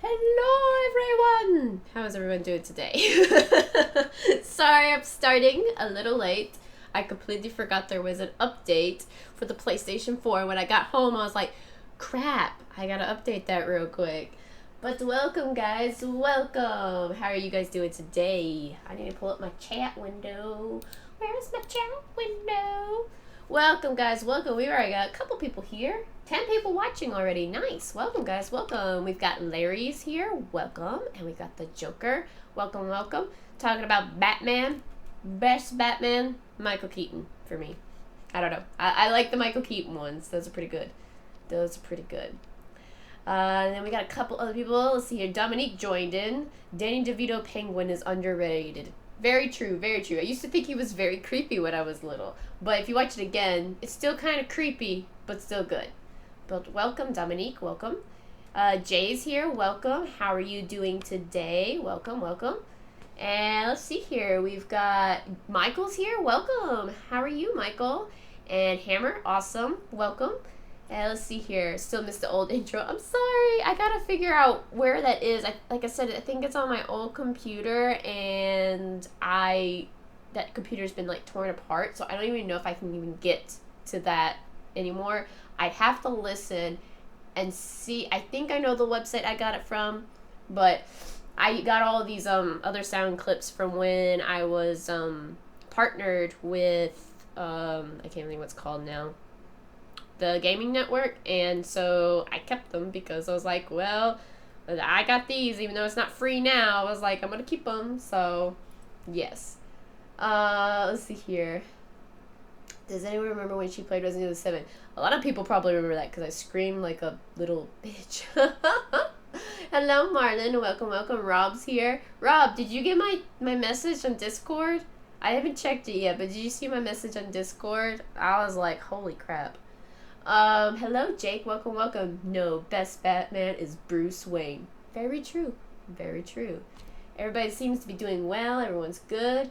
Hello everyone! How is everyone doing today? Sorry I'm starting a little late. I completely forgot there was an update for the PlayStation 4. When I got home I was like, crap, I gotta update that real quick. But welcome guys, welcome! How are you guys doing today? I need to pull up my chat window. Where's my chat window? Welcome guys, welcome. We already got a couple people here. 10 people watching already. Nice. Welcome guys, welcome. We've got Larry's here. Welcome. And we got the Joker. Welcome, welcome. Talking about Batman. Best Batman, Michael Keaton for me. I don't know. I like the Michael Keaton ones. Those are pretty good. Those are pretty good. And then we got a couple other people. Let's see here. Dominique joined in. Danny DeVito Penguin is underrated. Very true, very true. I used to think he was very creepy when I was little. But if you watch it again, it's still kind of creepy, but still good. But welcome, Dominique. Welcome. Jay's here. Welcome. How are you doing today? Welcome, welcome. And let's see here. We've got Michael's here. Welcome. How are you, Michael? And Hammer. Awesome. Welcome. And let's see here. Still missed the old intro. I'm sorry. I gotta figure out where that is. Like I said, I think it's on my old computer, and that computer's been like torn apart, so I don't even know if I can even get to that anymore. I'd have to listen and see. I think I know the website I got it from, but I got all of these other sound clips from when I was partnered with I can't think what's called now, the gaming network, and so I kept them because I was like, well, I got these even though it's not free now. I was like, I'm gonna keep them. So yes. Let's see here. Does anyone remember when she played Resident Evil 7? A lot of people probably remember that because I screamed like a little bitch. Hello, Marlon. Welcome, welcome. Rob's here. Rob, did you get my message on Discord? I haven't checked it yet, but did you see my message on Discord? I was like, holy crap. Hello, Jake. Welcome, welcome. No, best Batman is Bruce Wayne. Very true. Very true. Everybody seems to be doing well. Everyone's good.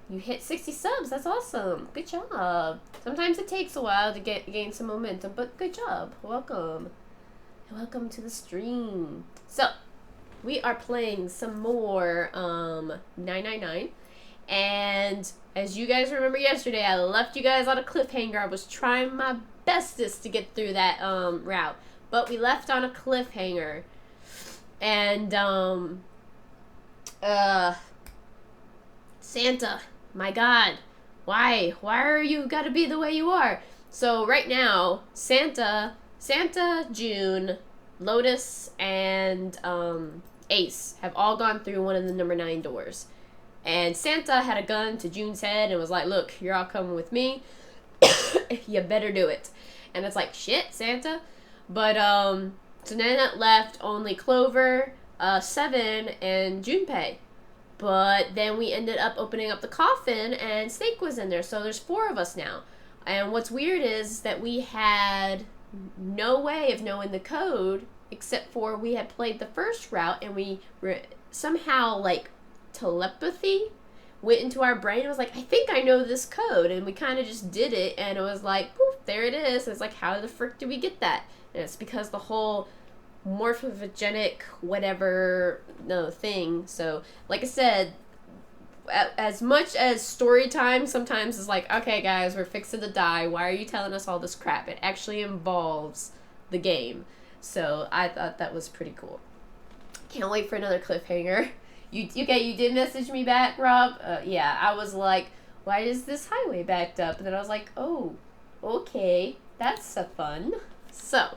You hit 60 subs. That's awesome. Good job. Sometimes it takes a while to gain some momentum, but good job. Welcome. Welcome to the stream. So, we are playing some more 999. And as you guys remember yesterday, I left you guys on a cliffhanger. I was trying my bestest to get through that route, but we left on a cliffhanger. And Santa, my God, why are you gotta be the way you are? So right now, Santa, June, Lotus, and Ace have all gone through one of the number 9 doors. And Santa had a gun to June's head and was like, look, you're all coming with me. You better do it. And it's like, shit, Santa. But, so then that left only Clover, Seven, and Junpei. But then we ended up opening up the coffin and Snake was in there. So there's 4 of us now. And what's weird is that we had no way of knowing the code except for we had played the first route and we somehow, like, telepathy went into our brain and was like, I think I know this code. And we kind of just did it and it was like, poof, there it is. And it's like, how the frick did we get that? And it's because the whole morphogenic whatever thing. So like I said, as much as story time sometimes is like, okay guys, we're fixing to die, why are you telling us all this crap? It actually involves the game. So I thought that was pretty cool. Can't wait for another cliffhanger. You did message me back, Rob? Yeah, I was like, why is this highway backed up? And then I was like, oh, okay, that's fun. So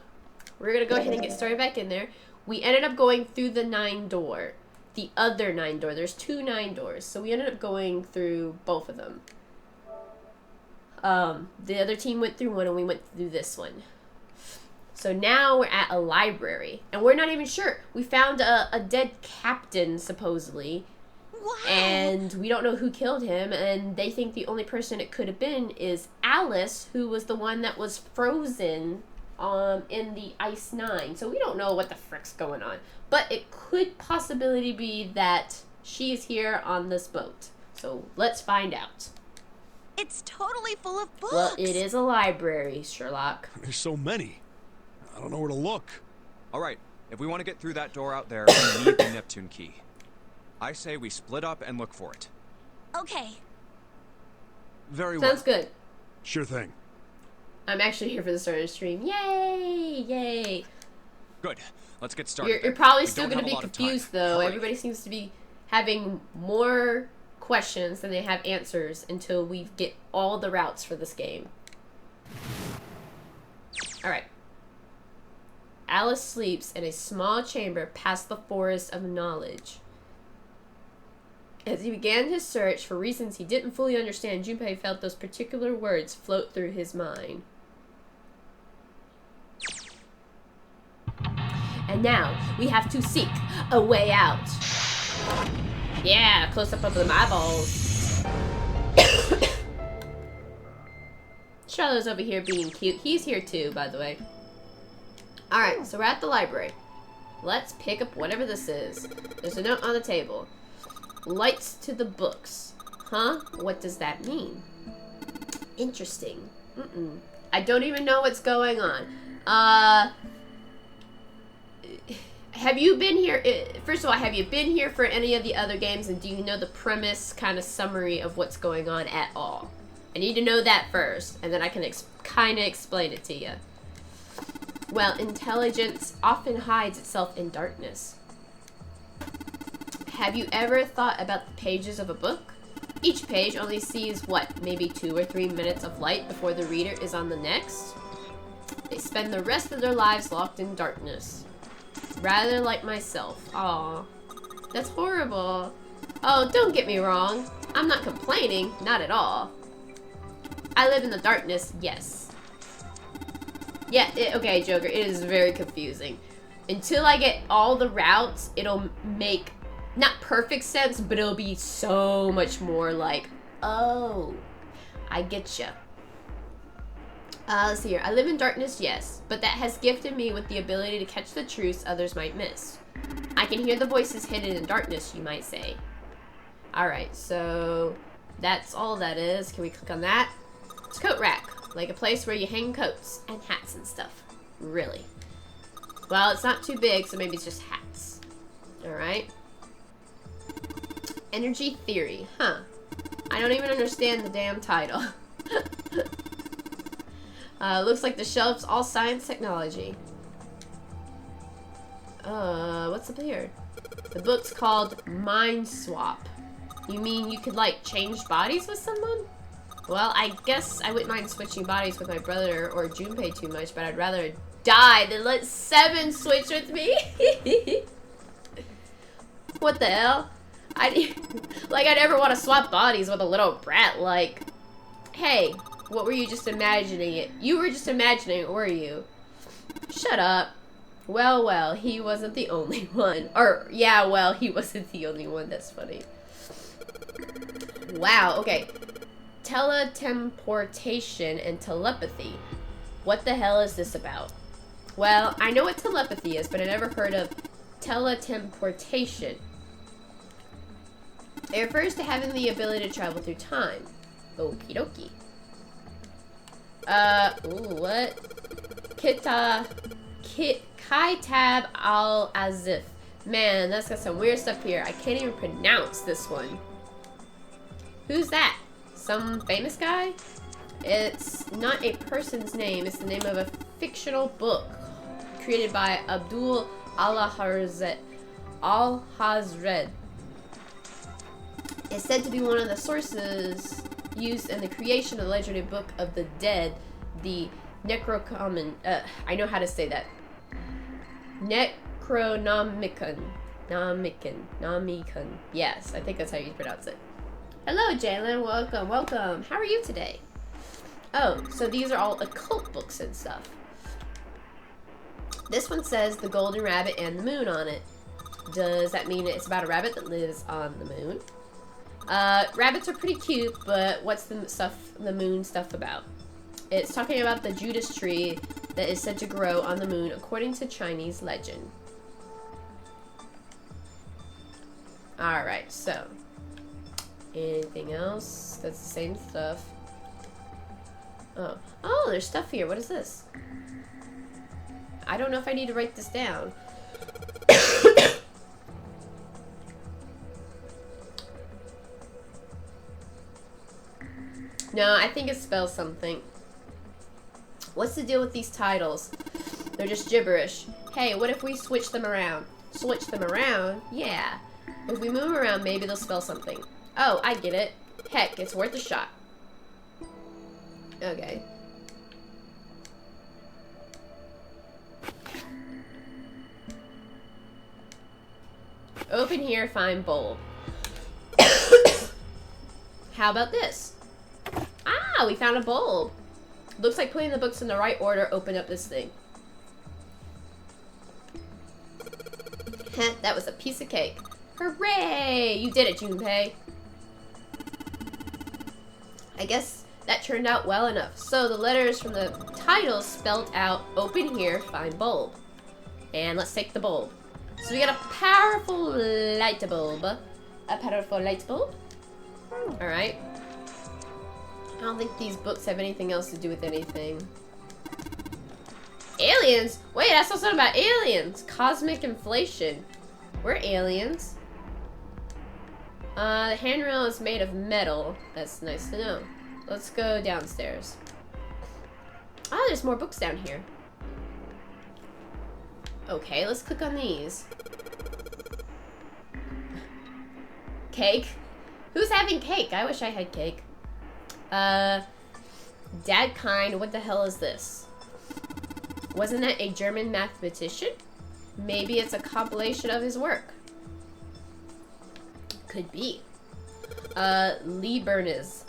we're going to go ahead and get started back in there. We ended up going through the 9 door. The other 9 door. There's 2 9 doors. So we ended up going through both of them. The other team went through one and we went through this one. So now we're at a library. And we're not even sure. We found a dead captain, supposedly. Wow. And we don't know who killed him. And they think the only person it could have been is Alice, who was the one that was frozen in the Ice 9. So we don't know what the frick's going on. But it could possibly be that she is here on this boat. So let's find out. It's totally full of books. Well, it is a library, Sherlock. There's so many. I don't know where to look. All right, If we want to get through that door out there, we need the Neptune key. I say we split up and look for it. Okay. Very well. Sounds good. Sure thing. I'm actually here for the start of the stream. Yay! Yay! Good. Let's get started. You're probably We still don't going to have be a lot of time. confused, though. Hurry. Everybody seems to be having more questions than they have answers until we get all the routes for this game. Alright. Alice sleeps in a small chamber past the forest of knowledge. As he began his search, for reasons he didn't fully understand, Junpei felt those particular words float through his mind. And now, we have to seek a way out. Yeah, close up of the eyeballs. Charlotte's over here being cute. He's here too, by the way. Alright, so we're at the library. Let's pick up whatever this is. There's a note on the table. Lights to the books. Huh? What does that mean? Interesting. I don't even know what's going on. Have you been here? First of all, have you been here for any of the other games, and do you know the premise, kind of summary of what's going on at all? I need to know that first, and then I can kind of explain it to you. Well, intelligence often hides itself in darkness. Have you ever thought about the pages of a book? Each page only sees, what, maybe 2 or 3 minutes of light before the reader is on the next? They spend the rest of their lives locked in darkness. Rather like myself. Aw. That's horrible. Oh, don't get me wrong. I'm not complaining. Not at all. I live in the darkness, yes. Yeah, okay, Joker, it is very confusing. Until I get all the routes, it'll make, not perfect sense, but it'll be so much more like, oh, I getcha. Let's see here. I live in darkness, yes, but that has gifted me with the ability to catch the truths others might miss. I can hear the voices hidden in darkness, you might say. Alright, so that's all that is. Can we click on that? It's coat rack, like a place where you hang coats and hats and stuff. Really. Well, it's not too big, so maybe it's just hats. Alright. Energy theory, huh. I don't even understand the damn title. Looks like the shelf's all science technology. What's up here? The book's called Mind Swap. You mean you could, like, change bodies with someone? Well, I guess I wouldn't mind switching bodies with my brother or Junpei too much, but I'd rather die than let Seven switch with me. What the hell? I'd never want to swap bodies with a little brat, like, hey, what were you just imagining it? You were just imagining it, were you? Shut up. Well, well, he wasn't the only one. Or, yeah, well, he wasn't the only one. That's funny. Wow, okay. Teletemportation and telepathy. What the hell is this about? Well, I know what telepathy is, but I never heard of teletemportation. It refers to having the ability to travel through time. Okie dokie. Ooh, what? Kitab al-Azif. Man, that's got some weird stuff here. I can't even pronounce this one. Who's that? Some famous guy? It's not a person's name. It's the name of a fictional book created by Abdul al-Hazred. It's said to be one of the sources used in the creation of the legendary Book of the Dead, the Necrocommon. I know how to say that. Necronomicon. Nomicon. Yes, I think that's how you pronounce it. Hello, Jalen. Welcome, welcome. How are you today? Oh, so these are all occult books and stuff. This one says the Golden Rabbit and the Moon on it. Does that mean it's about a rabbit that lives on the moon? Rabbits are pretty cute, but what's the moon stuff about? It's talking about the Judas tree that is said to grow on the moon according to Chinese legend. Alright, so. Anything else? That's the same stuff. Oh, there's stuff here. What is this? I don't know if I need to write this down. No, I think it spells something. What's the deal with these titles? They're just gibberish. Hey, what if we switch them around? Switch them around? Yeah. If we move them around, maybe they'll spell something. Oh, I get it. Heck, it's worth a shot. Okay. Open here, find bulb. How about this? Ah, we found a bulb. Looks like putting the books in the right order opened up this thing. Heh, that was a piece of cake. Hooray! You did it, Junpei. I guess that turned out well enough. So the letters from the title spelled out open here, find bulb. And let's take the bulb. So we got a powerful light bulb. A powerful light bulb. Alright. I don't think these books have anything else to do with anything. Aliens? Wait, I saw something about aliens. Cosmic inflation. We're aliens. The handrail is made of metal. That's nice to know. Let's go downstairs. Oh, there's more books down here. Okay, let's click on these. Cake? Who's having cake? I wish I had cake. Dad kind, what the hell is this? Wasn't that a German mathematician? Maybe it's a compilation of his work. Could be. Lee Bernes.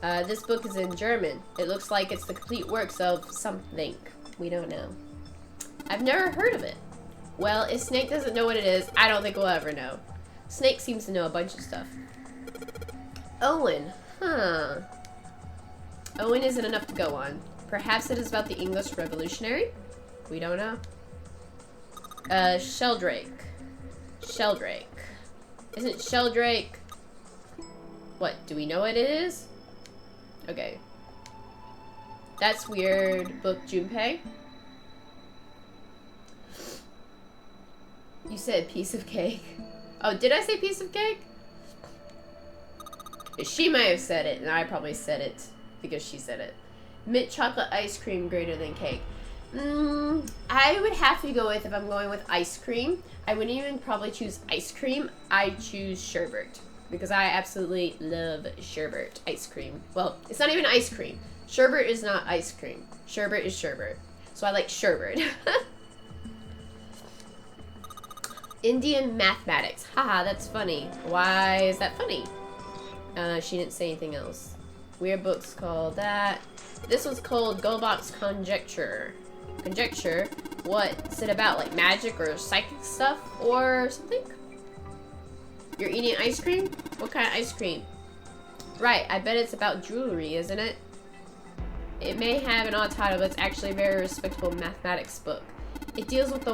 This book is in German. It looks like it's the complete works of something. We don't know. I've never heard of it. Well, if Snake doesn't know what it is, I don't think we'll ever know. Snake seems to know a bunch of stuff. Owen. Huh. Owen isn't enough to go on. Perhaps it is about the English Revolutionary? We don't know. Sheldrake. Sheldrake. Isn't Sheldrake... What, do we know what it is? Okay. That's weird. Book Junpei. You said piece of cake. Oh, did I say piece of cake? She might have said it, and I probably said it because she said it. Mint chocolate ice cream greater than cake. I would have to go with, if I'm going with ice cream, I wouldn't even probably choose ice cream. I'd choose sherbet. Because I absolutely love sherbet ice cream. Well, it's not even ice cream. Sherbet is not ice cream. Sherbet is sherbet. So I like sherbet. Indian mathematics. Haha, that's funny. Why is that funny? She didn't say anything else. Weird books called that. This one's called Goldbox Conjecture. Conjecture? What's it about? Like magic or psychic stuff or something? You're eating ice cream? What kind of ice cream? Right, I bet it's about jewelry, isn't it? It may have an odd title, but it's actually a very respectable mathematics book. It deals with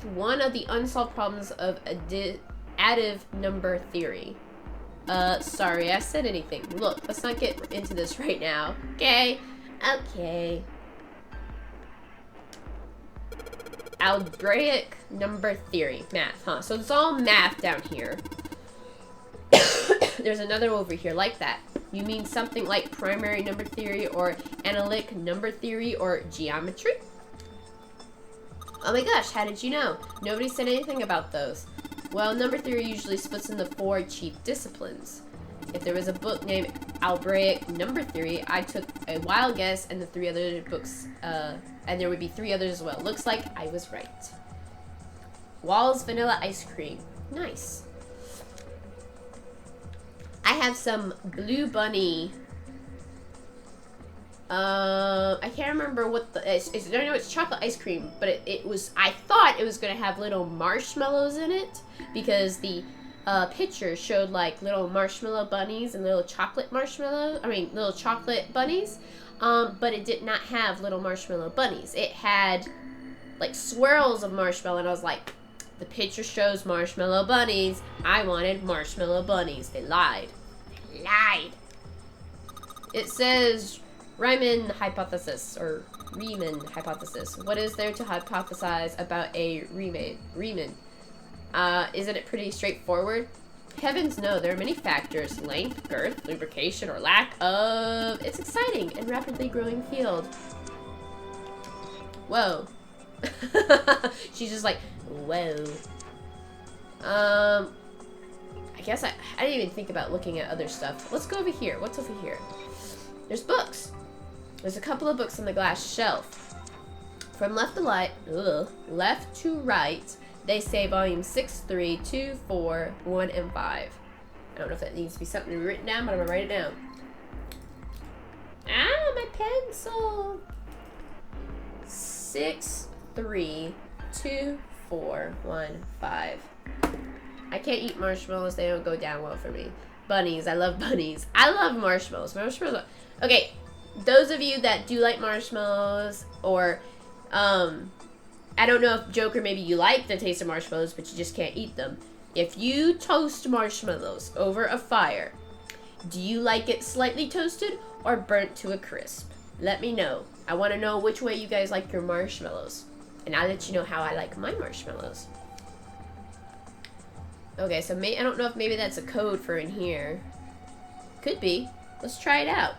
one of the unsolved problems of additive number theory. Sorry, I said anything. Look, let's not get into this right now. Okay? Okay. Algebraic number theory. Math, huh? So it's all math down here. There's another over here like that. You mean something like primary number theory or analytic number theory or geometry? Oh my gosh, how did you know? Nobody said anything about those. Well, number theory usually splits into 4 chief disciplines. If there was a book named Algebraic Number Theory, I took a wild guess and the 3 other books, and there would be 3 others as well. Looks like I was right. Wall's vanilla ice cream. Nice. I have some Blue Bunny. I can't remember what I know it's chocolate ice cream, but it was, I thought it was going to have little marshmallows in it because the picture showed like little marshmallow bunnies and little chocolate bunnies, but it did not have little marshmallow bunnies. It had like swirls of marshmallow, and I was like, the picture shows marshmallow bunnies. I wanted marshmallow bunnies. They lied. They lied. It says Riemann hypothesis, or Riemann hypothesis. What is there to hypothesize about a Riemann? Isn't it pretty straightforward? Heavens no, there are many factors. Length, girth, lubrication, or lack of... It's exciting and rapidly growing field. Whoa. She's just like, whoa. I guess I didn't even think about looking at other stuff. Let's go over here. What's over here? There's books. There's a couple of books on the glass shelf. From left to right, they say volume 6, 3, 2, 4, 1, and 5. I don't know if that needs to be something written down, but I'm gonna write it down. Ah, my pencil. 6, 3, 2, 4, 1, 5. I can't eat marshmallows. They don't go down well for me. Bunnies. I love bunnies. I love marshmallows. Marshmallows. Okay, those of you that do like marshmallows, or, I don't know if Joker, maybe you like the taste of marshmallows, but you just can't eat them. If you toast marshmallows over a fire, do you like it slightly toasted or burnt to a crisp? Let me know. I want to know which way you guys like your marshmallows. And I'll let you know how I like my marshmallows. Okay, so I don't know if maybe that's a code for in here. Could be. Let's try it out.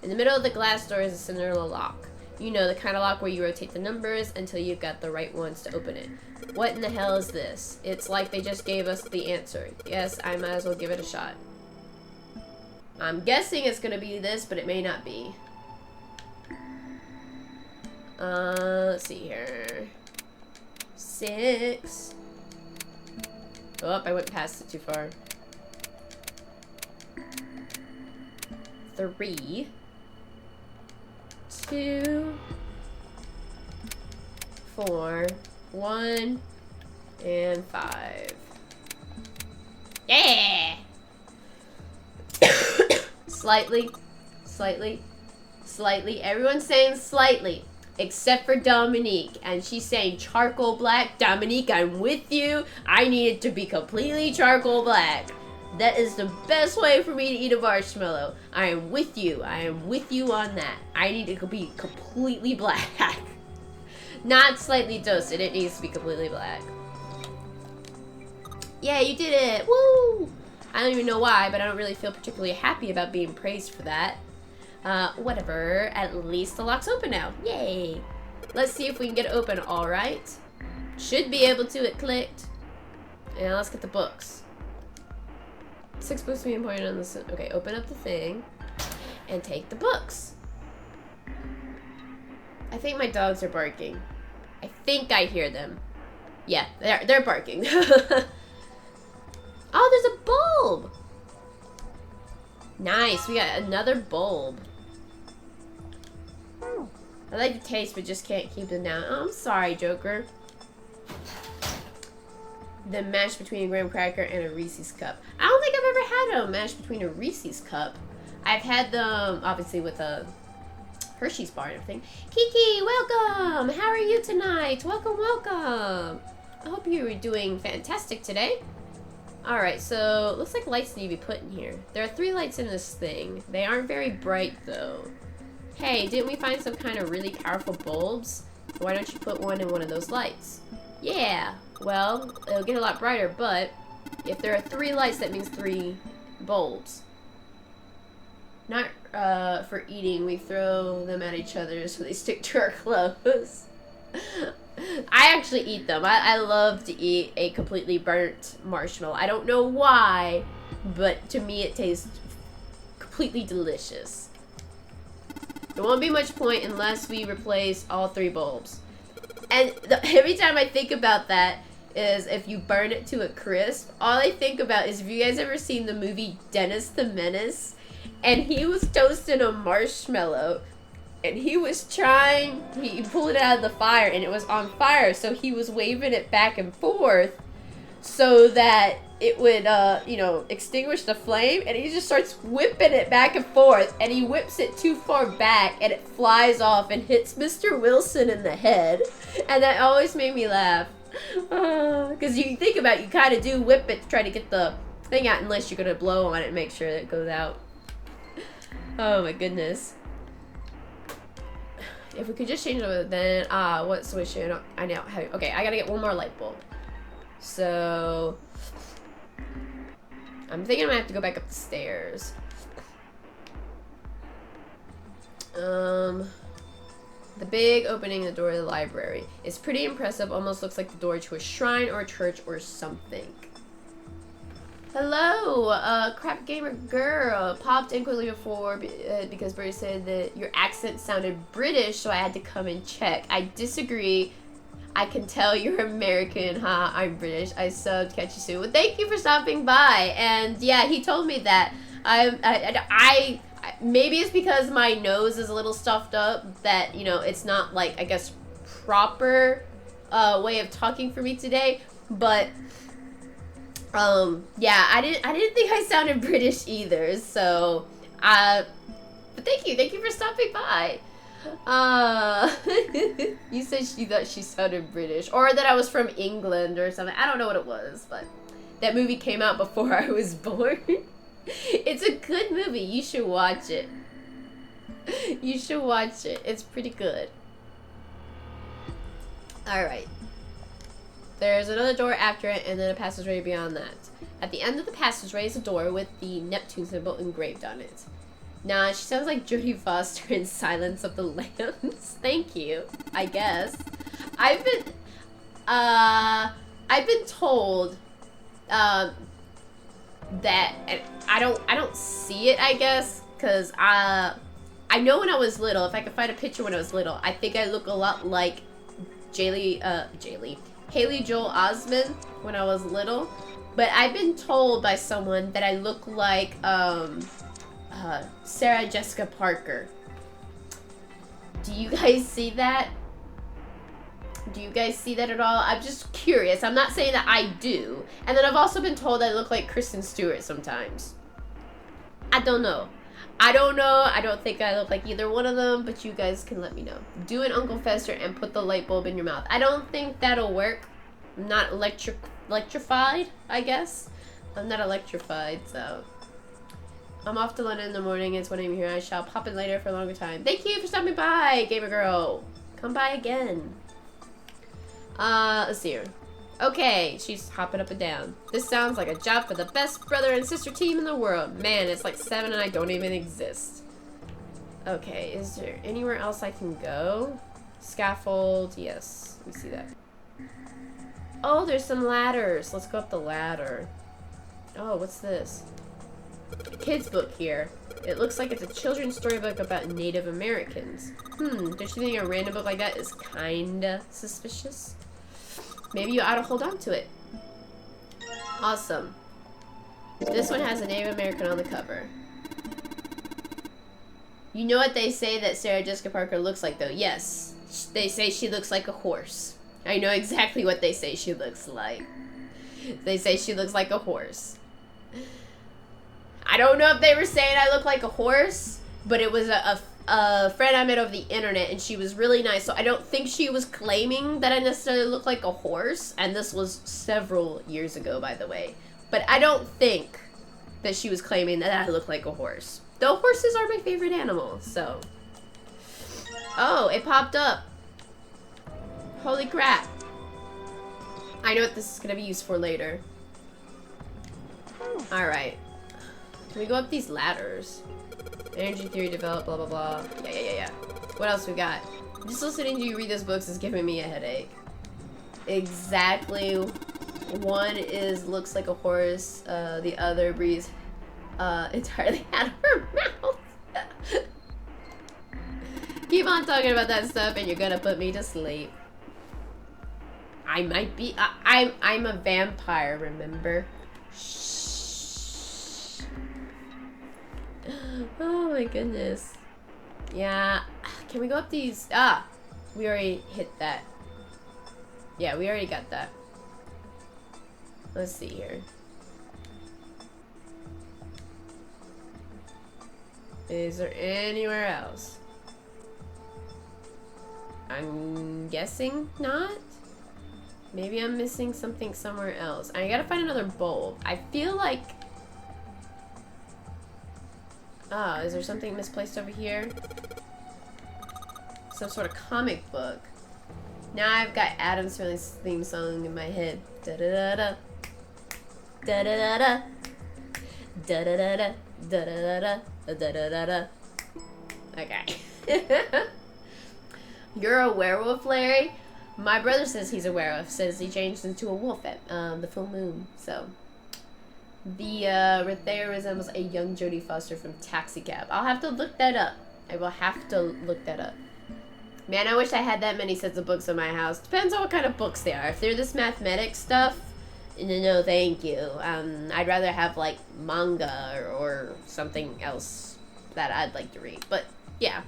In the middle of the glass door is a Cinderella lock. You know, the kind of lock where you rotate the numbers until you've got the right ones to open it. What in the hell is this? It's like they just gave us the answer. Yes, I might as well give it a shot. I'm guessing it's gonna be this, but it may not be. Let's see here. 6. Oh, I went past it too far. 3, 2, 4, 1, and 5. Yeah! Slightly. Everyone's saying slightly. Except for Dominique. And she's saying charcoal black. Dominique, I'm with you. I need it to be completely charcoal black. That is the best way for me to eat a marshmallow. I am with you. I am with you on that. I need it to be completely black. Not slightly toasted. It needs to be completely black. Yeah, you did it. Woo! I don't even know why, but I don't really feel particularly happy about being praised for that. Whatever. At least the lock's open now. Yay! Let's see if we can get it open. Alright. Should be able to. It clicked. And let's get the books. 6 books to be important on this. Okay, open up the thing. And take the books. I think my dogs are barking. I think I hear them. Yeah, they're barking. Oh, there's a bulb! Nice, we got another bulb. I like the taste, but just can't keep them down. Oh, I'm sorry, Joker. The mash between a graham cracker and a Reese's cup. I don't think I've ever had a mash between a Reese's cup. I've had them, obviously, with a Hershey's bar and everything. Kiki, welcome! How are you tonight? Welcome, welcome! I hope you are doing fantastic today. Alright, so looks like lights need to be put in here. There are 3 lights in this thing. They aren't very bright, though. Hey, didn't we find some kind of really powerful bulbs? Why don't you put one in one of those lights? Yeah, well, it'll get a lot brighter, but if there are 3 lights, that means 3 bulbs. Not for eating, we throw them at each other so they stick to our clothes. I actually eat them. I love to eat a completely burnt marshmallow. I don't know why, but to me it tastes completely delicious. There won't be much point unless we replace all 3 bulbs. And every time I think about that is if you burn it to a crisp, all I think about is, have you guys ever seen the movie Dennis the Menace? And he was toasting a marshmallow. And he was trying, he pulled it out of the fire and it was on fire, so he was waving it back and forth so that it would, you know, extinguish the flame, and he just starts whipping it back and forth, and he whips it too far back and it flies off and hits Mr. Wilson in the head, and that always made me laugh. Because you think about it, you kind of do whip it to try to get the thing out, unless you're going to blow on it and make sure that it goes out. Oh my goodness. If we could just change it, then, what switch? I know how. Okay, I gotta get one more light bulb. So, I'm thinking I'm gonna have to go back up the stairs. The big opening in the door of the library is pretty impressive. Almost looks like the door to a shrine or a church or something. Hello, crap gamer girl. Popped in quickly before because Birdie said that your accent sounded British, so I had to come and check. I disagree. I can tell you're American, huh? I'm British. I subbed. Catch you soon. Well, thank you for stopping by. And yeah, he told me that. I maybe it's because my nose is a little stuffed up that, you know, it's not like, I guess, proper way of talking for me today. But yeah, I didn't think I sounded British either. So but thank you for stopping by. You said she thought she sounded British, or that I was from England or something. I don't know what it was, but that movie came out before I was born. It's a good movie. You should watch it. You should watch it. It's pretty good. Alright. There's another door after it, and then a passageway beyond that. At the end of the passageway is a door with the Neptune symbol engraved on it. Nah, she sounds like Jodie Foster in Silence of the Lambs. Thank you, I guess. I've been told, that, and I don't see it, I guess, because I know when I was little, if I could find a picture when I was little, I think I look a lot like Haley Joel Osment when I was little, but I've been told by someone that I look like Sarah Jessica Parker. Do you guys see that? Do you guys see that at all? I'm just curious. I'm not saying that I do. And then I've also been told I look like Kristen Stewart sometimes. I don't know. I don't think I look like either one of them, but you guys can let me know. Do an Uncle Fester and put the light bulb in your mouth. I don't think that'll work. I'm not electrified, I guess. I'm not electrified, so... I'm off to London in the morning. It's 1 a.m. here. I shall pop in later for a longer time. Thank you for stopping by, gamer girl. Come by again. Let's see here. Okay, she's hopping up and down. This sounds like a job for the best brother and sister team in the world. Man, it's like 7 and I don't even exist. Okay, is there anywhere else I can go? Scaffold, yes. Let me see that. Oh, there's some ladders. Let's go up the ladder. Oh, what's this? A kid's book here. It looks like it's a children's storybook about Native Americans. Don't you think a random book like that is kinda suspicious? Maybe you ought to hold on to it. Awesome. This one has a Native American on the cover. You know what they say that Sarah Jessica Parker looks like, though? Yes. They say she looks like a horse. I know exactly what they say she looks like. They say she looks like a horse. I don't know if they were saying I look like a horse, but it was a friend I met over the internet, and she was really nice, so I don't think she was claiming that I necessarily look like a horse, and this was several years ago, by the way. But I don't think that she was claiming that I look like a horse. Though horses are my favorite animal, so... Oh, it popped up. Holy crap. I know what this is going to be used for later. Alright. Can we go up these ladders? Energy theory developed, blah, blah, blah. Yeah. What else we got? Just listening to you read those books is giving me a headache. Exactly. One looks like a horse. The other breathes entirely out of her mouth. Keep on talking about that stuff and you're gonna put me to sleep. I might be... I'm a vampire, remember? Shh. Oh my goodness. Yeah. Can we go up these? Ah! We already hit that. Yeah, we already got that. Let's see here. Is there anywhere else? I'm guessing not. Maybe I'm missing something somewhere else. I gotta find another bulb. I feel like... Ah, is there something misplaced over here? Some sort of comic book. Now I've got Adam's Family's theme song in my head. Da-da-da-da. Da-da-da-da. Da da da da da da da da da da da. Okay. You're a werewolf, Larry? My brother says he's a werewolf. Says he changed into a wolf at the full moon. So the Rehthea resembles a young Jodie Foster from Taxi Cab. I'll have to look that up. I will have to look that up. Man, I wish I had that many sets of books in my house. Depends on what kind of books they are. If they're this mathematics stuff, no thank you. I'd rather have like manga or something else that I'd like to read. But yeah,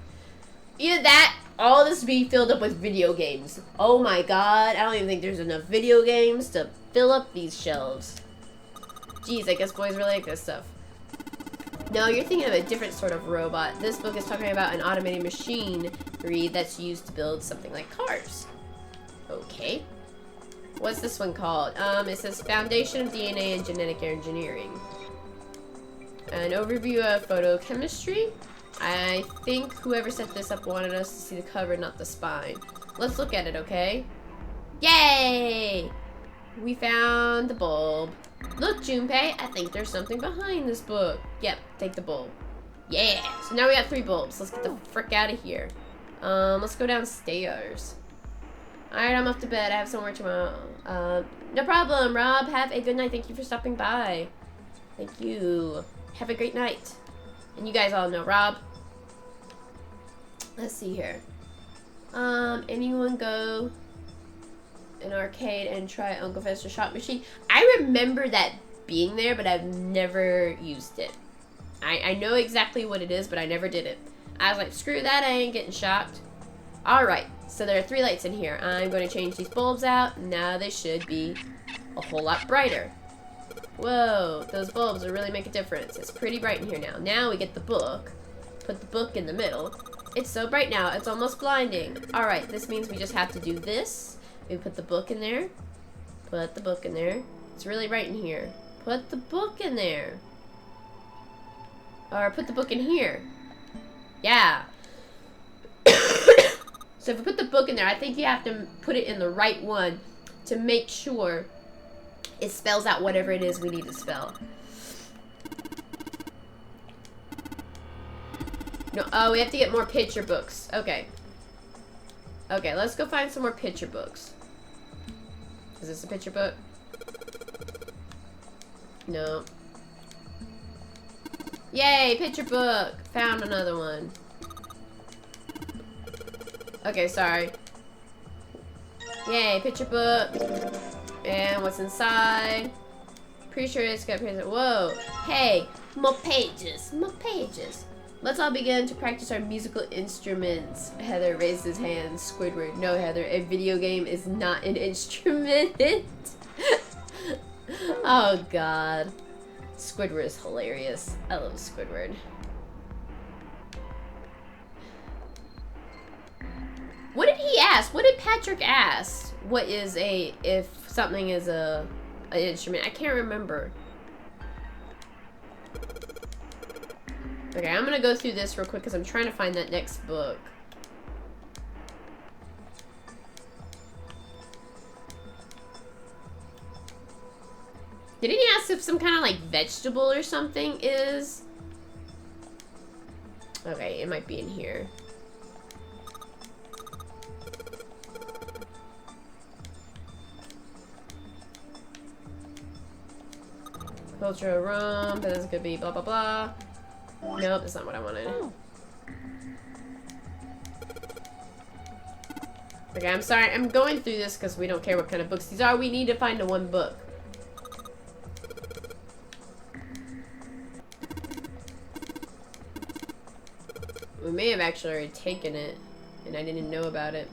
either that, all this be filled up with video games. Oh my god, I don't even think there's enough video games to fill up these shelves. Jeez, I guess boys really like this stuff. No, you're thinking of a different sort of robot. This book is talking about an automated machinery that's used to build something like cars. Okay. What's this one called? It says Foundation of DNA and Genetic Engineering. An overview of photochemistry. I think whoever set this up wanted us to see the cover, not the spine. Let's look at it, okay? Yay! We found the bulb. Look, Junpei, I think there's something behind this book. Yep, take the bulb. Yeah! So now we got 3 bulbs. Let's get the frick out of here. Let's go downstairs. Alright, I'm off to bed. I have some work tomorrow. No problem, Rob. Have a good night. Thank you for stopping by. Thank you. Have a great night. And you guys all know Rob. Let's see here. Anyone go an arcade and try Uncle Fester's shot machine? I remember that being there, but I've never used it. I know exactly what it is, but I never did it. I was like, screw that, I ain't getting shocked. Alright, so there are 3 lights in here. I'm going to change these bulbs out. Now they should be a whole lot brighter. Whoa, those bulbs will really make a difference. It's pretty bright in here now. Now we get the book. Put the book in the middle. It's so bright now, it's almost blinding. Alright, this means we just have to do this. We put the book in there. Put the book in there. It's really bright in here. Put the book in there. Or put the book in here. Yeah. So if we put the book in there, I think you have to put it in the right one to make sure it spells out whatever it is we need to spell. No, oh, we have to get more picture books. Okay. Okay, let's go find some more picture books. Is this a picture book? No. Yay, picture book! Found another one. Okay, sorry. Yay, picture book. And what's inside? Pretty sure it's got pictures. Whoa. Hey, more pages. More pages. Let's all begin to practice our musical instruments. Heather raised his hand. Squidward. No, Heather, a video game is not an instrument. Oh, God. Squidward is hilarious. I love Squidward. What did he ask? What did Patrick ask? What is if something is an instrument? I can't remember. Okay, I'm gonna go through this real quick because I'm trying to find that next book. Didn't he ask if some kind of like vegetable or something is? Okay, it might be in here. Culture rum, but this could be blah blah blah. Nope, that's not what I wanted. Okay, I'm sorry. I'm going through this because we don't care what kind of books these are. We need to find the one book. We may have actually already taken it, and I didn't know about it.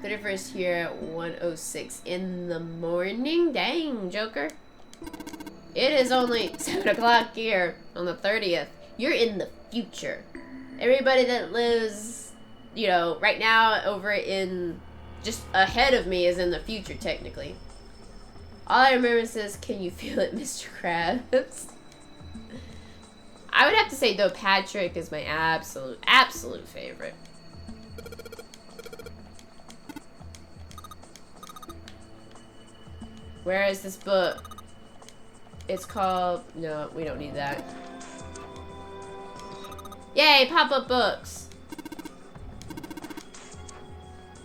31st here at 1:06 in the morning. Dang, Joker. It is only 7 o'clock here on the 30th. You're in the future. Everybody that lives, you know, right now over in just ahead of me is in the future, technically. All I remember says, "Can you feel it, Mr. Krabs?" I would have to say, though, Patrick is my absolute favorite. Where is this book? It's called... No, we don't need that. Yay, pop-up books.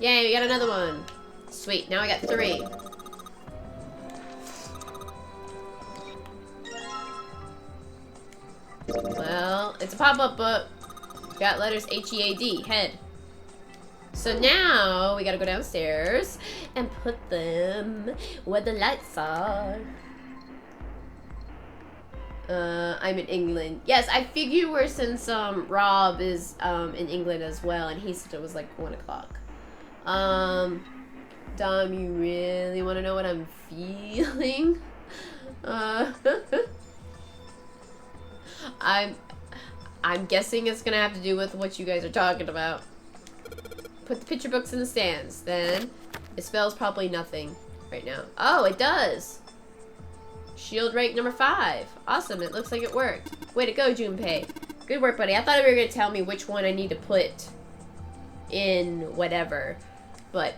Yay, we got another one. Sweet, now I got 3. Well, it's a pop-up book. Got letters H-E-A-D, head. So now we gotta go downstairs and put them where the lights are. I'm in England. Yes, I figure since Rob is in England as well, and he said it was like 1 o'clock. Dom, you really want to know what I'm feeling? I'm guessing it's gonna have to do with what you guys are talking about. Put the picture books in the stands. Then it spells probably nothing right now. Oh, it does. Shield rate number 5. Awesome. It looks like it worked. Way to go, Junpei. Good work, buddy. I thought you were gonna tell me which one I need to put in whatever, but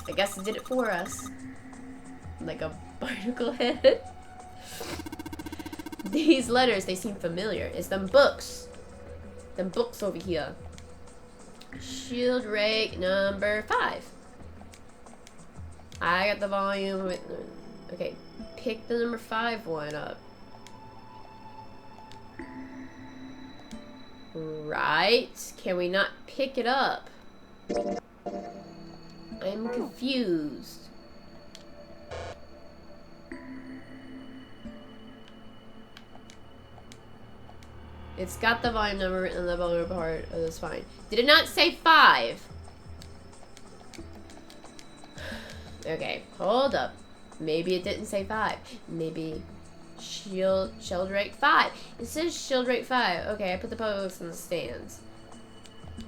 I guess it did it for us. Like a barnacle head. These letters, they seem familiar. It's them books. Them books over here. Shield rate number 5. I got the volume with... Okay, pick the number 5 one up. Right. Can we not pick it up? I'm confused. It's got the volume number written on the volume part. Oh, that's fine. Did it not say 5? Okay, hold up. Maybe it didn't say 5. Maybe shield rate 5. It says shield rate 5. Okay, I put the posts in the stands.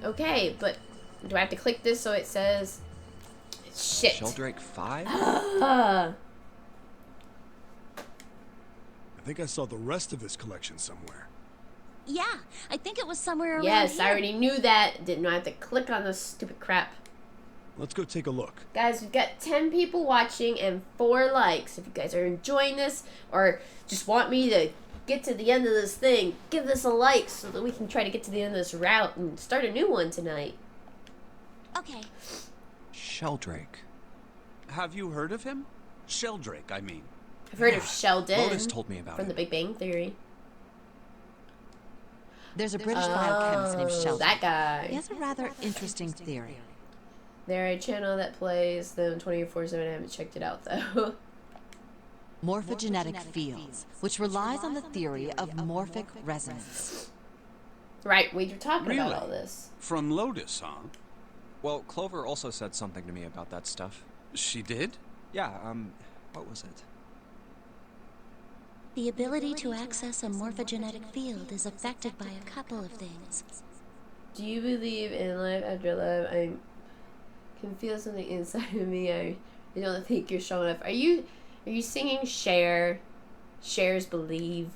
Okay, but do I have to click this so it says... Shit. Shield rate 5? I think I saw the rest of his collection somewhere. Yeah, I think it was somewhere around Yes, here. I already knew that. Didn't have to click on this stupid crap. Let's go take a look. Guys, we've got 10 people watching and 4 likes. If you guys are enjoying this or just want me to get to the end of this thing, give this a like so that we can try to get to the end of this route and start a new one tonight. Okay. Sheldrake. Have you heard of him? Sheldrake, I mean. I've heard of Sheldon Lotus told me about from it. The Big Bang Theory. There's a British biochemist named Sheldon. That guy. He has a rather interesting theory. They're a channel that plays them 24/7. I haven't checked it out though. Morphogenetic fields, which relies on the theory of morphic resonance. Right, we were talking Really? about all this. From Lotus, huh? Well, Clover also said something to me about that stuff. She did? Yeah, what was it? The ability to access a morphogenetic field is affected by a couple of things. Do you believe in life after life? I can feel something inside of me. I don't think you're strong enough. Are you singing Cher? Cher's Believe.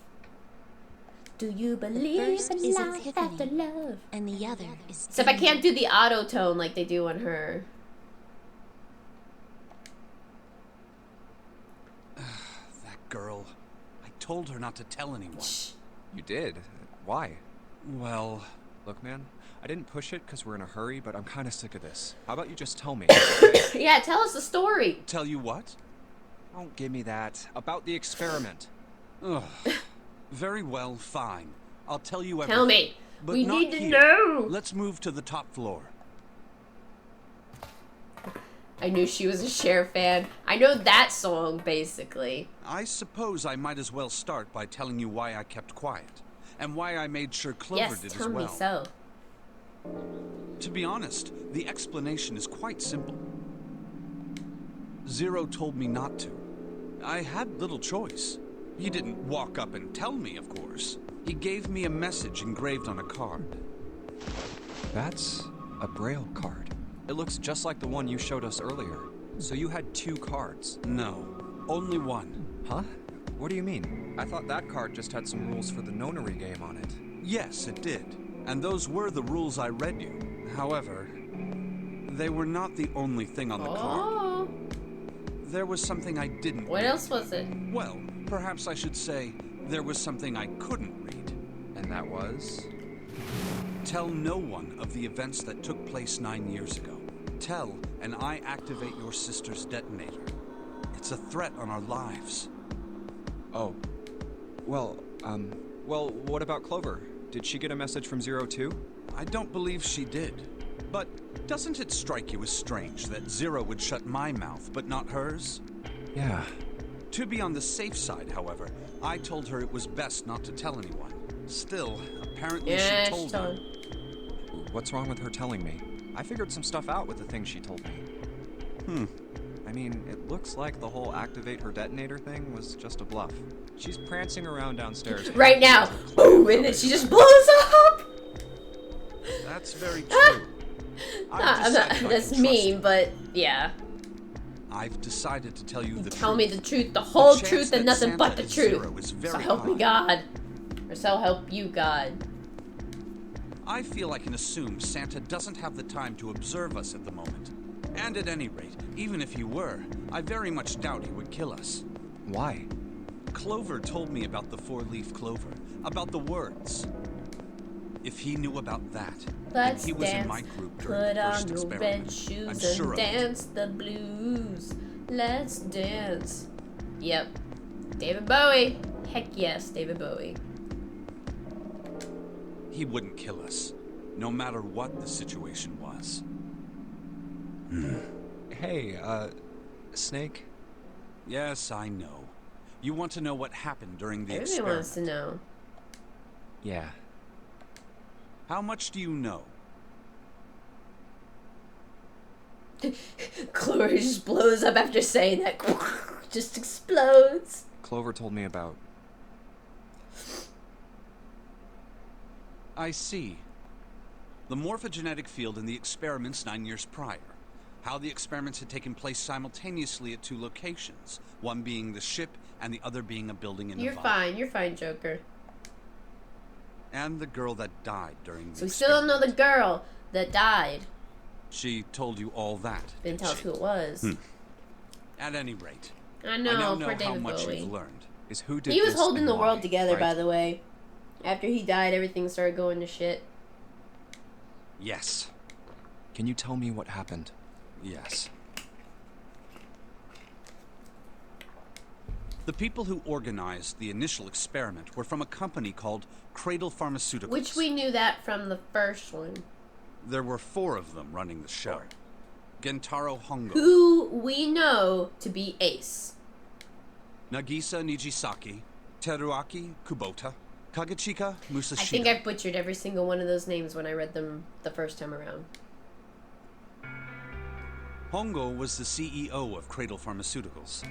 Do you believe first in is life epiphany. after love? And the other is Except I can't danger. do the auto tone like they do on her. That girl. I told her not to tell anyone. You did? Why? Well, Look, man, I didn't push it because we're in a hurry, but I'm kind of sick of this. How about you just tell me? Yeah, tell us the story. tell you what? Don't give me that. About the experiment. Ugh. Very well, fine. I'll tell you everything. Tell me. But We not need to here. know. Let's move to the top floor. I knew she was a Cher fan. I know that song, basically. I suppose I might as well start by telling you why I kept quiet. And why I made sure Clover Yes, did tell as well. me so. To be honest, the explanation is quite simple. Zero told me not to. I had little choice. He didn't walk up and tell me, of course. He gave me a message engraved on a card. That's a Braille card. It looks just like the one you showed us earlier. So you had 2 cards. No, only one. Huh? What do you mean? I thought that card just had some rules for the Nonary game on it. Yes, it did. And those were the rules I read you. However, they were not the only thing on the card. Oh. There was something I didn't What read. else was it? Well, perhaps I should say, there was something I couldn't read. And that was? Tell no one of the events that took place 9 years ago. Tell, and I activate your sister's detonator. It's a threat on our lives. Oh. Well, what about Clover? Did she get a message from 02? I don't believe she did. But doesn't it strike you as strange that Zero would shut my mouth, but not hers? Yeah. To be on the safe side, however, I told her it was best not to tell anyone. Still, apparently Yeah, she told her. What's wrong with her telling me? I figured some stuff out with the things she told me. I mean, it looks like the whole activate her detonator thing was just a bluff. She's prancing around downstairs. Right now. Boom, and then she just blows up. That's very true. That's mean, but yeah. I've decided to tell you the truth. Tell me the truth, the whole chance truth, that and nothing but Santa the is truth. zero is So very help me high. God. Or so help you God. I feel I can assume Santa doesn't have the time to observe us at the moment. And at any rate, even if he were, I very much doubt he would kill us. Why? Clover told me about the four-leaf clover, about the words. If he knew about that, Let's and he was dance. in my group during Put the first on your experiment, red I'm shoes sure and of it. dance the blues. Let's dance. Yep. David Bowie. Heck yes, David Bowie. He wouldn't kill us, no matter what the situation was. Hey, Snake? Yes, I know. You want to know what happened during the Everybody experiment. wants to know. Yeah. How much do you know? Clover just blows up after saying that. Just explodes. Clover told me about... I see. The morphogenetic field in the experiments 9 years prior. How the experiments had taken place simultaneously at 2 locations, one being the ship and the other being a building in Nevada. You're fine, Joker. And the girl that died during the So we still don't know the girl that died. She told you all that. Didn't tell us she? who it was. At any rate, I I now know, know poor how David much Bowie. you've learned. Is who did He was this holding and the world why, together, by right? the way. After he died, everything started going to shit. Yes. Can you tell me what happened? Yes. The people who organized the initial experiment were from a company called Cradle Pharmaceuticals. Which we knew that from the first one. There were 4 of them running the show. Gentaro Hongo, Who we know to be Ace. Nagisa Nijisaki, Teruaki Kubota, Kagechika Musashida. I think I butchered every single one of those names when I read them the first time around. Hongo was the CEO of Cradle Pharmaceuticals.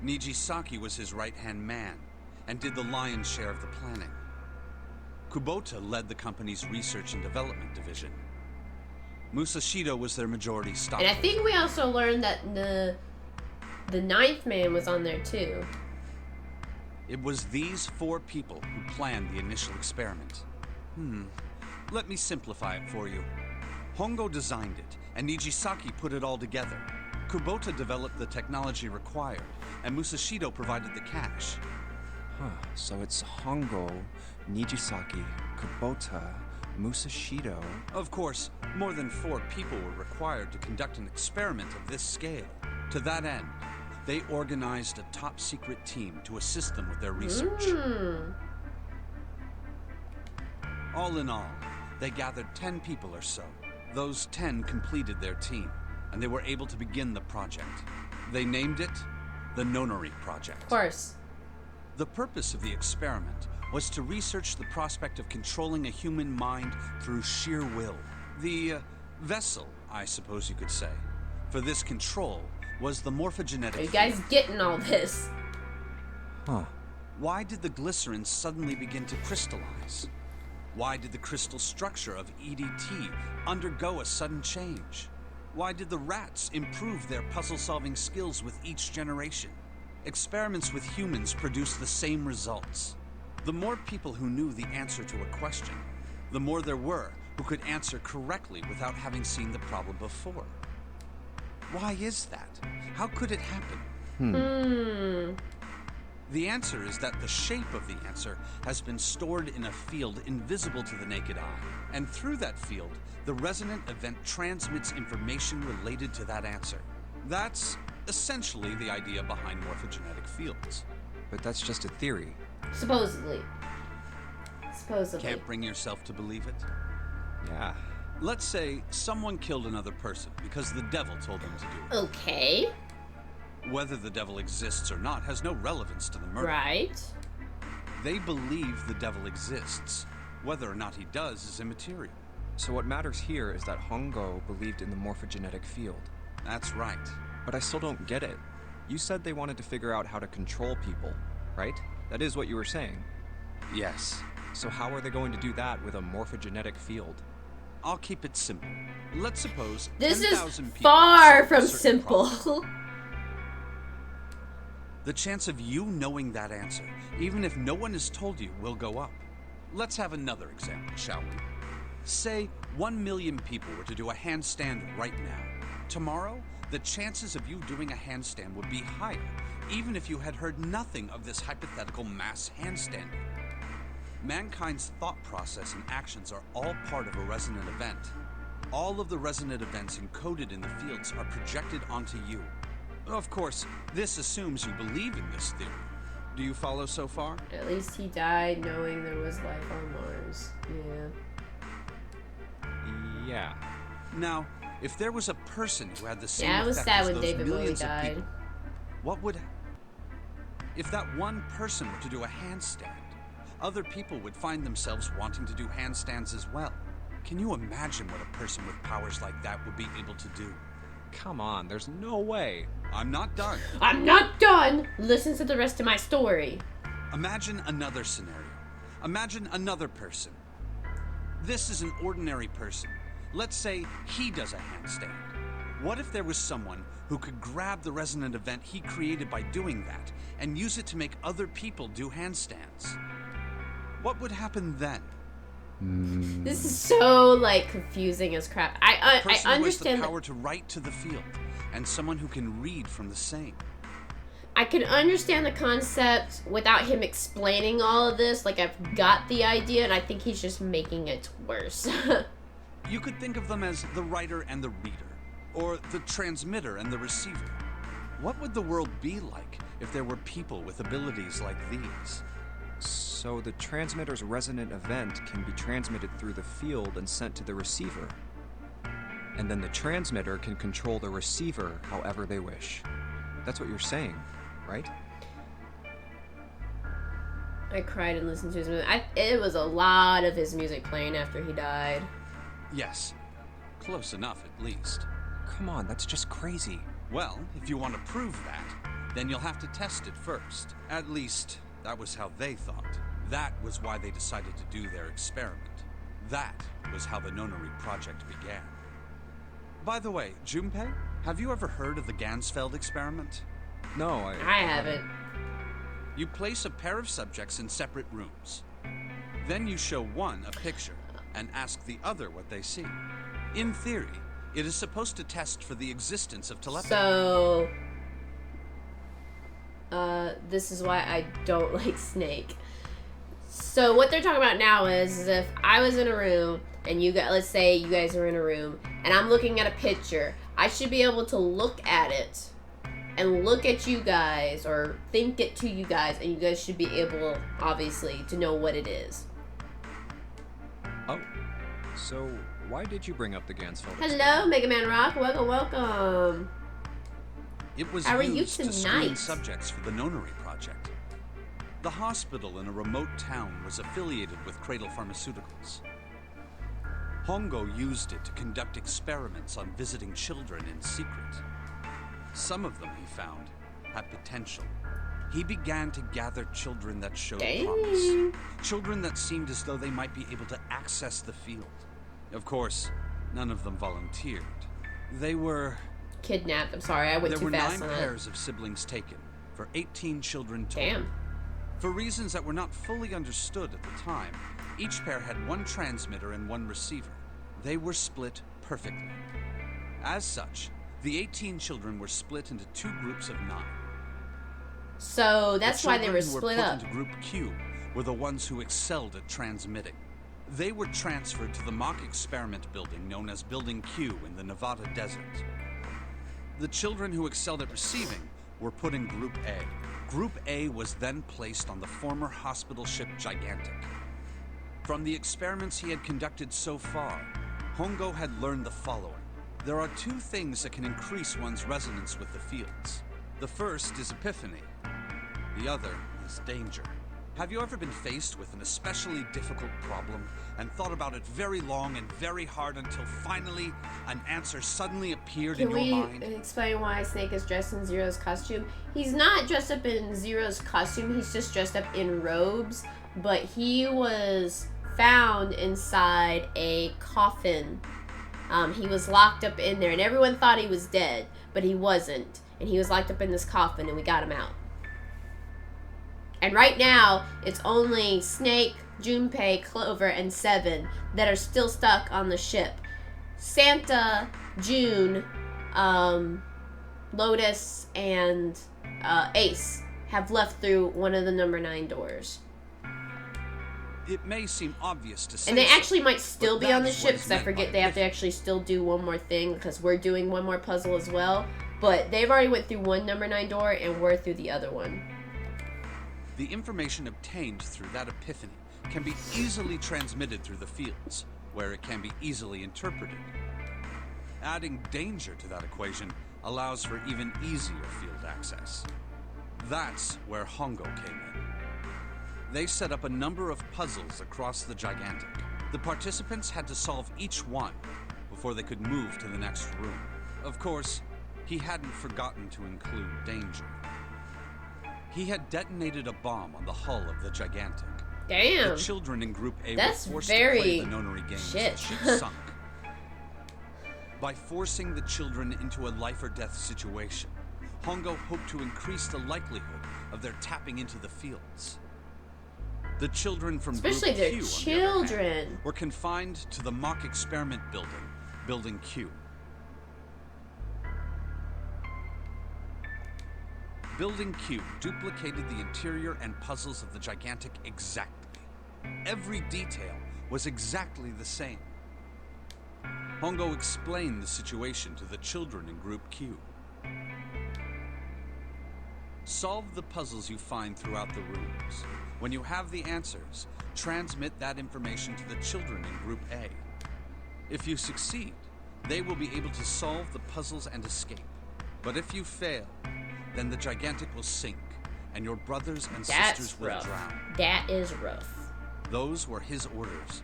Nijisaki was his right-hand man and did the lion's share of the planning. Kubota led the company's research and development division. Musashido was their majority And I stockholder. think we also learned that the 9th man was on there too. It was these 4 people who planned the initial experiment. Let me simplify it for you. Hongo designed it, and Nijisaki put it all together. Kubota developed the technology required, and Musashido provided the cash. Huh, so it's Hongo, Nijisaki, Kubota, Musashido... Of course, more than 4 people were required to conduct an experiment of this scale. To that end, they organized a top-secret team to assist them with their research. All in all, they gathered 10 people or so. Those 10 completed their team, and they were able to begin the project. They named it the Nonary Project. Of course. The purpose of the experiment was to research the prospect of controlling a human mind through sheer will. The vessel, I suppose you could say, for this control was the morphogenetic Are you guys field. getting all this? Huh. Why did the glycerin suddenly begin to crystallize? Why did the crystal structure of EDT undergo a sudden change? Why did the rats improve their puzzle-solving skills with each generation? Experiments with humans produced the same results. The more people who knew the answer to a question, the more there were who could answer correctly without having seen the problem before. Why is that? How could it happen? The answer is that the shape of the answer has been stored in a field invisible to the naked eye, and through that field, the resonant event transmits information related to that answer. That's essentially the idea behind morphogenetic fields. But that's just a theory. Supposedly. Supposedly. Can't bring yourself to believe it? Yeah. Let's say someone killed another person because the devil told them to do it. Okay. Whether the devil exists or not has no relevance to the murder. Right. They believe the devil exists. Whether or not he does is immaterial. So what matters here is that Hongo believed in the morphogenetic field. That's right. But I still don't get it. You said they wanted to figure out how to control people, right? That is what you were saying. Yes. So how are they going to do that with a morphogenetic field? I'll keep it simple. Let's suppose This 10,000 is people far solve a from certain simple. problem. The chance of you knowing that answer, even if no one has told you, will go up. Let's have another example, shall we? Say 1 million people were to do a handstand right now. Tomorrow, the chances of you doing a handstand would be higher, even if you had heard nothing of this hypothetical mass handstanding. Mankind's thought process and actions are all part of a resonant event. All of the resonant events encoded in the fields are projected onto you. Of course, this assumes you believe in this theory. Do you follow so far? At least he died knowing there was life on Mars. Yeah. Yeah. Now, if there was a person who had the same Yeah, it was effect sad as when those David Bowie millions of died. people, what would... If that one person were to do a handstand, other people would find themselves wanting to do handstands as well. Can you imagine what a person with powers like that would be able to do? Come on, there's no way. I'm not done. I'm not done! Listen to the rest of my story. Imagine another scenario. Imagine another person. This is an ordinary person. Let's say he does a handstand. What if there was someone who could grab the resonant event he created by doing that and use it to make other people do handstands? What would happen then? This is so, like, confusing as crap. I Person who has the understand. power to write to the field, and someone who can read from the same. I can understand the concept without him explaining all of this. Like, I've got the idea, and I think he's just making it worse. You could think of them as the writer and the reader, or the transmitter and the receiver. What would the world be like if there were people with abilities like these? So the transmitter's resonant event can be transmitted through the field and sent to the receiver. And then the transmitter can control the receiver however they wish. That's what you're saying, right? I cried and listened to his music. It was a lot of his music playing after he died. Yes. Close enough, at least. Come on, that's just crazy. Well, if you want to prove that, then you'll have to test it first. At least, that was how they thought. That was why they decided to do their experiment. That was how the Nonary project began. By the way, Junpei, have you ever heard of the Gansfeld experiment? No, I haven't. You place a pair of subjects in separate rooms. Then you show one a picture and ask the other what they see. In theory, it is supposed to test for the existence of telepathy. So, this is why I don't like Snake. So what they're talking about now is if I was in a room and you guys, let's say you guys are in a room and I'm looking at a picture, I should be able to look at it and look at you guys or think it to you guys, and you guys should be able, obviously, to know what it is. Oh, so why did you bring up the Gansfeld Hello, experiment? Mega Man Rock. Welcome, welcome. It was How are you used to screen tonight? subjects for the Nonary project. The hospital in a remote town was affiliated with Cradle Pharmaceuticals. Hongo used it to conduct experiments on visiting children in secret. Some of them, he found, had potential. He began to gather children that showed promise. Dang. Children that seemed as though they might be able to access the field. Of course, none of them volunteered. They were... Kidnapped. I'm sorry, I went There too were fast 9 on pairs of siblings taken, for 18 children total. Damn. For reasons that were not fully understood at the time, each pair had one transmitter and one receiver. They were split perfectly. As such, the 18 children were split into 2 groups of 9. So that's why they were children who split put up. into Group Q were the ones who excelled at transmitting. They were transferred to the mock experiment building known as Building Q in the Nevada desert. The children who excelled at receiving were put in Group A. Group A was then placed on the former hospital ship Gigantic. From the experiments he had conducted so far, Hongo had learned the following. There are two things that can increase one's resonance with the fields. The first is epiphany. The other is danger. Have you ever been faced with an especially difficult problem and thought about it very long and very hard until finally an answer suddenly appeared in your mind? Can we explain why Snake is dressed in Zero's costume? He's not dressed up in Zero's costume, he's just dressed up in robes, but he was found inside a coffin. He was locked up in there, and everyone thought he was dead, but he wasn't. And he was locked up in this coffin, and we got him out. And right now, it's only Snake, Junpei, Clover, and Seven that are still stuck on the ship. Santa, June, Lotus, and Ace have left through one of the number 9 doors. It may seem obvious to say, And they so, actually might still but be on that the is what ship, is because I meant forget by they have to epiphany. actually still do one more thing, because we're doing one more puzzle as well. But they've already went through one number 9 door, and we're through the other one. The information obtained through that epiphany can be easily transmitted through the fields, where it can be easily interpreted. Adding danger to that equation allows for even easier field access. That's where Hongo came in. They set up a number of puzzles across the Gigantic. The participants had to solve each one before they could move to the next room. Of course, he hadn't forgotten to include danger. He had detonated a bomb on the hull of the Gigantic. Damn. The children in Group A That's were forced very to play the Nonary games shit. as the ship sunk. By forcing the children into a life or death situation, Hongo hoped to increase the likelihood of their tapping into the fields. The children from Especially Group their Q, on the other children. hand, were confined to the mock experiment building, Building Q. Building Q duplicated the interior and puzzles of the Gigantic exactly. Every detail was exactly the same. Hongo explained the situation to the children in Group Q. Solve the puzzles you find throughout the rooms. When you have the answers, transmit that information to the children in Group A. If you succeed, they will be able to solve the puzzles and escape. But if you fail, then the Gigantic will sink, and your brothers and sisters will drown. That is rough. Those were his orders.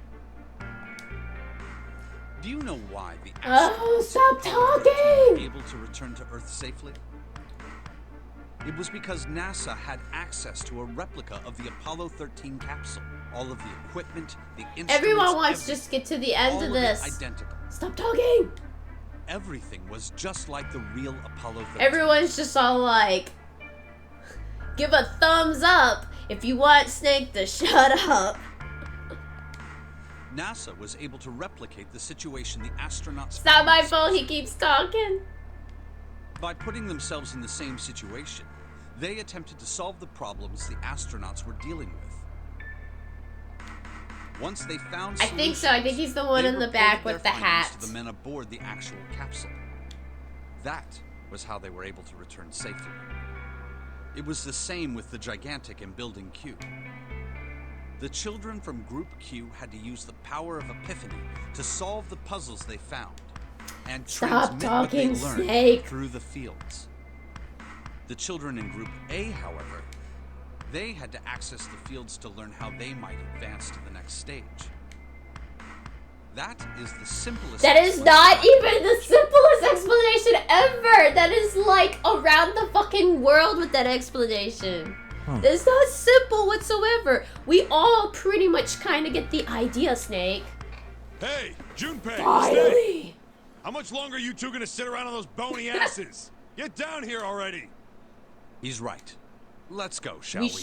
Do you know why the Oh, astronauts stop of Apollo 13 talking! were able to return to Earth safely? It was because NASA had access to a replica of the Apollo 13 capsule. All of the equipment, the instruments, Everyone wants to everything, just get to the end all of it this. identical. Stop talking! Everything was just like the real Apollo 13. Everyone's just all like, give a thumbs up if you want Snake to shut up. NASA was able to replicate the situation the astronauts It's not my found fault he themselves keeps talking. By putting themselves in the same situation, they attempted to solve the problems the astronauts were dealing with. Once they found I think so. I think he's the one they in the reported back their with the findings hat. to the men aboard the actual capsule. That was how they were able to return safely. It was the same with the Gigantic in Building Q. The children from Group Q had to use the power of Epiphany to solve the puzzles they found and Stop transmit what they talking, learned Snake. through the fields. The children in Group A, however, they had to access the fields to learn how they might advance to the next stage. That is the simplest. That is not even the simplest explanation ever. That is like around the fucking world with that explanation. It's not simple whatsoever. We all pretty much kind of get the idea, Snake. Hey, Junpei, stay! Finally. How much longer are you two gonna sit around on those bony asses? Get down here already! He's right. Let's go, shall We we? We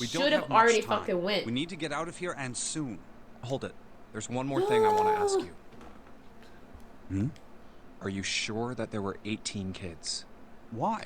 should don't have have much already time. fucking went. We need to get out of here and soon. Hold it. There's one more thing I want to ask you. Hmm? Are you sure that there were 18 kids? Why?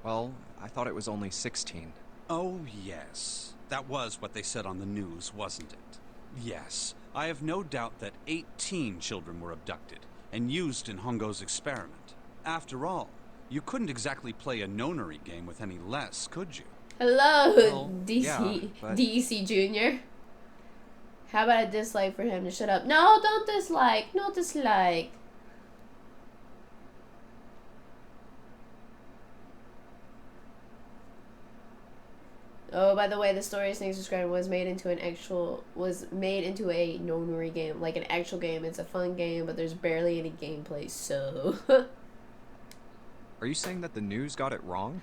Well, I thought it was only 16. Oh, yes. That was what they said on the news, wasn't it? Yes. I have no doubt that 18 children were abducted and used in Hongo's experiment. After all, you couldn't exactly play a Nonary game with any less, could you? Hello, Well, DC, yeah, but- DEC Jr. How about a dislike for him to shut up? No, don't dislike. No dislike. Oh, by the way, the story Snake's describing was made into a Nonary game, like an actual game. It's a fun game, but there's barely any gameplay, so. Are you saying that the news got it wrong?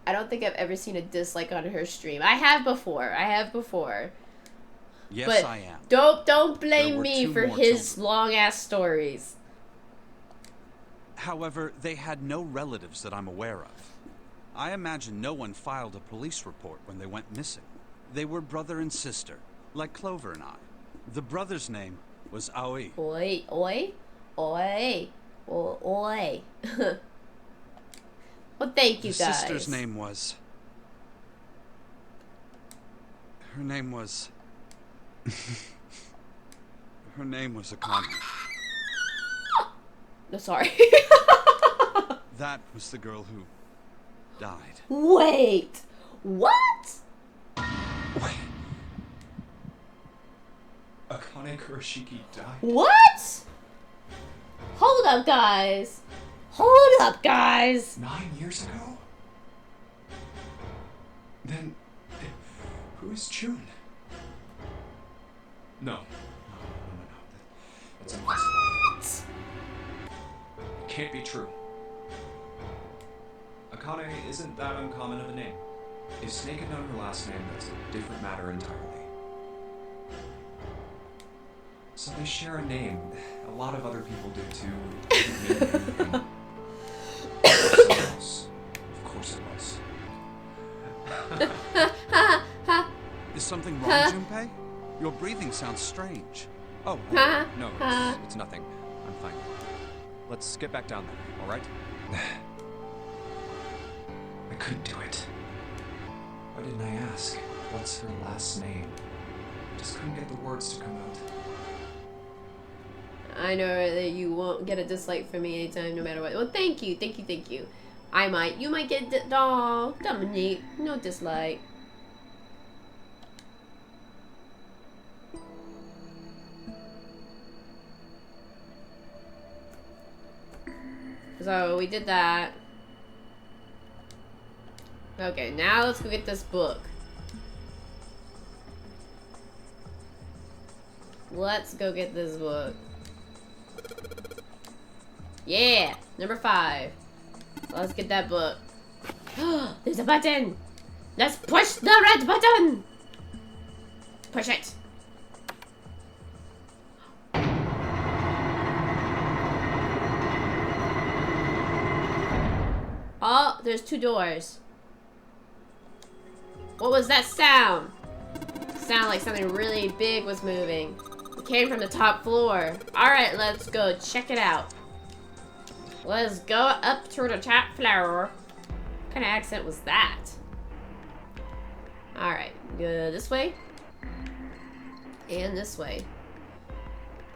I don't think I've ever seen a dislike on her stream. I have before. Yes, But I am. don't There blame were me 2 for more his children. long ass stories. However, they had no relatives that I'm aware of. I imagine no one filed a police report when they went missing. They were brother and sister, like Clover and I. The brother's name was Aoi. Oi, oi, oi, oi. Well, thank you The guys. sister's name was... Her name was Akane. No, sorry. That was the girl who died. Wait, what? Wait. Akane Kurashiki died? What? Hold up, guys. 9 years ago? Then, who is June? No. That's impossible. It can't be true. Akane isn't that uncommon of a name. If Snake had known her last name, that's a different matter entirely. So they share a name. A lot of other people do too. It doesn't mean anything. Someone else. Of course it was. Is something wrong, Junpei? Your breathing sounds strange. Oh, no, it's nothing. I'm fine. Let's get back down there, alright? I couldn't do it. Why didn't I ask? What's her last name? I just couldn't get the words to come out. I know that you won't get a dislike from me anytime, no matter what. Well, thank you. You might get Dominique, no dislike. So we did that. Okay, now let's go get this book. Let's go get this book. Yeah, number 5. Let's get that book. There's a button. Let's push the red button. Push it. Oh, there's 2 doors. What was that sound? Sounded like something really big was moving. It came from the top floor. Alright, let's go check it out. Let's go up to the top floor. What kind of accent was that? Alright, go this way. And this way.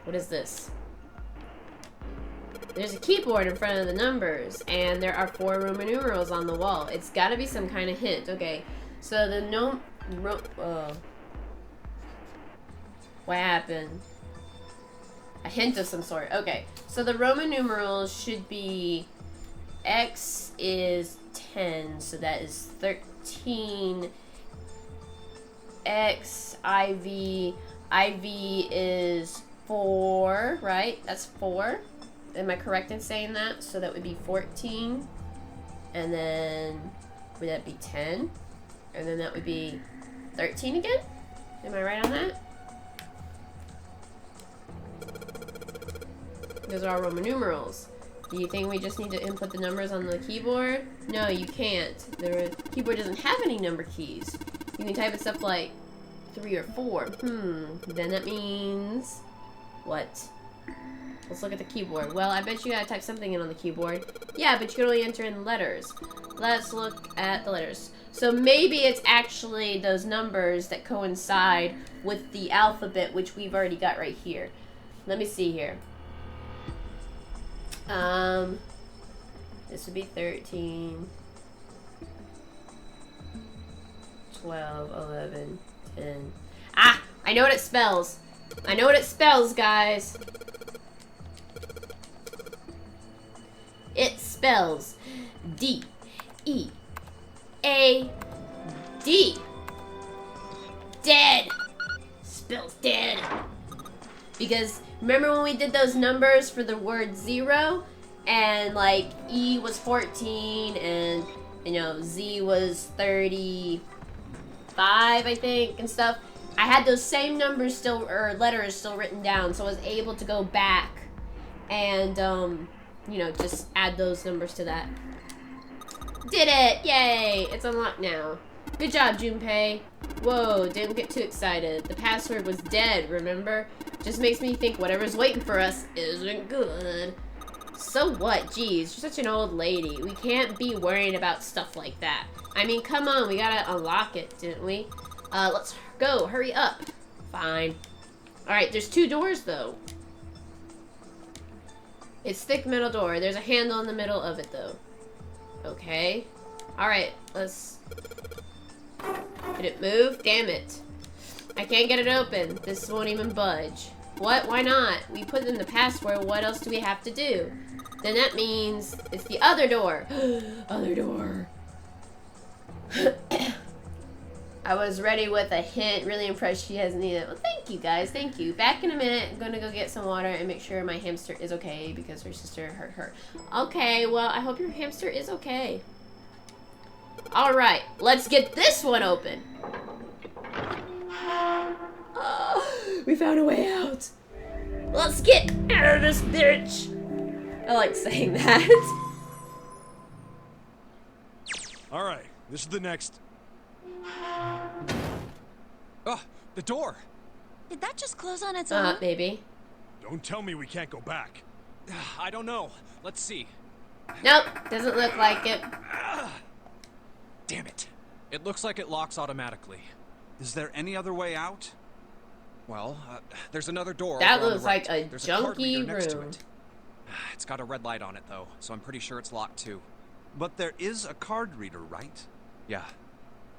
What is this? There's a keyboard in front of the numbers, and there are 4 Roman numerals on the wall. It's gotta be some kind of hint. Okay, so the what happened? A hint of some sort. Okay, so the Roman numerals should be X is 10, so that is 13. X, IV is 4, right? That's 4. Am I correct in saying that? So that would be 14. And then, would that be 10? And then that would be 13 again? Am I right on that? Those are all Roman numerals. Do you think we just need to input the numbers on the keyboard? No, you can't. The keyboard doesn't have any number keys. You can type in stuff like 3 or 4. Then that means... what? Let's look at the keyboard. Well, I bet you gotta type something in on the keyboard. Yeah, but you can only enter in letters. Let's look at the letters. So maybe it's actually those numbers that coincide with the alphabet, which we've already got right here. Let me see here. This would be 13, 12, 11, 10. Ah! I know what it spells. I know what it spells, guys. It spells D-E-A-D. Dead. Spells dead. Because remember when we did those numbers for the word 0? And like E was 14 and you know Z was 35, I think, and stuff. I had those same numbers still, or letters still written down, so I was able to go back and you know, just add those numbers to that. Did it! Yay! It's unlocked now. Good job, Junpei. Whoa, didn't get too excited. The password was dead, remember? Just makes me think whatever's waiting for us isn't good. So what? Jeez, you're such an old lady. We can't be worrying about stuff like that. I mean, come on, we gotta unlock it, didn't we? Let's go. Hurry up. Fine. Alright, there's 2 doors, though. It's thick metal door. There's a handle in the middle of it, though. Okay. Alright, let's... Did it move? Damn it. I can't get it open. This won't even budge. What? Why not? We put in the password. What else do we have to do? Then that means it's the other door. Other door. I was ready with a hint. Really impressed she hasn't eaten it. Well, thank you guys. Thank you. Back in a minute. I'm gonna go get some water and make sure my hamster is okay because her sister hurt her. Okay, well, I hope your hamster is okay. Alright, let's get this one open. We found a way out. Let's get out of this bitch. I like saying that. Alright, this is the next. Oh, the door. Did that just close on its own? Maybe. Don't tell me we can't go back. I don't know. Let's see. Nope, doesn't look like it. Damn it. It looks like it locks automatically. Is there any other way out? Well, there's another door. That over on looks the right. like a There's a card reader junky next to room. it. It's got a red light on it, though, so I'm pretty sure it's locked, too. But there is a card reader, right? Yeah.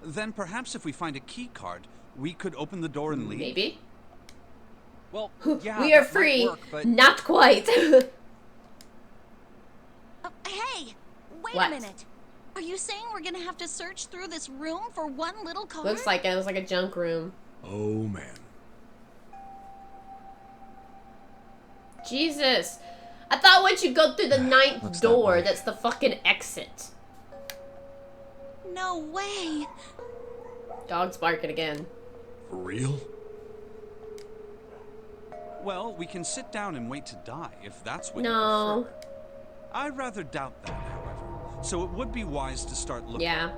Then perhaps if we find a key card, we could open the door and leave. Maybe. Well, yeah, We are that might free. work, but Not quite. Hey, wait What? a minute. Are you saying we're gonna have to search through this room for one little card? Looks like it was like a junk room. Oh, man. Jesus. I thought once you go through the 9th Looks that door, way. that's the fucking exit. No way. Dog's barking again. For real? well, we can sit down and wait to die if that's what you No. prefer. I rather doubt that, however. So it would be wise to start looking. Yeah.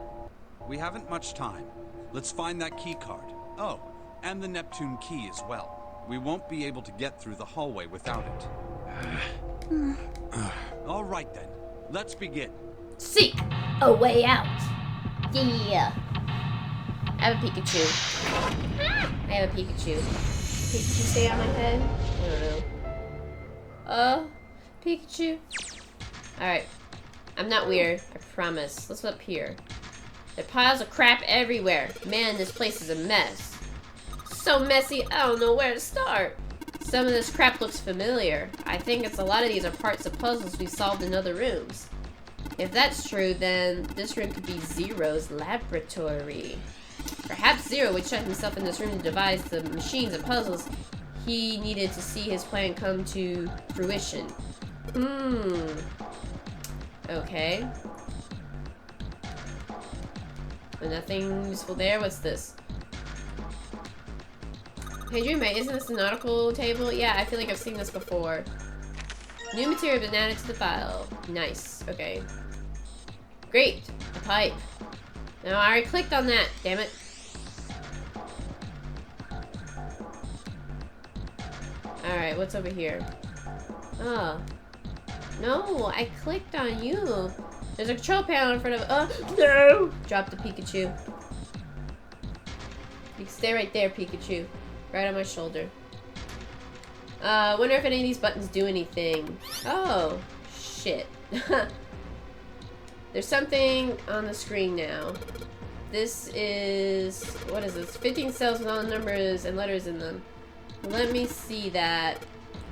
We haven't much time. Let's find that key card. Oh, and the Neptune key as well. We won't be able to get through the hallway without it. All right then, let's begin. Seek a way out. Yeah. I have a Pikachu. I have a Pikachu. Pikachu stay on my head? I don't know. Pikachu. Alright. I'm not weird, I promise. Let's go up here. There are piles of crap everywhere. Man, this place is a mess. So messy, I don't know where to start. Some of this crap looks familiar. I think it's a lot of these are parts of puzzles we solved in other rooms. If that's true, then this room could be Zero's laboratory. Perhaps Zero would shut himself in this room to devise the machines and puzzles he needed to see his plan come to fruition. Okay. But nothing useful there. What's this? Hey, Dreammate, isn't this a nautical table? Yeah, I feel like I've seen this before. New material been added to the file. Nice. Okay. Great. A pipe. No, I already clicked on that. Damn it. Alright, what's over here? Oh. No, I clicked on you. There's a control panel in front of no! Drop the Pikachu. You can stay right there, Pikachu. Right on my shoulder. Wonder if any of these buttons do anything. Oh, shit. There's something on the screen now. This is, what is this? 15 cells with all the numbers and letters in them. Let me see that.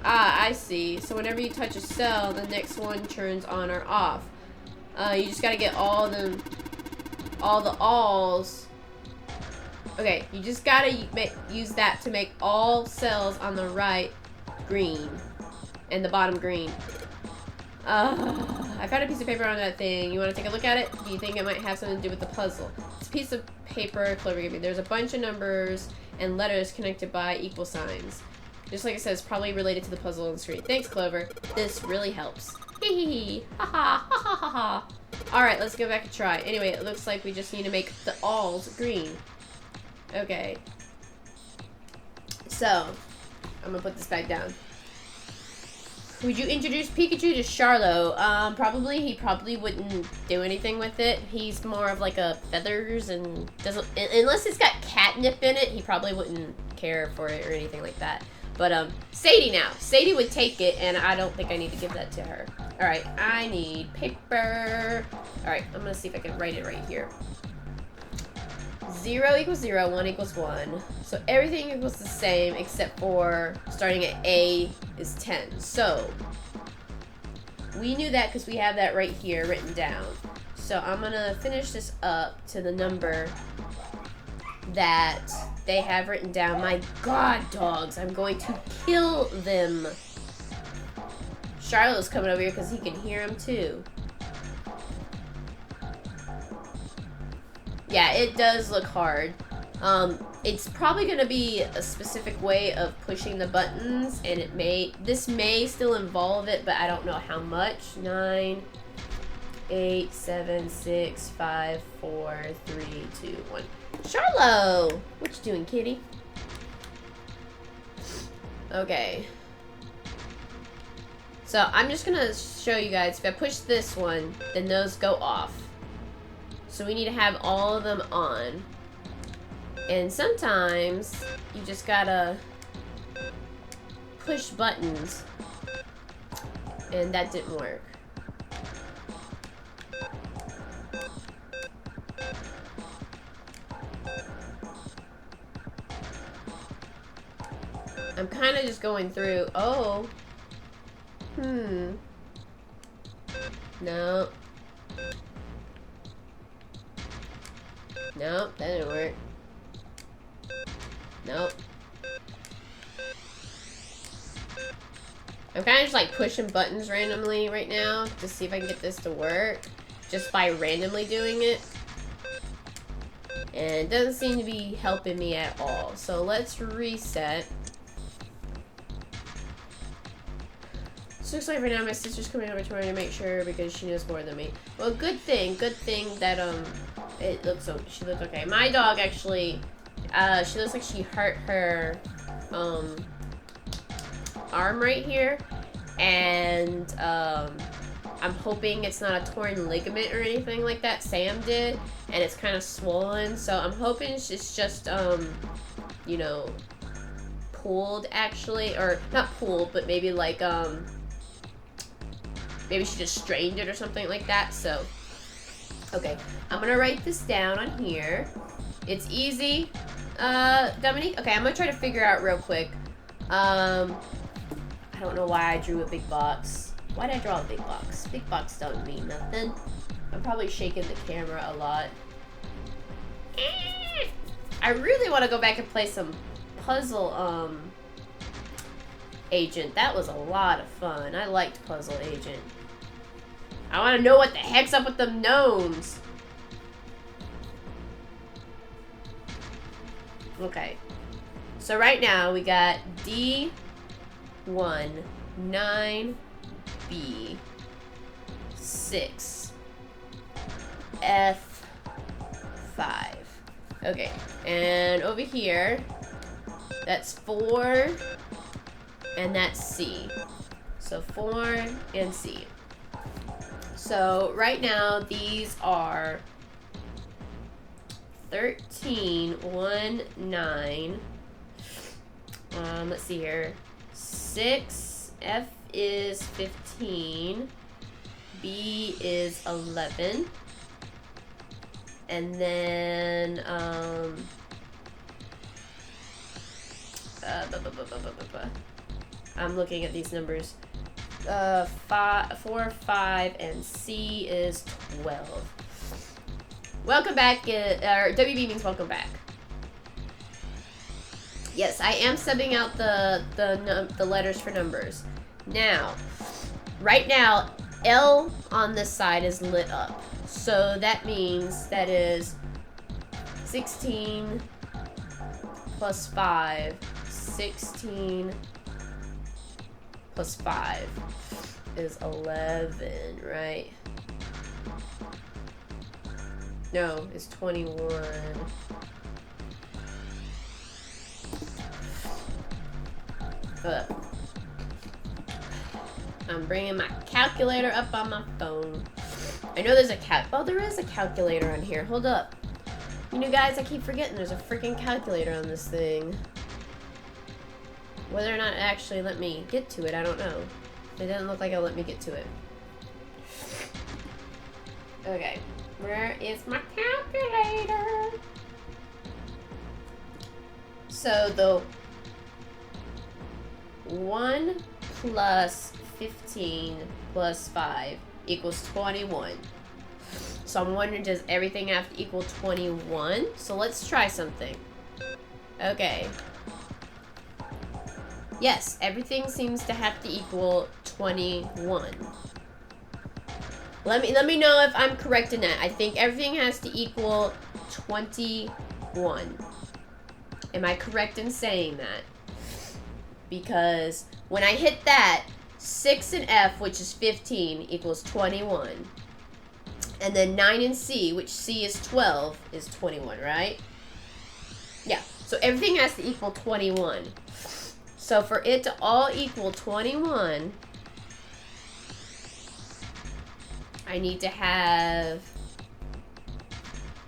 Ah, I see. So whenever you touch a cell, the next one turns on or off. You just gotta get all the alls. Okay, you just gotta use that to make all cells on the right green and the bottom green. I found a piece of paper on that thing. You want to take a look at it? Do you think it might have something to do with the puzzle? It's a piece of paper Clover gave me. There's a bunch of numbers and letters connected by equal signs. Just like it says, probably related to the puzzle on the screen. Thanks, Clover. This really helps. Hee hee hee. Ha ha ha ha ha ha. Alright, let's go back and try. Anyway, it looks like we just need to make the alls green. Okay. So, I'm gonna put this back down. Would you introduce Pikachu to Charlo? Probably. He probably wouldn't do anything with it. He's more of like a feathers and doesn't, unless it's got catnip in it, he probably wouldn't care for it or anything like that. But, Sadie now. Sadie would take it, and I don't think I need to give that to her. Alright, I need paper. Alright, I'm gonna see if I can write it right here. 0 equals 0, 1 equals 1. So everything equals the same except for starting at A is 10. So we knew that because we have that right here written down. So I'm gonna finish this up to the number that they have written down. My god, dogs, I'm going to kill them. Charlotte's coming over here because he can hear them too. Yeah, it does look hard. It's probably gonna be a specific way of pushing the buttons, and this may still involve it, but I don't know how much. 9, 8, 7, 6, 5, 4, 3, 2, 1. Charlo! What you doing, kitty? Okay. So I'm just gonna show you guys, if I push this one, then those go off. So we need to have all of them on. And sometimes you just gotta push buttons. And that didn't work. I'm kind of just going through. Oh. No. Nope, that didn't work. Nope. I'm kind of just like pushing buttons randomly right now to see if I can get this to work. Just by randomly doing it. And it doesn't seem to be helping me at all. So let's reset. So looks like right now my sister's coming over tomorrow to make sure because she knows more than me. Well, good thing that it looks so she looked okay. My dog actually, she looks like she hurt her arm right here, and I'm hoping it's not a torn ligament or anything like that. Sam did, and it's kind of swollen, so I'm hoping it's just you know, pulled actually, or not pulled, but maybe like maybe she just strained it or something like that. So okay, I'm gonna write this down on here. It's easy, Dominique. Okay, I'm gonna try to figure out real quick. I don't know why I drew a big box. Why did I draw a big box? Big box don't mean nothing. I'm probably shaking the camera a lot. I really want to go back and play some Puzzle Agent. That was a lot of fun. I liked Puzzle Agent. I want to know what the heck's up with them gnomes. Okay. So right now we got D1, 9, B, 6, F, 5. Okay. And over here, that's 4, and that's C. So 4 and C. So right now these are 13, 1, 9. Let's see here. 6, F is 15. B is 11. And then, I'm looking at these numbers. 4, 5, and C is 12. Welcome back, or WB means welcome back. Yes, I am subbing out the letters for numbers. Now, right now, L on this side is lit up. So that means that is 16 plus 5. 16 plus 5 is 11, right? No, it's 21. I'm bringing my calculator up on my phone. I know there's a oh, there is a calculator on here. Hold up. You know, guys, I keep forgetting there's a freaking calculator on this thing. Whether or not it actually let me get to it, I don't know. It doesn't look like it'll let me get to it. Okay. Where is my calculator? So the 1 plus 15 plus 5 equals 21. So I'm wondering, does everything have to equal 21? So let's try something. Okay. Yes, everything seems to have to equal 21. Let me know if I'm correct in that. I think everything has to equal 21. Am I correct in saying that? Because when I hit that, 6 and F, which is 15, equals 21. And then 9 and C, which C is 12, is 21, right? Yeah, so everything has to equal 21. So for it to all equal 21, I need to have...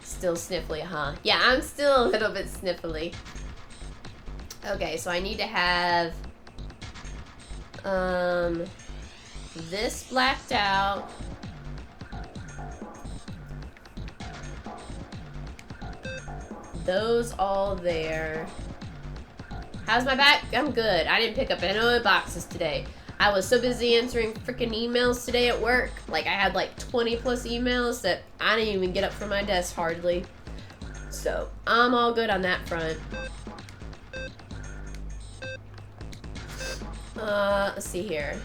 Still sniffly, huh? Yeah, I'm still a little bit sniffly. Okay, so I need to have this blacked out. Those all there. How's my back? I'm good. I didn't pick up any other boxes today. I was so busy answering freaking emails today at work. Like, I had like 20 plus emails that I didn't even get up from my desk hardly. So, I'm all good on that front. Let's see here.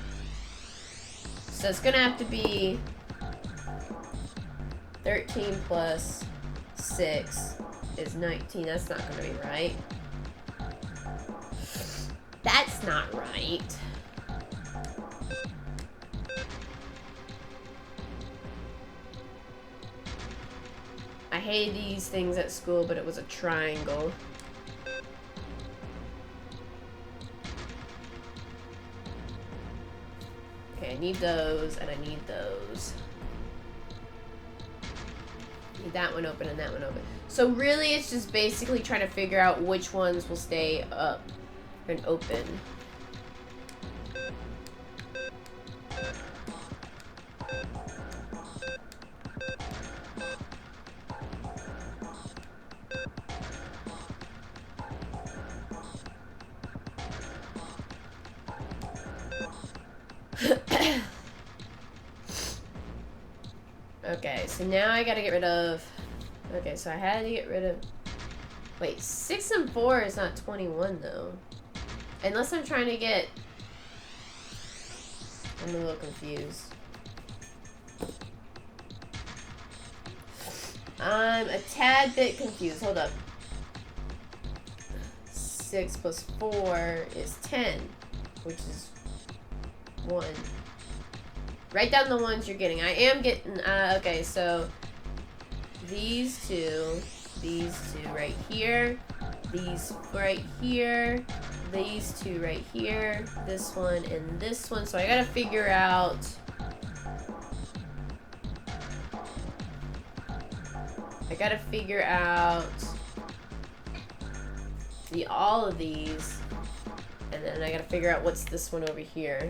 So it's gonna have to be 13 plus 6 is 19. That's not gonna be right. That's not right. I hated these things at school, but it was a triangle. Okay, I need those, and I need those. Need that one open and that one open. So really, it's just basically trying to figure out which ones will stay up and open. Okay, so now I gotta get rid of... Okay, so I had to get rid of... Wait, 6 and 4 is not 21, though. Unless I'm trying to get... I'm a little confused. I'm a tad bit confused. Hold up. 6 plus 4 is 10, which is 1. Write down the ones you're getting. I am getting, okay, so these two right here, these right here, these two right here, this one and this one. So I gotta figure out all of these, and then I gotta figure out what's this one over here.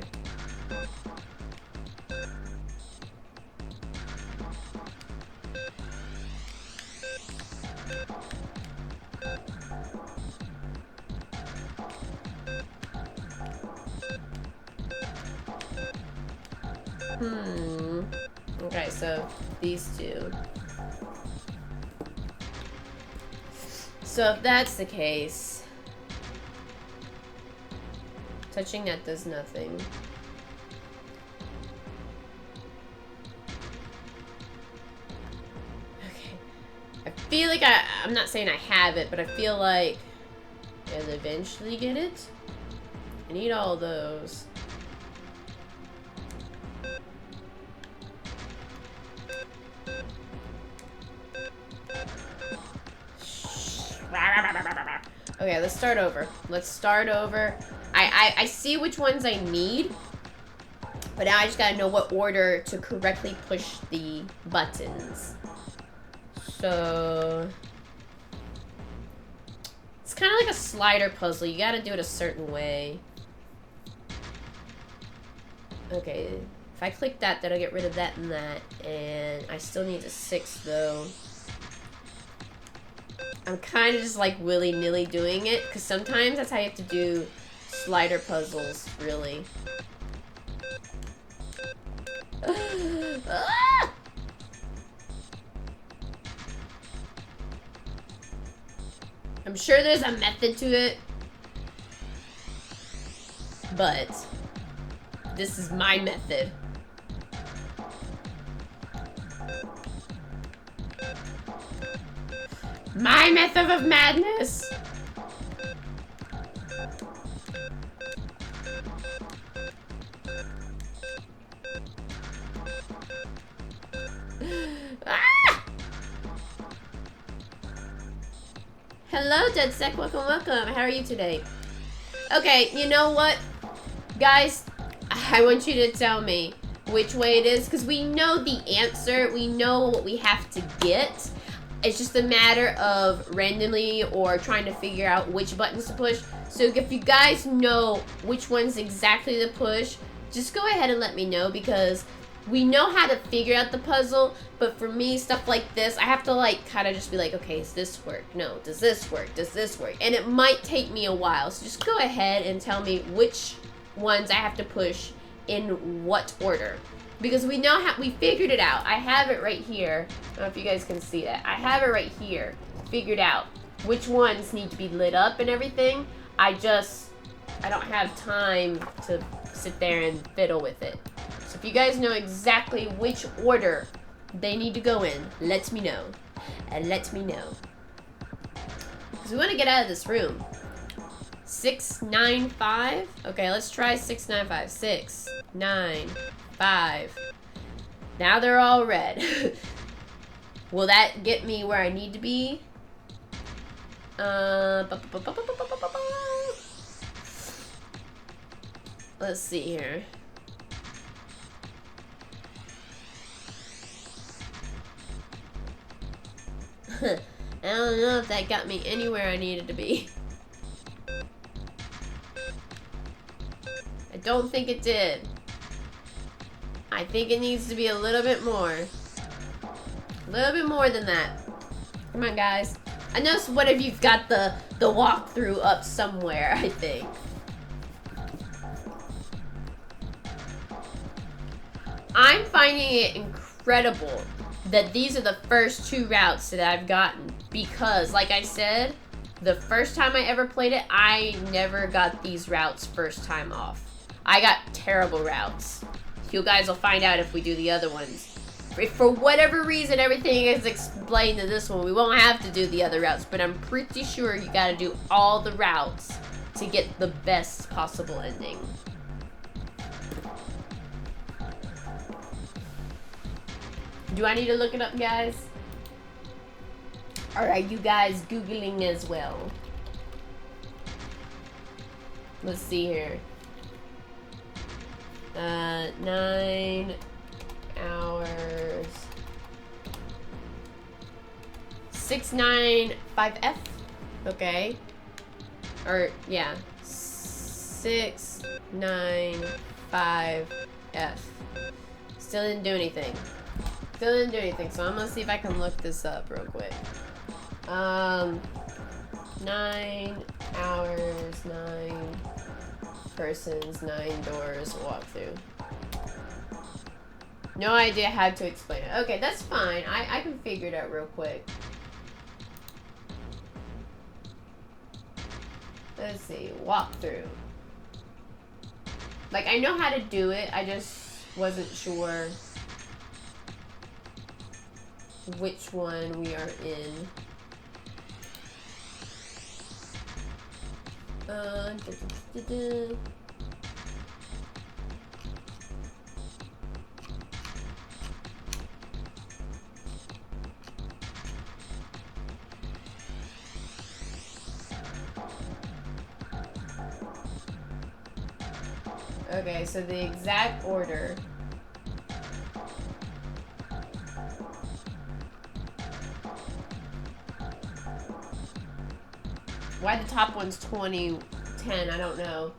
Okay, so these two. So if that's the case, touching that does nothing. Okay. I feel like I'm not saying I have it, but I feel like I'll eventually get it. I need all those. Okay, let's start over. I see which ones I need, but now I just gotta know what order to correctly push the buttons. So it's kind of like a slider puzzle. You gotta do it a certain way. Okay, if I click that, that'll get rid of that and that, and I still need a 6 though. I'm kind of just like willy-nilly doing it, because sometimes that's how you have to do slider puzzles, really. Ah! I'm sure there's a method to it, but this is my method. My method of madness! Ah! Hello, DeadSec. Welcome. How are you today? Okay, you know what? Guys, I want you to tell me which way it is, because we know the answer. We know what we have to get. It's just a matter of randomly or trying to figure out which buttons to push. So if you guys know which ones exactly to push, just go ahead and let me know, because we know how to figure out the puzzle, but for me, stuff like this, I have to like kind of just be like, okay, does this work? No, does this work? Does this work? And it might take me a while. So just go ahead and tell me which ones I have to push in what order. Because we know how, we figured it out. I have it right here. I don't know if you guys can see that. I have it right here, figured out which ones need to be lit up and everything. I don't have time to sit there and fiddle with it. So if you guys know exactly which order they need to go in, let me know. And let me know. Because we want to get out of this room. 695. Okay, let's try 695. 6, 9, 5. Now they're all red. Will that get me where I need to be? Let's see here. I don't know if that got me anywhere I needed to be. I don't think it did. I think it needs to be a little bit more. A little bit more than that. Come on, guys. I know one of you've got the walkthrough up somewhere, I think. I'm finding it incredible that these are the first 2 routes that I've gotten, because, like I said, the first time I ever played it, I never got these routes first time off. I got terrible routes. You guys will find out if we do the other ones. If for whatever reason everything is explained in this one, we won't have to do the other routes, but I'm pretty sure you gotta do all the routes to get the best possible ending. Do I need to look it up, guys? Or are you guys Googling as well? Let's see here. 9 hours. 695F. Okay. Or, yeah. 695F. Still didn't do anything. Still didn't do anything, so I'm gonna see if I can look this up real quick. 9 hours, 9 persons, 9 doors, walkthrough. No idea how to explain it. Okay, that's fine. I can figure it out real quick. Let's see, walkthrough. Like, I know how to do it, I just wasn't sure which one we are in. Okay, so the exact order. Why the top one's 2010, I don't know.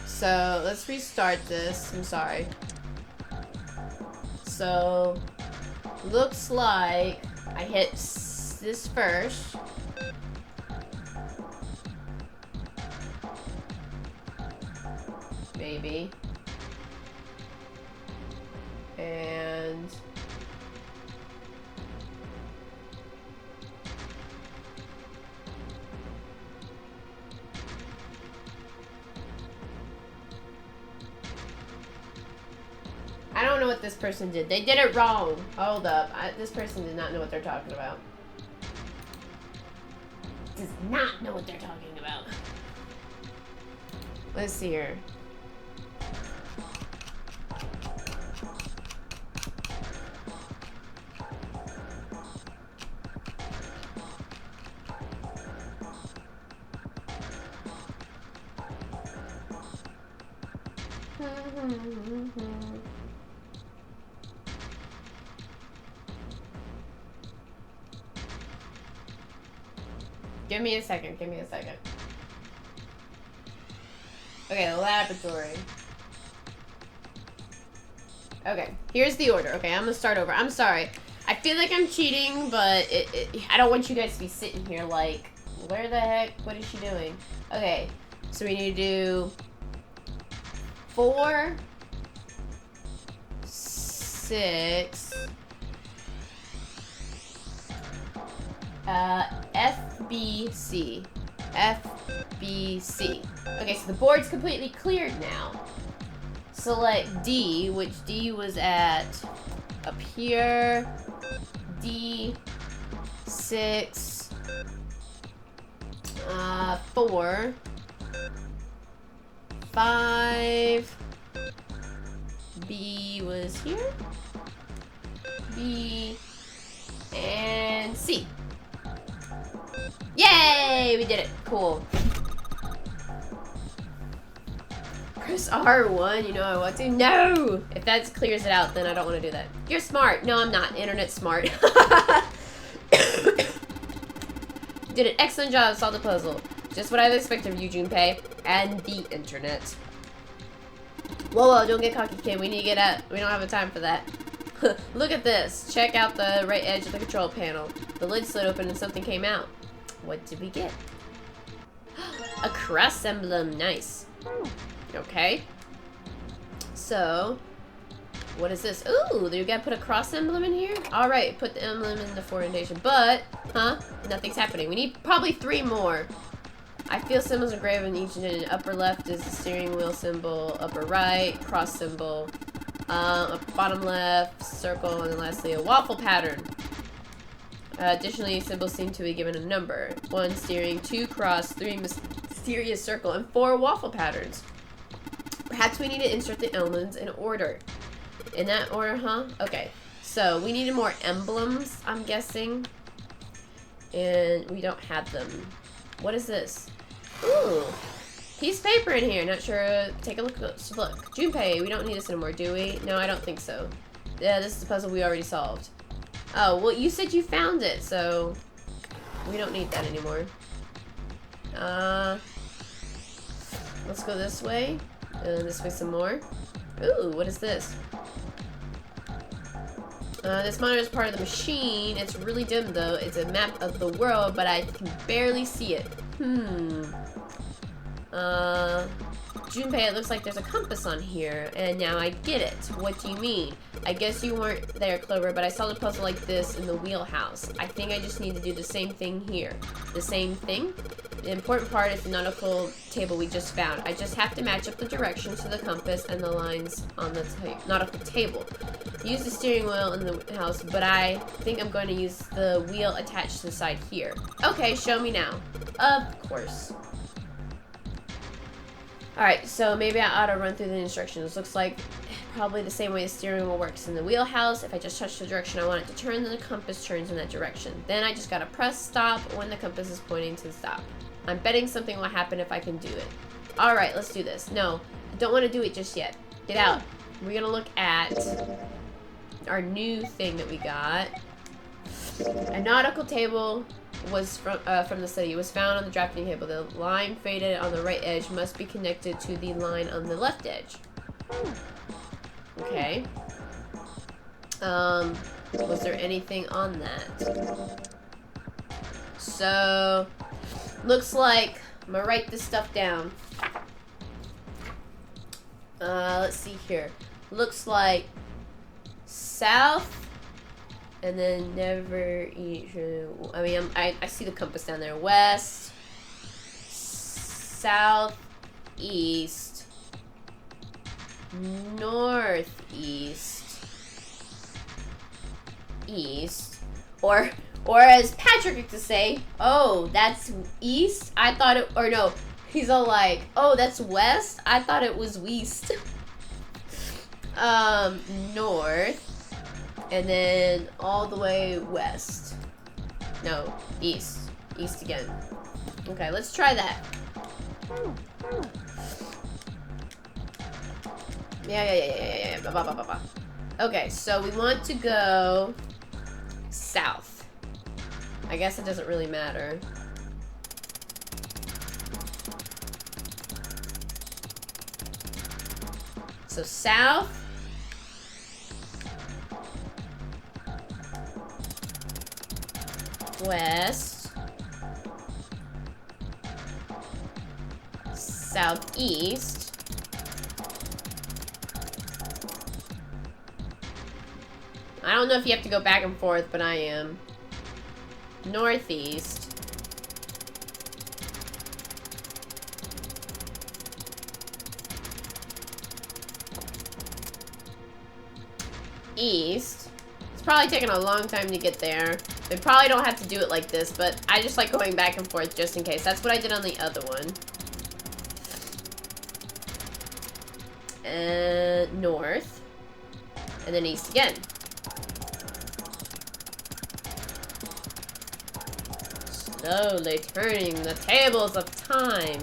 So, let's restart this. I'm sorry. So, looks like I hit this first. Maybe. And I don't know what this person did. They did it wrong. Hold up. This person did not know what they're talking about. Does not know what they're talking about. Let's see here. Give me a second, give me a second. Okay, the laboratory. Okay, here's the order. Okay, I'm gonna start over. I'm sorry. I feel like I'm cheating, but I don't want you guys to be sitting here like, where the heck? What is she doing? Okay, so we need to do 4, 6, FBC. FBC. Okay, so the board's completely cleared now. Select D, which D was at up here. D, 6, 4, 5. B was here. B and C. Yay! We did it. Cool. Press R1, you know I want to. No! If that clears it out, then I don't want to do that. You're smart. No, I'm not. Internet's smart. Did an excellent job. Solved the puzzle. Just what I would expect of you, Junpei. And the internet. Whoa, don't get cocky, kid. We need to get out. We don't have the time for that. Look at this. Check out the right edge of the control panel. The lid slid open and something came out. What did we get? A cross emblem. Nice. Okay. So, what is this? Ooh, you gotta put a cross emblem in here? Alright, put the emblem in the orientation. But, nothing's happening. We need probably 3 more. I feel symbols engraved in each and upper left is the steering wheel symbol, upper right, cross symbol, bottom left, circle, and then lastly a waffle pattern. Additionally, symbols seem to be given a number. 1 steering, 2 cross, 3 mysterious circle, and 4 waffle patterns. Perhaps we need to insert the elements in order. In that order, huh? Okay. So, we needed more emblems, I'm guessing. And we don't have them. What is this? Ooh. Piece of paper in here. Not sure. Take a look. Look. Junpei, we don't need this anymore, do we? No, I don't think so. Yeah, this is the puzzle we already solved. Oh, well, you said you found it, so we don't need that anymore. Let's go this way. And this way some more. Ooh, what is this? This monitor is part of the machine. It's really dim, though. It's a map of the world, but I can barely see it. Junpei, it looks like there's a compass on here, and now I get it. What do you mean? I guess you weren't there, Clover, but I saw the puzzle like this in the wheelhouse. I think I just need to do the same thing here. The same thing? The important part is the nautical table we just found. I just have to match up the directions to the compass and the lines on the nautical table. Use the steering wheel in the house, but I think I'm going to use the wheel attached to the side here. Okay, show me now. Of course. Alright, so maybe I ought to run through the instructions. Looks like probably the same way the steering wheel works in the wheelhouse. If I just touch the direction I want it to turn, then the compass turns in that direction. Then I just gotta press stop when the compass is pointing to stop. I'm betting something will happen if I can do it. Alright, let's do this. No, I don't want to do it just yet. Get out. We're gonna look at our new thing that we got. A nautical table was from the study. It was found on the drafting table. The line faded on the right edge must be connected to the line on the left edge. Okay. Was there anything on that? So, looks like I'm gonna write this stuff down. Let's see here. Looks like south. And then never eat. I mean, I see the compass down there. West, south, east, northeast, east, or as Patrick used to say, oh, that's east. I thought it, or no, he's all like, oh, that's west. I thought it was west. North. And then all the way west. No, east. East again. Okay, let's try that. Yeah. Ba. Okay, so we want to go south. I guess it doesn't really matter. So south. West, southeast, I don't know if you have to go back and forth, but I am. Northeast, east. It's probably taking a long time to get there. They probably don't have to do it like this, but I just like going back and forth just in case. That's what I did on the other one. And north. And then east again. Slowly turning the tables of time.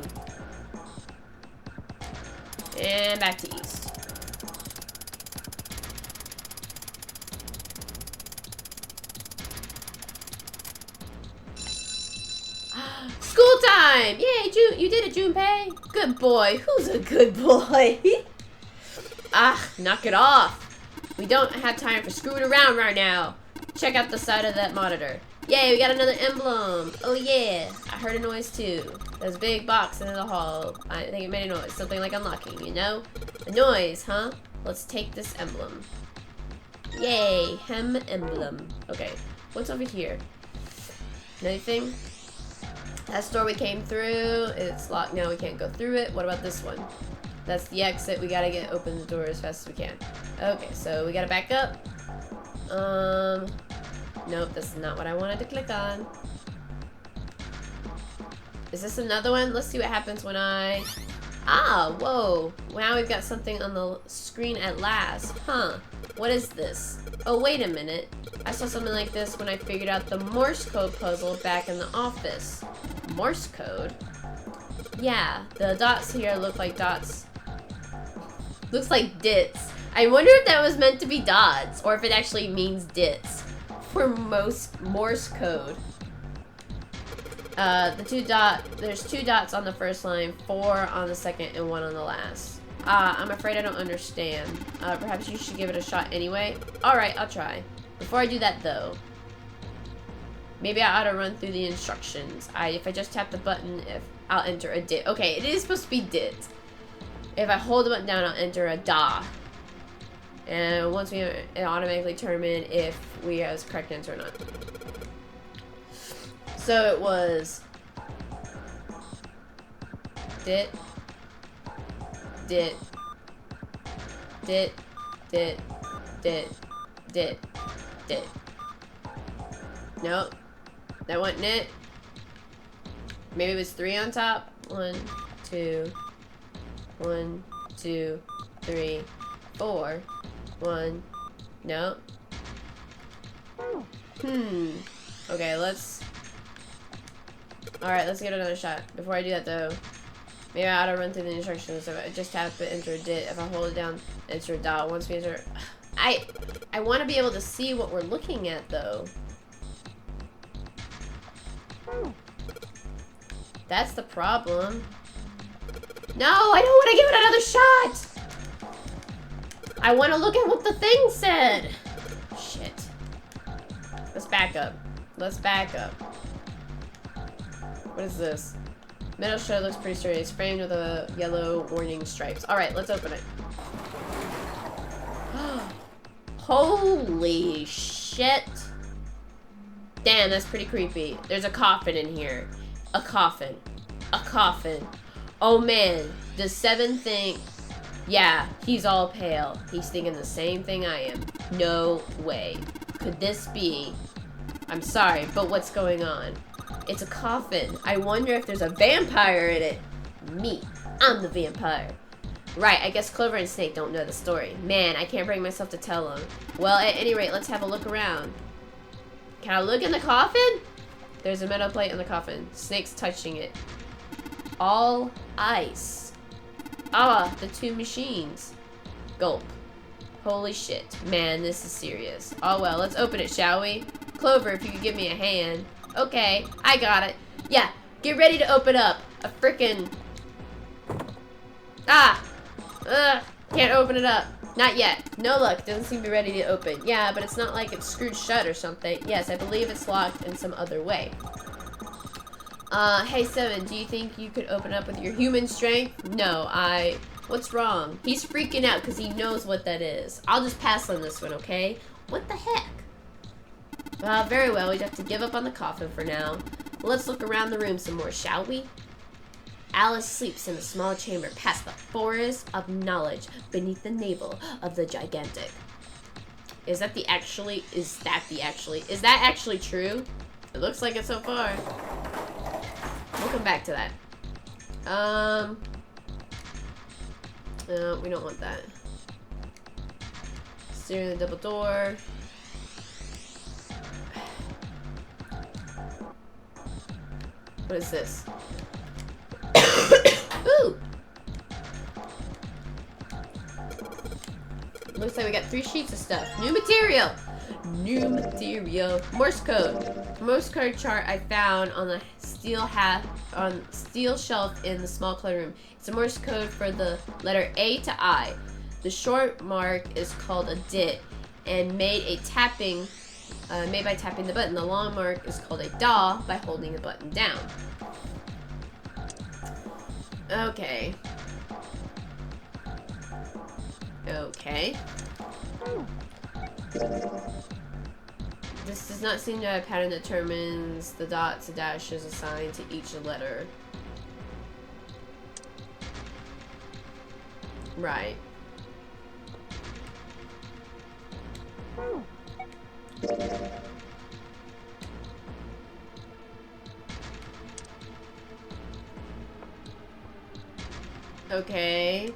And back to east. School time! Yay, you did it, Junpei. Good boy. Who's a good boy? Ah, knock it off. We don't have time for screwing around right now. Check out the side of that monitor. Yay, we got another emblem. Oh yeah, I heard a noise too. There's a big box in the hall. I think it made a noise. Something like unlocking, you know? A noise, huh? Let's take this emblem. Yay, hem emblem. Okay, what's over here? Anything? That door we came through, it's locked now, we can't go through it. What about this one? That's the exit, we gotta open the door as fast as we can. Okay, so we gotta back up. Nope, this is not what I wanted to click on. Is this another one? Let's see what happens when I Ah, whoa. Now we've got something on the screen at last. Huh. What is this? Oh, wait a minute. I saw something like this when I figured out the Morse code puzzle back in the office. Morse code? Yeah, the dots here look like dots. Looks like dits. I wonder if that was meant to be dots, or if it actually means dits for most Morse code. There's 2 dots on the first line, 4 on the second, and 1 on the last. I'm afraid I don't understand. Perhaps you should give it a shot anyway? Alright, I'll try. Before I do that, though, maybe I ought to run through the instructions. If I just tap the button, I'll enter a dit. Okay, it is supposed to be dit. If I hold the button down, I'll enter a da. And once it automatically determine if we have the correct answer or not. So it was dit, dit, dit, dit, dit, dit, dit. Nope. That wasn't it. Maybe it was 3 on top. 1, 2, 1, 2, 3, 4. 1. No. Okay, let's... Alright, let's get another shot. Before I do that, though, maybe I ought to run through the instructions. If I just tap it, enter a dit. If I hold it down, enter a dot. Once we enter... I want to be able to see what we're looking at, though. That's the problem. No, I don't want to give it another shot! I want to look at what the thing said! Shit. Let's back up. Let's back up. What is this? Metal shell looks pretty sturdy. It's framed with a yellow warning stripes. Alright, let's open it. Holy shit. Damn, that's pretty creepy. There's a coffin in here. A coffin. A coffin. Oh man, does Seven think... Yeah, he's all pale. He's thinking the same thing I am. No way. Could this be... I'm sorry, but what's going on? It's a coffin. I wonder if there's a vampire in it. Me. I'm the vampire. Right, I guess Clover and Snake don't know the story. Man, I can't bring myself to tell them. Well, at any rate, let's have a look around. Can I look in the coffin? There's a metal plate in the coffin. Snake's touching it. All ice. Ah, the 2 machines. Gulp. Holy shit. Man, this is serious. Oh well, let's open it, shall we? Clover, if you could give me a hand. Okay, I got it. Yeah, get ready to open up. A frickin'... Ah! Ugh, can't open it up. Not yet. No luck. Doesn't seem to be ready to open. Yeah, but it's not like it's screwed shut or something. Yes, I believe it's locked in some other way. Hey Seven, do you think you could open up with your human strength? No, what's wrong? He's freaking out because he knows what that is. I'll just pass on this one, okay? What the heck? Very well, we'd have to give up on the coffin for now. Let's look around the room some more, shall we? Alice sleeps in a small chamber past the forest of knowledge beneath the navel of the gigantic. Is that actually true? It looks like it so far. We'll come back to that. We don't want that. Steering the double door. What is this? Ooh! Looks like we got 3 sheets of stuff. New material! New material. Morse code. Morse code chart I found on the steel shelf in the small cloakroom. It's a Morse code for the letter A to I. The short mark is called a dit and made by tapping the button. The long mark is called a da by holding the button down. Okay. Okay. This does not seem to have a pattern that determines the dots and dashes assigned to each letter. Right. Okay.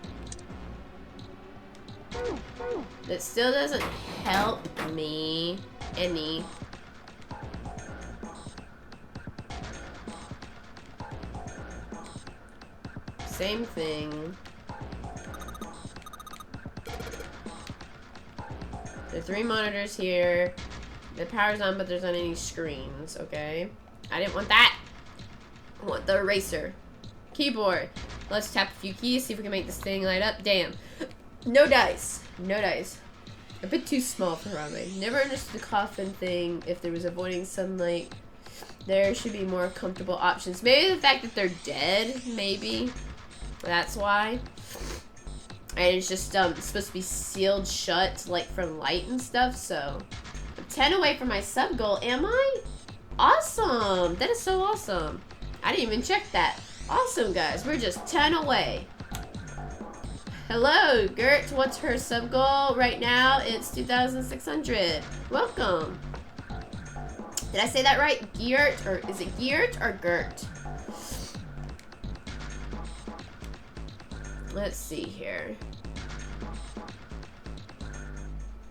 That still doesn't help me any. Same thing. There are 3 monitors here. The power's on, but there's not any screens, okay? I didn't want that. I want the eraser. Keyboard. Let's tap a few keys, see if we can make this thing light up. Damn. No dice. No dice. A bit too small for Rame. Never understood the coffin thing. If there was avoiding sunlight, there should be more comfortable options. Maybe the fact that they're dead, maybe. That's why. And it's just supposed to be sealed shut, like from light and stuff, so. I'm 10 away from my sub goal, am I? Awesome! That is so awesome. I didn't even check that. Awesome, guys. We're just 10 away. Hello, Gert. What's her sub goal right now? It's 2,600. Welcome. Did I say that right? Geert, or is it Geert or Gert? Let's see here.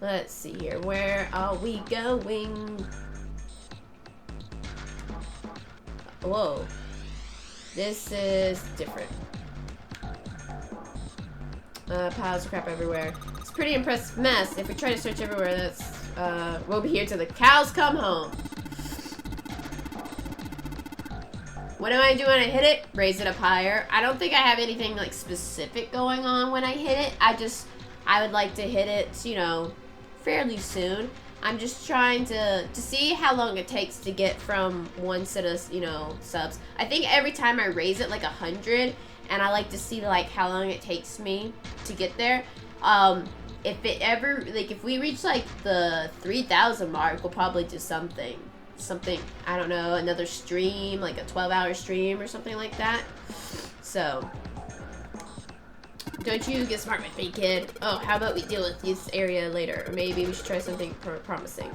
Let's see here. Where are we going? Whoa. This is different. Piles of crap everywhere. It's a pretty impressive mess. If we try to search everywhere, that's, we'll be here till the cows come home. What do I do when I hit it? Raise it up higher. I don't think I have anything, like, specific going on when I hit it. I would like to hit it, you know, fairly soon. I'm just trying to see how long it takes to get from one set of, you know, subs. I think every time I raise it like 100, and I like to see like how long it takes me to get there. If it ever, like if we reach like the 3,000 mark, we'll probably do something, I don't know, another stream, like a 12-hour stream or something like that. So, don't you get smart with me, kid. Oh, how about we deal with this area later? Or maybe we should try something promising.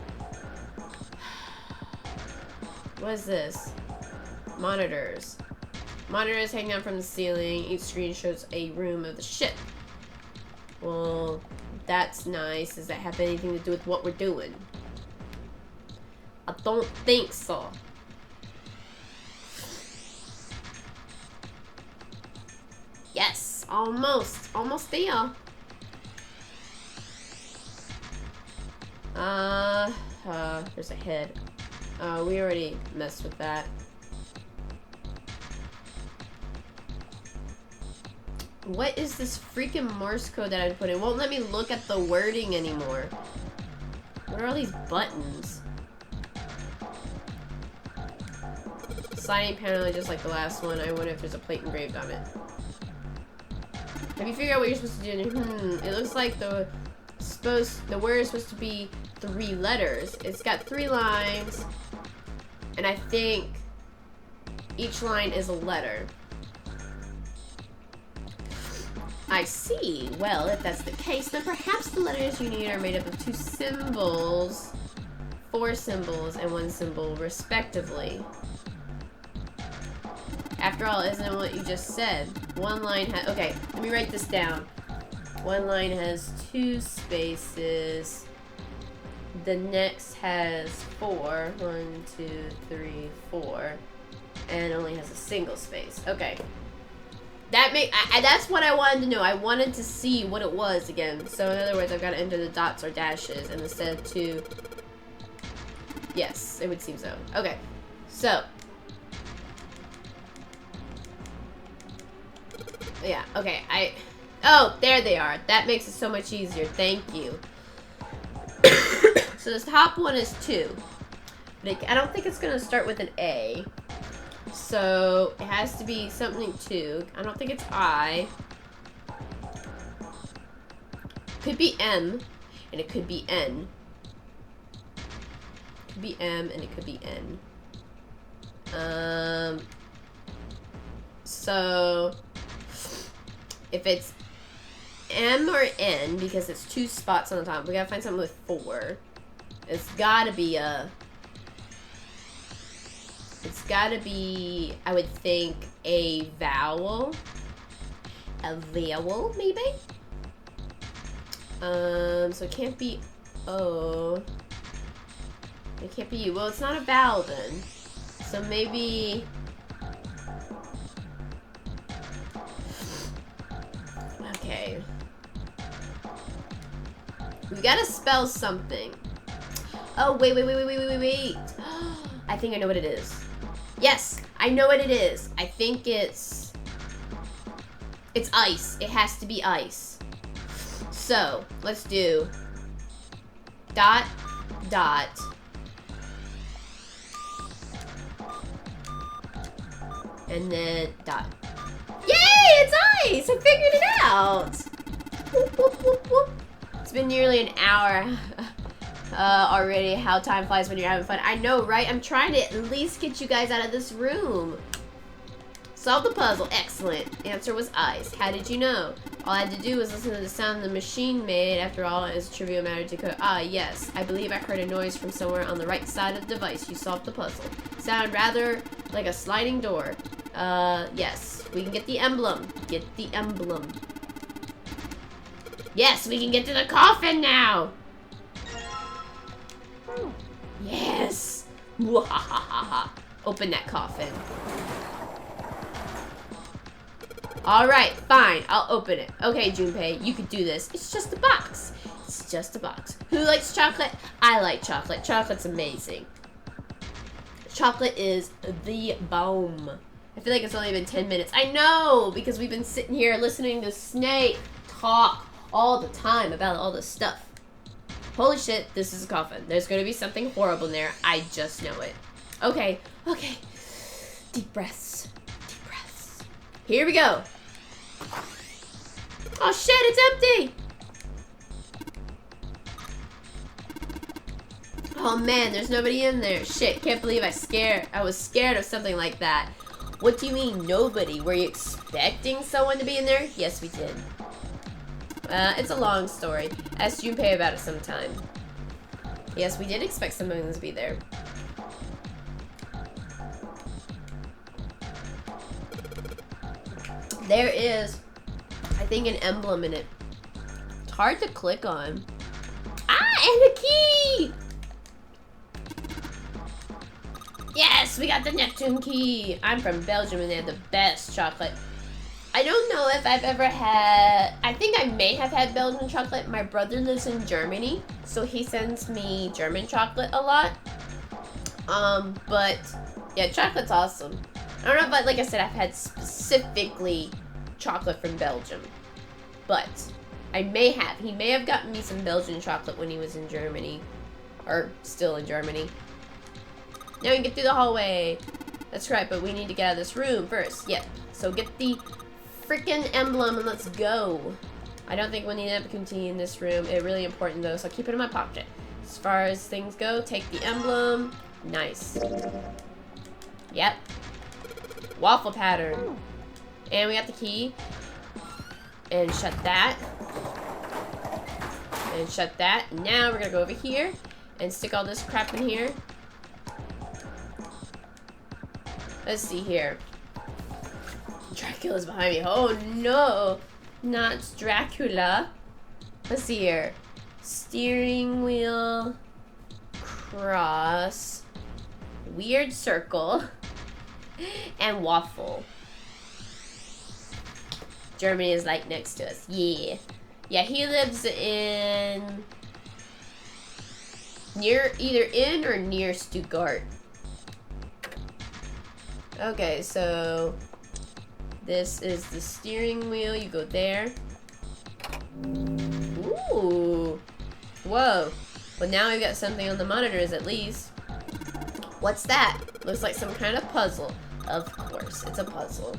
What is this? Monitors. Monitors hang down from the ceiling. Each screen shows a room of the ship. Well, that's nice. Does that have anything to do with what we're doing? I don't think so. Yes, almost there. There's a head. We already messed with that. What is this freaking Morse code that I put in? Won't let me look at the wording anymore. What are all these buttons? Sliding panel just like the last one. I wonder if there's a plate engraved on it. Have you figured out what you're supposed to do? It looks like the word is supposed to be 3 letters. It's got 3 lines, and I think each line is a letter. I see. Well, if that's the case, then perhaps the letters you need are made up of 2 symbols, 4 symbols, and 1 symbol, respectively. After all, isn't it what you just said? One line has... Okay, let me write this down. One line has 2 spaces. The next has 4. 1, 2, 3, 4. And only has a single space. Okay. That's what I wanted to know. I wanted to see what it was again. So in other words, I've got to enter the dots or dashes, and instead of 2... Yes, it would seem so. Okay, so... Yeah, okay, Oh, there they are. That makes it so much easier. Thank you. So this top one is 2. But I don't think it's going to start with an A. So it has to be something 2. I don't think it's I. Could be M, and it could be N. It could be M, and it could be N. So if it's M or N, because it's 2 spots on the top, we gotta find something with 4. It's gotta be I would think, a vowel. a vowel, maybe? So it can't be O. It can't be U. Well, it's not a vowel then. So maybe... Okay. We gotta spell something. Oh, wait. I think I know what it is. Yes, I know what it is. I think it's ice. It has to be ice. So, let's do dot, dot, and then dot. Yay, it's ice! I figured it out! Whoop, whoop, whoop, whoop. It's been nearly an hour already. How time flies when you're having fun. I know, right? I'm trying to at least get you guys out of this room. Solve the puzzle. Excellent. Answer was ice. How did you know? All I had to do was listen to the sound the machine made. After all, it is a trivial matter to code. Ah, yes. I believe I heard a noise from somewhere on the right side of the device. You solved the puzzle. Sound rather like a sliding door. Yes. We can get the emblem. Get the emblem. Yes, we can get to the coffin now! Yes! Mwahahaha. Open that coffin. Alright, fine. I'll open it. Okay, Junpei, you could do this. It's just a box. It's just a box. Who likes chocolate? I like chocolate. Chocolate's amazing. Chocolate is the bomb. I feel like it's only been 10 minutes. I know! Because we've been sitting here listening to Snake talk all the time about all this stuff. Holy shit, this is a coffin. There's gonna be something horrible in there. I just know it. Okay, okay. Deep breaths. Deep breaths. Here we go. Oh shit, it's empty! Oh man, there's nobody in there. Shit, can't believe I was scared of something like that. What do you mean, nobody? Were you expecting someone to be in there? Yes, we did. It's a long story. Ask Junpei about it sometime. Yes, we did expect someone to be there. There is, I think, an emblem in it. It's hard to click on. Ah, and a key! Yes, we got the Neptune key. I'm from Belgium and they have the best chocolate. I don't know if I've ever had, I think I may have had Belgian chocolate. My brother lives in Germany, so he sends me German chocolate a lot. But yeah, chocolate's awesome. I don't know if, like I said, I've had specifically chocolate from Belgium, but I may have. He may have gotten me some Belgian chocolate when he was in Germany, or still in Germany. Now we can get through the hallway. That's right, but we need to get out of this room first. Yep, so get the freaking emblem and let's go. I don't think we'll need an Neptune key in this room. It's really important though, so I'll keep it in my pocket. As far as things go, take the emblem. Nice. Yep. Waffle pattern. And we got the key. And shut that. And shut that. Now we're gonna go over here and stick all this crap in here. Let's see here. Dracula's behind me. Oh no, not Dracula. Let's see here. Steering wheel, cross, weird circle, and waffle. Germany is like next to us. Yeah. Yeah, he lives in either in or near Stuttgart. Okay, so this is the steering wheel. You go there. Ooh. Whoa. Well, now we've got something on the monitors at least. What's that? Looks like some kind of puzzle. Of course, it's a puzzle.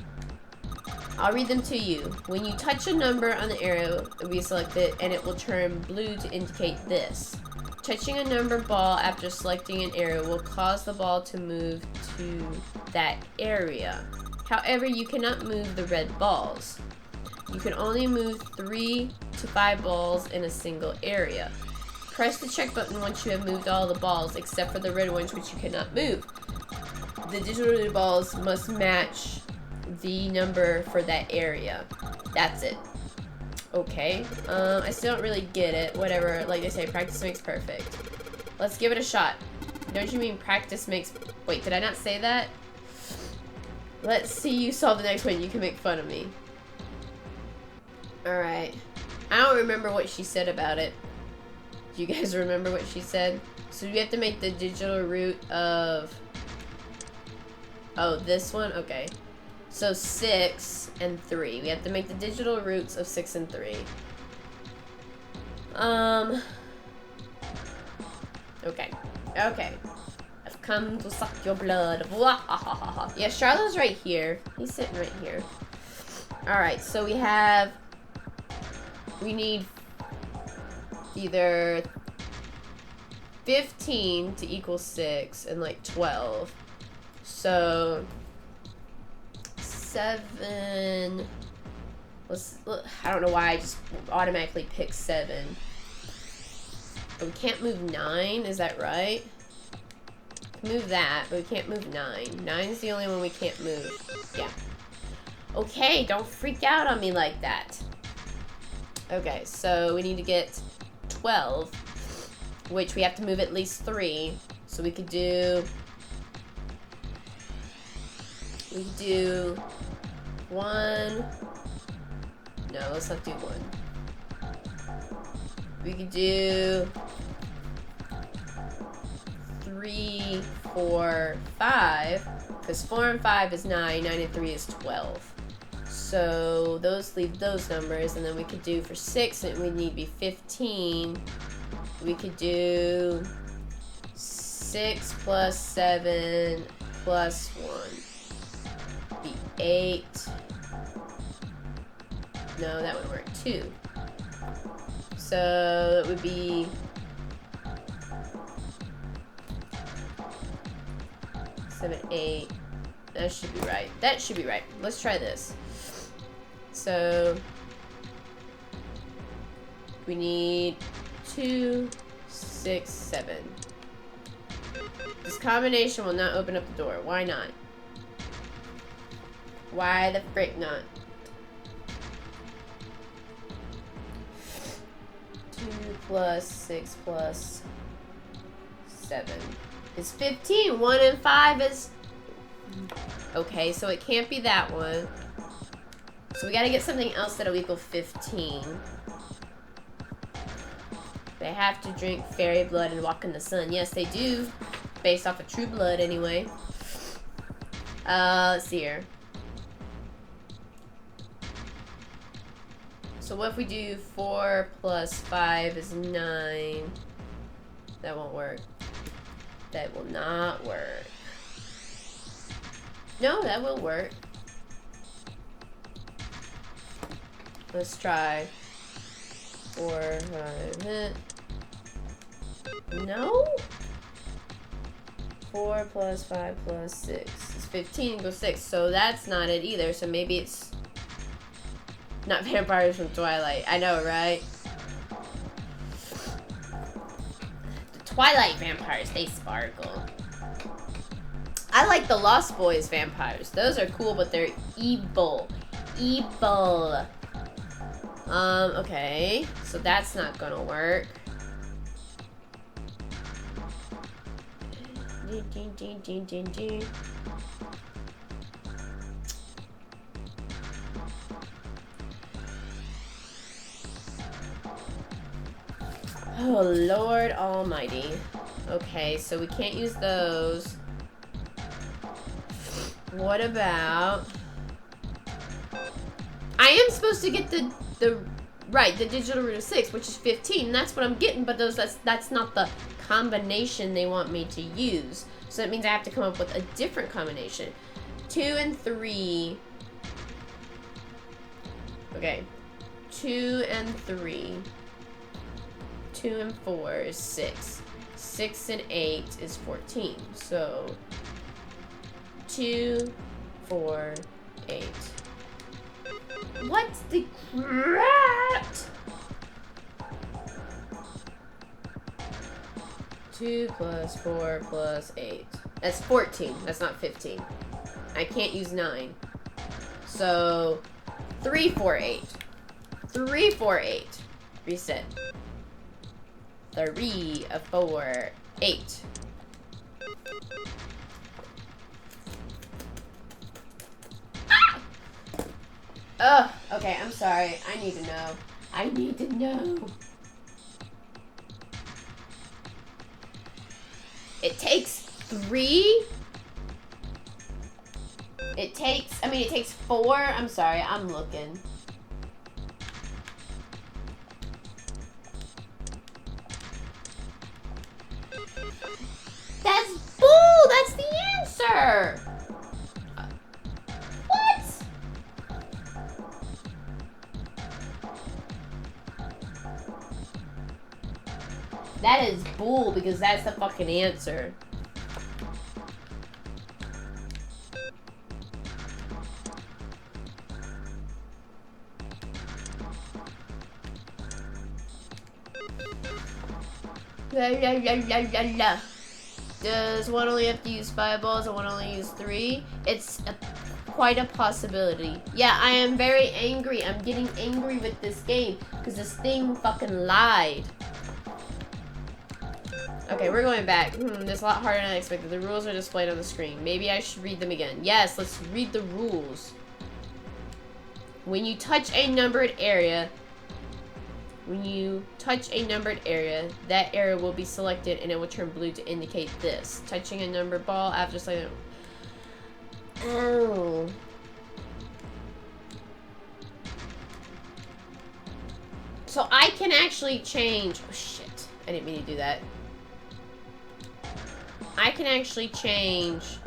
I'll read them to you. When you touch a number on the arrow, we select it, and it will turn blue to indicate this. Touching a number ball after selecting an area will cause the ball to move to that area. However, you cannot move the red balls. You can only move 3 to 5 balls in a single area. Press the check button once you have moved all the balls, except for the red ones which you cannot move. The digital balls must match the number for that area. That's it. Okay. I still don't really get it. Whatever. Like they say, practice makes perfect. Let's give it a shot. Don't you mean practice makes... Wait, did I not say that? Let's see you solve the next one. You can make fun of me. Alright. I don't remember what she said about it. Do you guys remember what she said? So we have to make the digital root of... Oh, this one? Okay. So 6 and 3. We have to make the digital roots of 6 and 3. Okay. Okay. I've come to suck your blood. Yeah, Charlotte's right here. He's sitting right here. Alright, so we have... We need either 15 to equal 6 and like 12. So 7. I don't know why I just automatically picked 7. But we can't move 9, is that right? We can move that, but we can't move 9. 9's the only one we can't move. Yeah. Okay, don't freak out on me like that. Okay, so we need to get 12, which we have to move at least 3. So we could do... We could do 1... No, let's not do 1. We could do 3, 4, 5, because 4 and 5 is 9, 9 and 3 is 12. So those leave those numbers, and then we could do for 6, and we need to be 15. We could do 6 plus 7 plus 1. Be 8. No, that would work. 2. So it would be 7, 8. That should be right. That should be right. Let's try this. So we need 2, 6, 7. This combination will not open up the door. Why not? Why the frick not? 2 plus 6 plus 7 is 15. 1 and 5 is... Okay, so it can't be that one. So we gotta get something else that'll equal 15. They have to drink fairy blood and walk in the sun. Yes, they do. Based off of true blood, anyway. Let's see here. So what if we do 4 plus 5 is 9? That won't work. That will not work. No, that will work. Let's try 4, 5, no? 4 plus 5 plus 6 is 15 equals 6, so that's not it either, so maybe it's not vampires from Twilight. I know, right? The Twilight vampires, they sparkle. I like the Lost Boys vampires. Those are cool, but they're evil. Evil. Okay. So that's not gonna work. Oh, Lord Almighty. Okay, so we can't use those. What about... I am supposed to get the digital root of 6, which is 15. That's what I'm getting, but that's not the combination they want me to use. So that means I have to come up with a different combination. 2 and 3. Okay. 2 and 3. 2 and 4 is 6. 6 and 8 is 14. So 2, 4, 8. What's the crap? 2 plus 4 plus 8. That's 14. That's not 15. I can't use 9. So 3, 4, 8. 3, 4, 8. Reset. 3, 4, 8. Ah! Ugh. Okay, I'm sorry. I need to know. I need to know. It takes 3. It takes 4. I'm sorry, I'm looking. That's bull! That's the answer! What? That is bull because that's the fucking answer. La, la, la, la, la, la. Does one only have to use 5 balls and one only use 3? It's quite a possibility. Yeah, I am very angry. I'm getting angry with this game because this thing fucking lied. Okay, we're going back. This is a lot harder than I expected. The rules are displayed on the screen. Maybe I should read them again. Yes, let's read the rules. When you touch a numbered area, that area will be selected and it will turn blue to indicate this. Touching a numbered ball after selecting. Oh. So I can actually change. Oh shit. I didn't mean to do that. I can actually change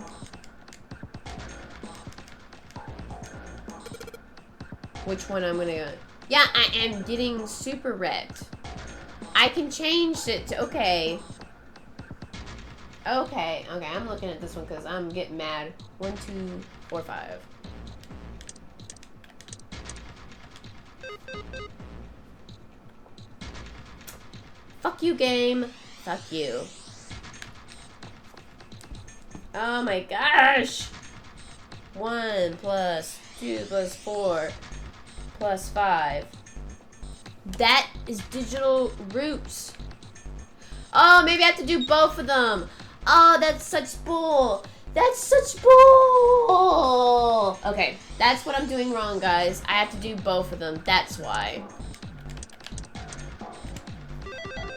which one I'm gonna go. Yeah, I am getting super wrecked. I can change it to, okay, I'm looking at this one because I'm getting mad. 1, 2, 4, 5. Fuck you, game. Fuck you. Oh my gosh. 1 plus 2 plus 4 plus 5. That is digital roots. Oh, maybe I have to do both of them. Oh, that's such bull. That's such bull. Okay, that's what I'm doing wrong, guys. I have to do both of them. That's why.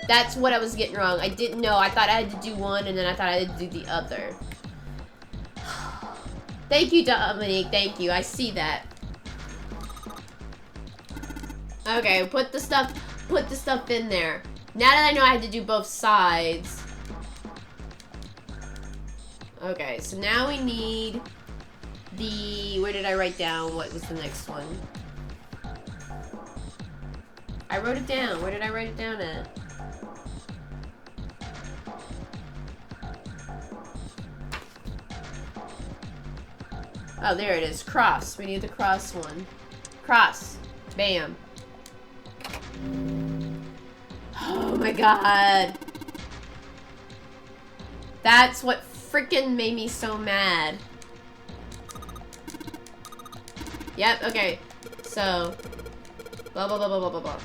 That's what I was getting wrong. I didn't know. I thought I had to do one, and then I thought I had to do the other. Thank you, Dominique. Thank you. I see that. Okay, put the stuff in there. Now that I know I had to do both sides. Okay, so now we need the, where did I write down what was the next one? I wrote it down. Where did I write it down at? Oh, there it is. Cross. We need the cross one. Cross. Bam. Oh my god. That's what freaking made me so mad. Yep, okay. So, blah, blah, blah, blah, blah, blah, blah.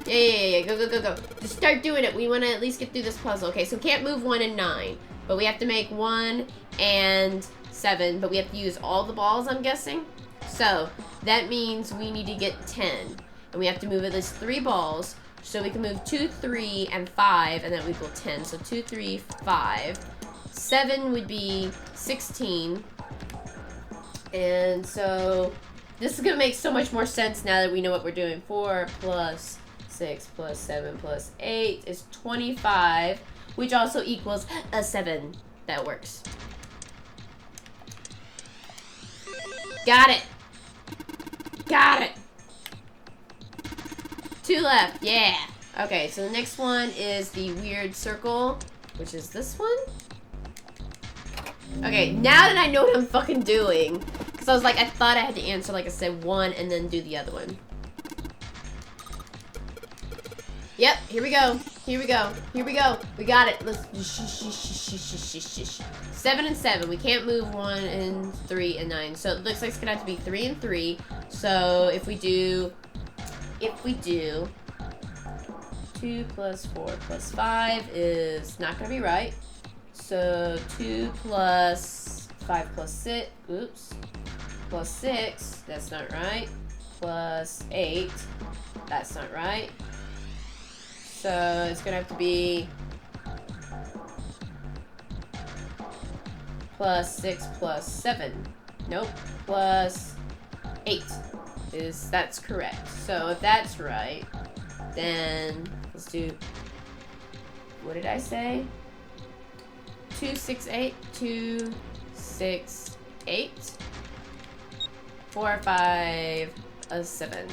Yeah. Go. Just start doing it. We want to at least get through this puzzle. Okay, so can't move 1 and 9. But we have to make 1 and 7. But we have to use all the balls, I'm guessing. So, that means we need to get 10. And we have to move at least 3 balls. So we can move 2, 3, and 5, and that would equal 10. So 2, 3, 5. 7 would be 16. And so this is going to make so much more sense now that we know what we're doing. 4 plus 6 plus 7 plus 8 is 25, which also equals a 7. That works. Got it. Got it. 2 left, yeah. Okay, so the next one is the weird circle, which is this one. Okay, now that I know what I'm fucking doing, because I was like, I thought I had to answer, like I said, 1 and then do the other one. Yep, here we go. Here we go. Here we go. We got it. Let's 7 and 7. We can't move 1 and 3 and 9. So it looks like it's gonna have to be 3 and 3. So if we do 2 plus 4 plus 5 is not gonna be right. So 2 plus 5 plus 6. Oops. Plus 6. That's not right. Plus 8. That's not right. So it's gonna have to be plus 6 plus 7. Nope. Plus 8. That's correct. So if that's right, then let's do, what did I say? 2, 6, 8. 2, 6, 8. 4, 5, 7.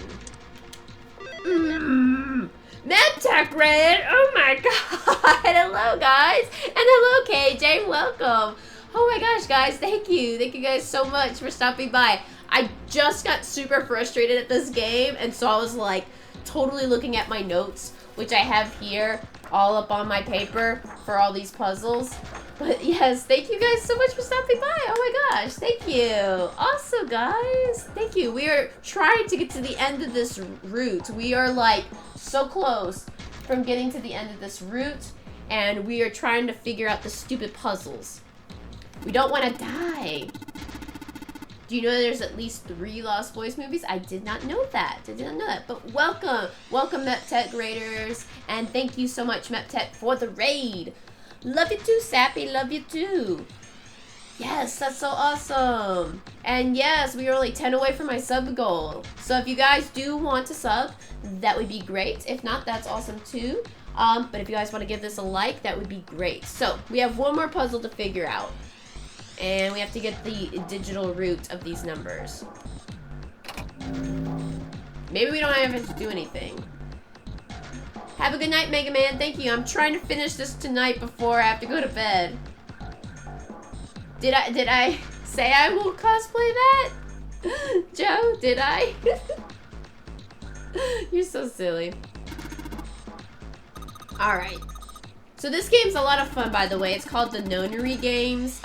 MedTech Red! Oh my god! Hello guys! And hello KJ, welcome! Oh my gosh guys, thank you! Thank you guys so much for stopping by. I just got super frustrated at this game, and so I was like totally looking at my notes, which I have here all up on my paper for all these puzzles. But yes, thank you guys so much for stopping by. Oh my gosh, thank you. Awesome, guys. Thank you. We are trying to get to the end of this route. We are like so close from getting to the end of this route, and we are trying to figure out the stupid puzzles. We don't want to die. Do you know there's at least 3 Lost Boys movies? I did not know that. I did not know that. But welcome. Welcome, MepTech Raiders. And thank you so much, MepTech, for the raid. Love you too, Sappy. Love you too. Yes, that's so awesome. And yes, we are only 10 away from my sub goal. So if you guys do want to sub, that would be great. If not, that's awesome too. But if you guys want to give this a like, that would be great. So we have one more puzzle to figure out. And we have to get the digital root of these numbers. Maybe we don't have to do anything. Have a good night, Mega Man. Thank you. I'm trying to finish this tonight before I have to go to bed. Did I say I will cosplay that? Joe, did I? You're so silly. Alright. So this game's a lot of fun, by the way. It's called the Nonary games.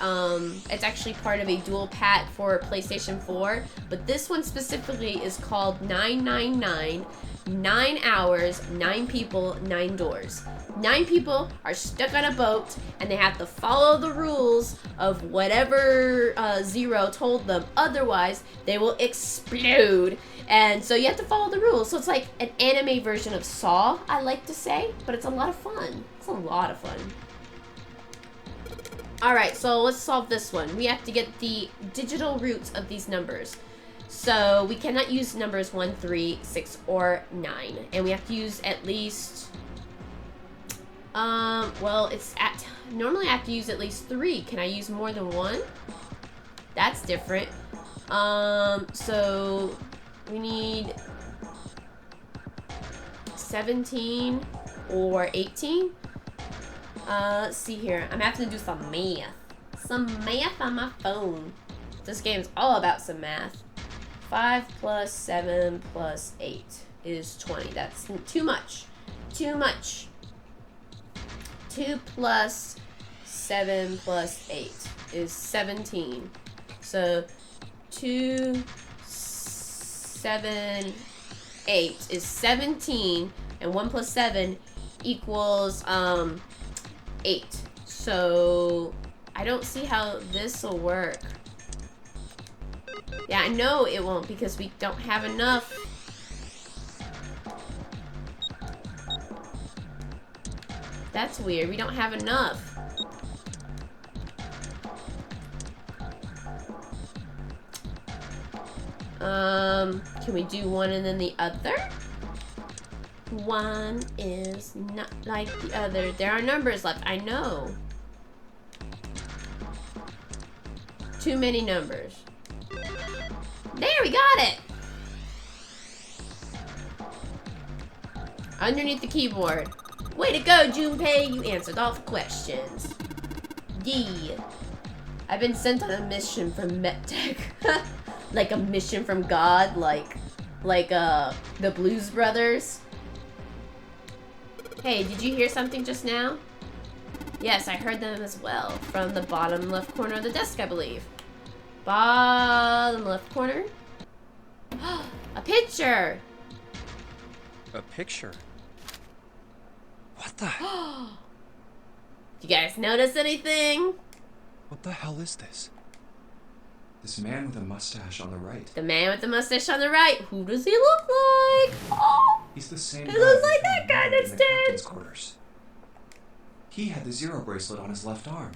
It's actually part of a dual pack for PlayStation 4. But this one specifically is called 999. 9 hours, 9 people, 9 doors. 9 people are stuck on a boat, and they have to follow the rules of whatever Zero told them. Otherwise, they will explode. And so you have to follow the rules. So it's like an anime version of Saw, I like to say. But it's a lot of fun. It's a lot of fun. Alright, so let's solve this one. We have to get the digital roots of these numbers. So we cannot use numbers 1, 3, 6, or 9. And we have to use at least... well, normally I have to use at least 3. Can I use more than 1? That's different. So we need 17 or 18. Let's see here. I'm having to do some math. Some math on my phone. This game's all about some math. 5 plus 7 plus 8 is 20. That's too much. Too much. 2 plus 7 plus 8 is 17. So 2, 7, 8 is 17, and 1 plus 7 equals 8. So I don't see how this will work. Yeah, I know it won't because we don't have enough. That's weird. We don't have enough. Can we do one and then the other? One is not like the other. There are numbers left. I know. Too many numbers. There, we got it! Underneath the keyboard. Way to go, Junpei! You answered all the questions. Yeah. I've been sent on a mission from MepTech. Like a mission from God, like the Blues Brothers. Hey, did you hear something just now? Yes, I heard them as well. From the bottom left corner of the desk, I believe. Bottom left corner. A picture! A picture? What the? You guys notice anything? What the hell is this? This man with a mustache on the right. The man with the mustache on the right. Who does he look like? Oh, He's the same he guy looks we like found that guy murdered that's in the dead. captain's quarters. He had the zero bracelet on his left arm.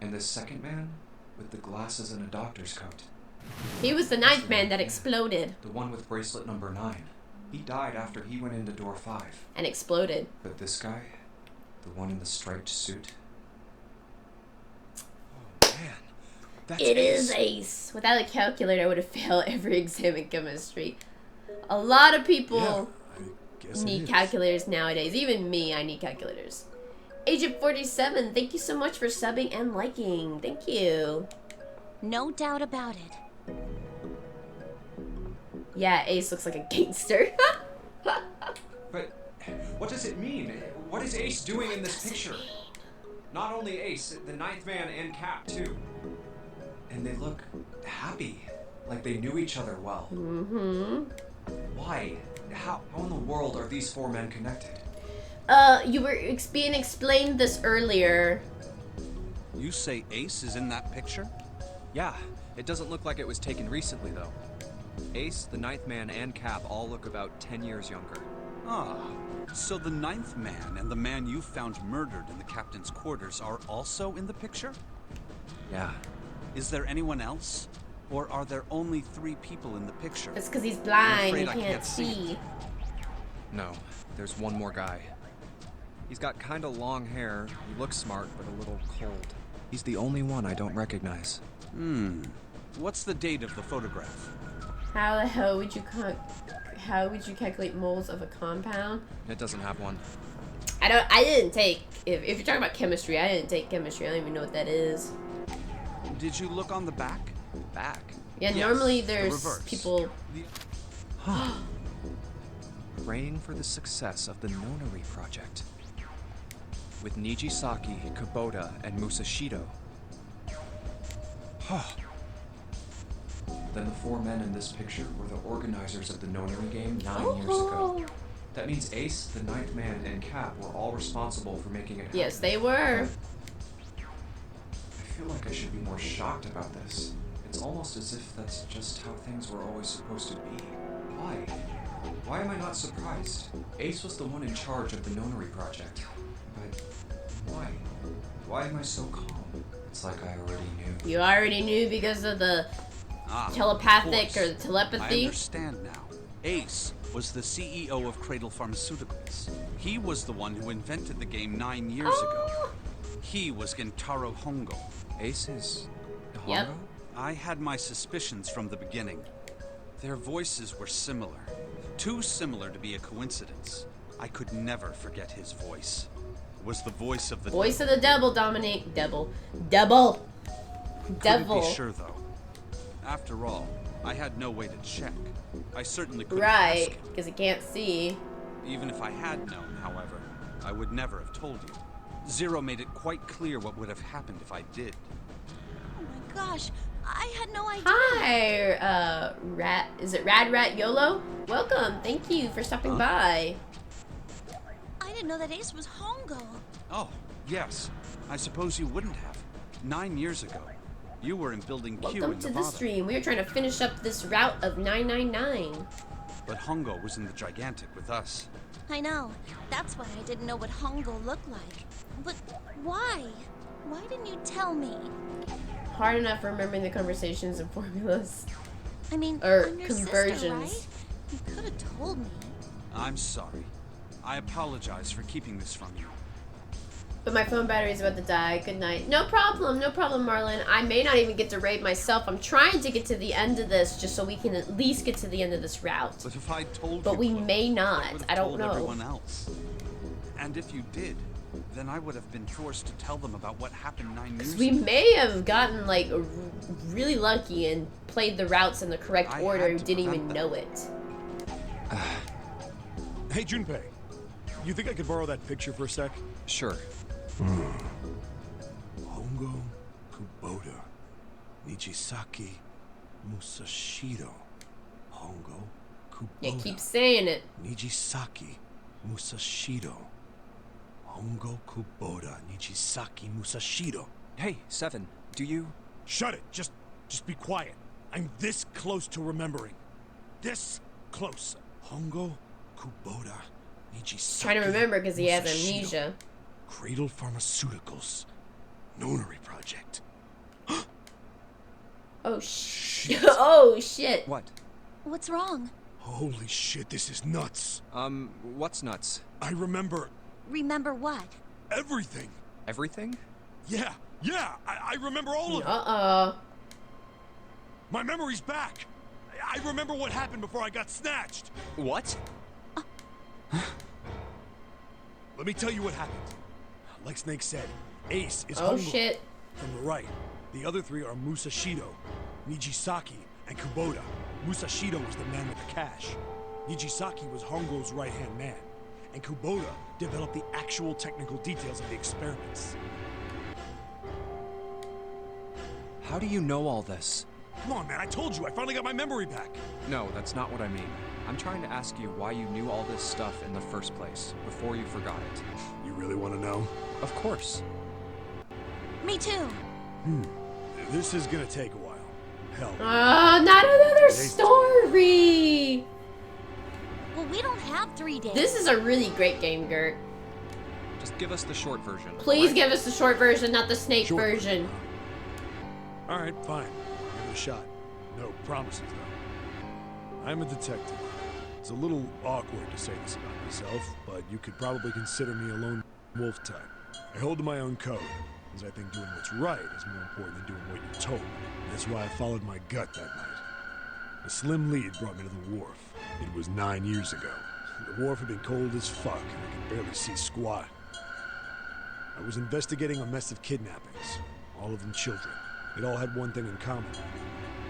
And this second man with the glasses and a doctor's coat. He was the ninth man that exploded. The one with bracelet number 9. He died after he went into door 5. And exploded. But this guy, the one in the striped suit. Oh man, that's It Ace. is Ace. Without a calculator, I would have failed every exam in chemistry. A lot of people I guess it need is. calculators nowadays. Even me, I need calculators. Agent 47, thank you so much for subbing and liking. Thank you. No doubt about it. Yeah, Ace looks like a gangster. But what does it mean? What is Ace doing in this picture? Not only Ace, the ninth man and Cap too. And they look happy, like they knew each other well. Mm-hmm. Why? How in the world are these 4 men connected? You were being explained this earlier. You say Ace is in that picture? Yeah, it doesn't look like it was taken recently though. Ace, the ninth man, and Cap all look about 10 years younger. Ah, so the ninth man and the man you found murdered in the captain's quarters are also in the picture? Yeah. Is there anyone else? Or are there only 3 people in the picture? It's because he's blind. He afraid I can't can't see see. No, there's one more guy. He's got kinda long hair, he looks smart, but a little cold. He's the only one I don't recognize. What's the date of the photograph? How the hell would you calculate moles of a compound? It doesn't have one. I didn't take, if you're talking about chemistry, I didn't take chemistry. I don't even know what that is. Did you look on the back? Back. Yeah, Yes, normally the there's reverse. people. Praying for the success of the Nonary project. With Nijisaki, Kubota, and Musashido. Then the 4 men in this picture were the organizers of the Nonary game 9 years ago. That means Ace, the ninth man, and Cap were all responsible for making it happen. Yes, they were. I feel like I should be more shocked about this. It's almost as if that's just how things were always supposed to be. Why? Why am I not surprised? Ace was the one in charge of the Nonary project. But why? Why am I so calm? It's like I already knew. You already knew because of the Ah, telepathic of course. or the telepathy. I understand now. Ace was the CEO of Cradle Pharmaceuticals. He was the one who invented the game 9 years ago. He was Gentaro Hongo. Ace is Yep. Hongo? I had my suspicions from the beginning. Their voices were similar. Too similar to be a coincidence. I could never forget his voice. It was the voice of the Voice of devil. the devil, Dominique. Devil. Couldn't be sure though. After all, I had no way to check. I certainly couldn't Right, ask him. because he can't see. Even if I had known, however, I would never have told you. Zero made it quite clear what would have happened if I did. Oh my gosh, I had no idea. Hi, Rat. Is it Rad Rat YOLO? Welcome. Thank you for stopping by. I didn't know that Ace was Hongo. Oh, yes. I suppose you wouldn't have. 9 years ago. You were in Building Q Welcome in to the Nevada. stream. We are trying to finish up this route of 999. But Hongo was in the Gigantic with us. I know. That's why I didn't know what Hongo looked like. But why? Why didn't you tell me? Hard enough remembering the conversations and formulas. I mean, Or I'm your conversions. sister, right? You could have told me. I'm sorry. I apologize for keeping this from you. But my phone battery is about to die. Good night. No problem, Marlon. I may not even get to raid myself. I'm trying to get to the end of this just so we can at least get to the end of this route. But if I told But you, we may not. would have I don't told know. everyone else. And if you did, then I would have been forced to tell them about what happened 9 years We ago. may have gotten like really lucky and played the routes in the correct had order and to didn't prevent even that. know it. Hey, Junpei. you think I could borrow that picture for a sec? Sure. Hongo Kubota, Nijisaki Musashido. Hongo Kubota. Yeah, keep saying it. Nijisaki Musashido. Hongo Kubota, Nijisaki Musashido. Hey, Seven, do you... Shut it. Just be quiet. I'm this close to remembering. This close. Hongo Kubota, Nijisaki. Trying to remember because he has Musashido. amnesia. Cradle Pharmaceuticals. Nonary project. Oh shit. Oh shit. What? What's wrong? Holy shit, this is nuts. What's nuts? I remember Remember what? everything. Everything? Yeah, I remember all of it. Uh-oh. My memory's back. I remember what happened before I got snatched. What? Let me tell you what happened. Like Snake said, Ace is Oh Hongo shit. from the right. The other three are Musashido, Nijisaki, and Kubota. Musashido was the man with the cash. Nijisaki was Hongo's right-hand man. And Kubota developed the actual technical details of the experiments. How do you know all this? Come on, man, I told you, I finally got my memory back. No, that's not what I mean. I'm trying to ask you why you knew all this stuff in the first place, before you forgot it. You really want to know? Of course. Me too. This is gonna take a while. Hell, Not another story. Well, we don't have 3 days. This is a really great game, Gert. Just give us the short version. Please give us the short version, not the snake Short version. all right, fine. Give it a shot. No promises, though. I'm a detective. It's a little awkward to say this about myself, but you could probably consider me a lone wolf type. I hold to my own code, as I think doing what's right is more important than doing what you're told. That's why I followed my gut that night. A slim lead brought me to the wharf. It was 9 years ago. The wharf had been cold as fuck, and I could barely see squat. I was investigating a mess of kidnappings, all of them children. It all had one thing in common.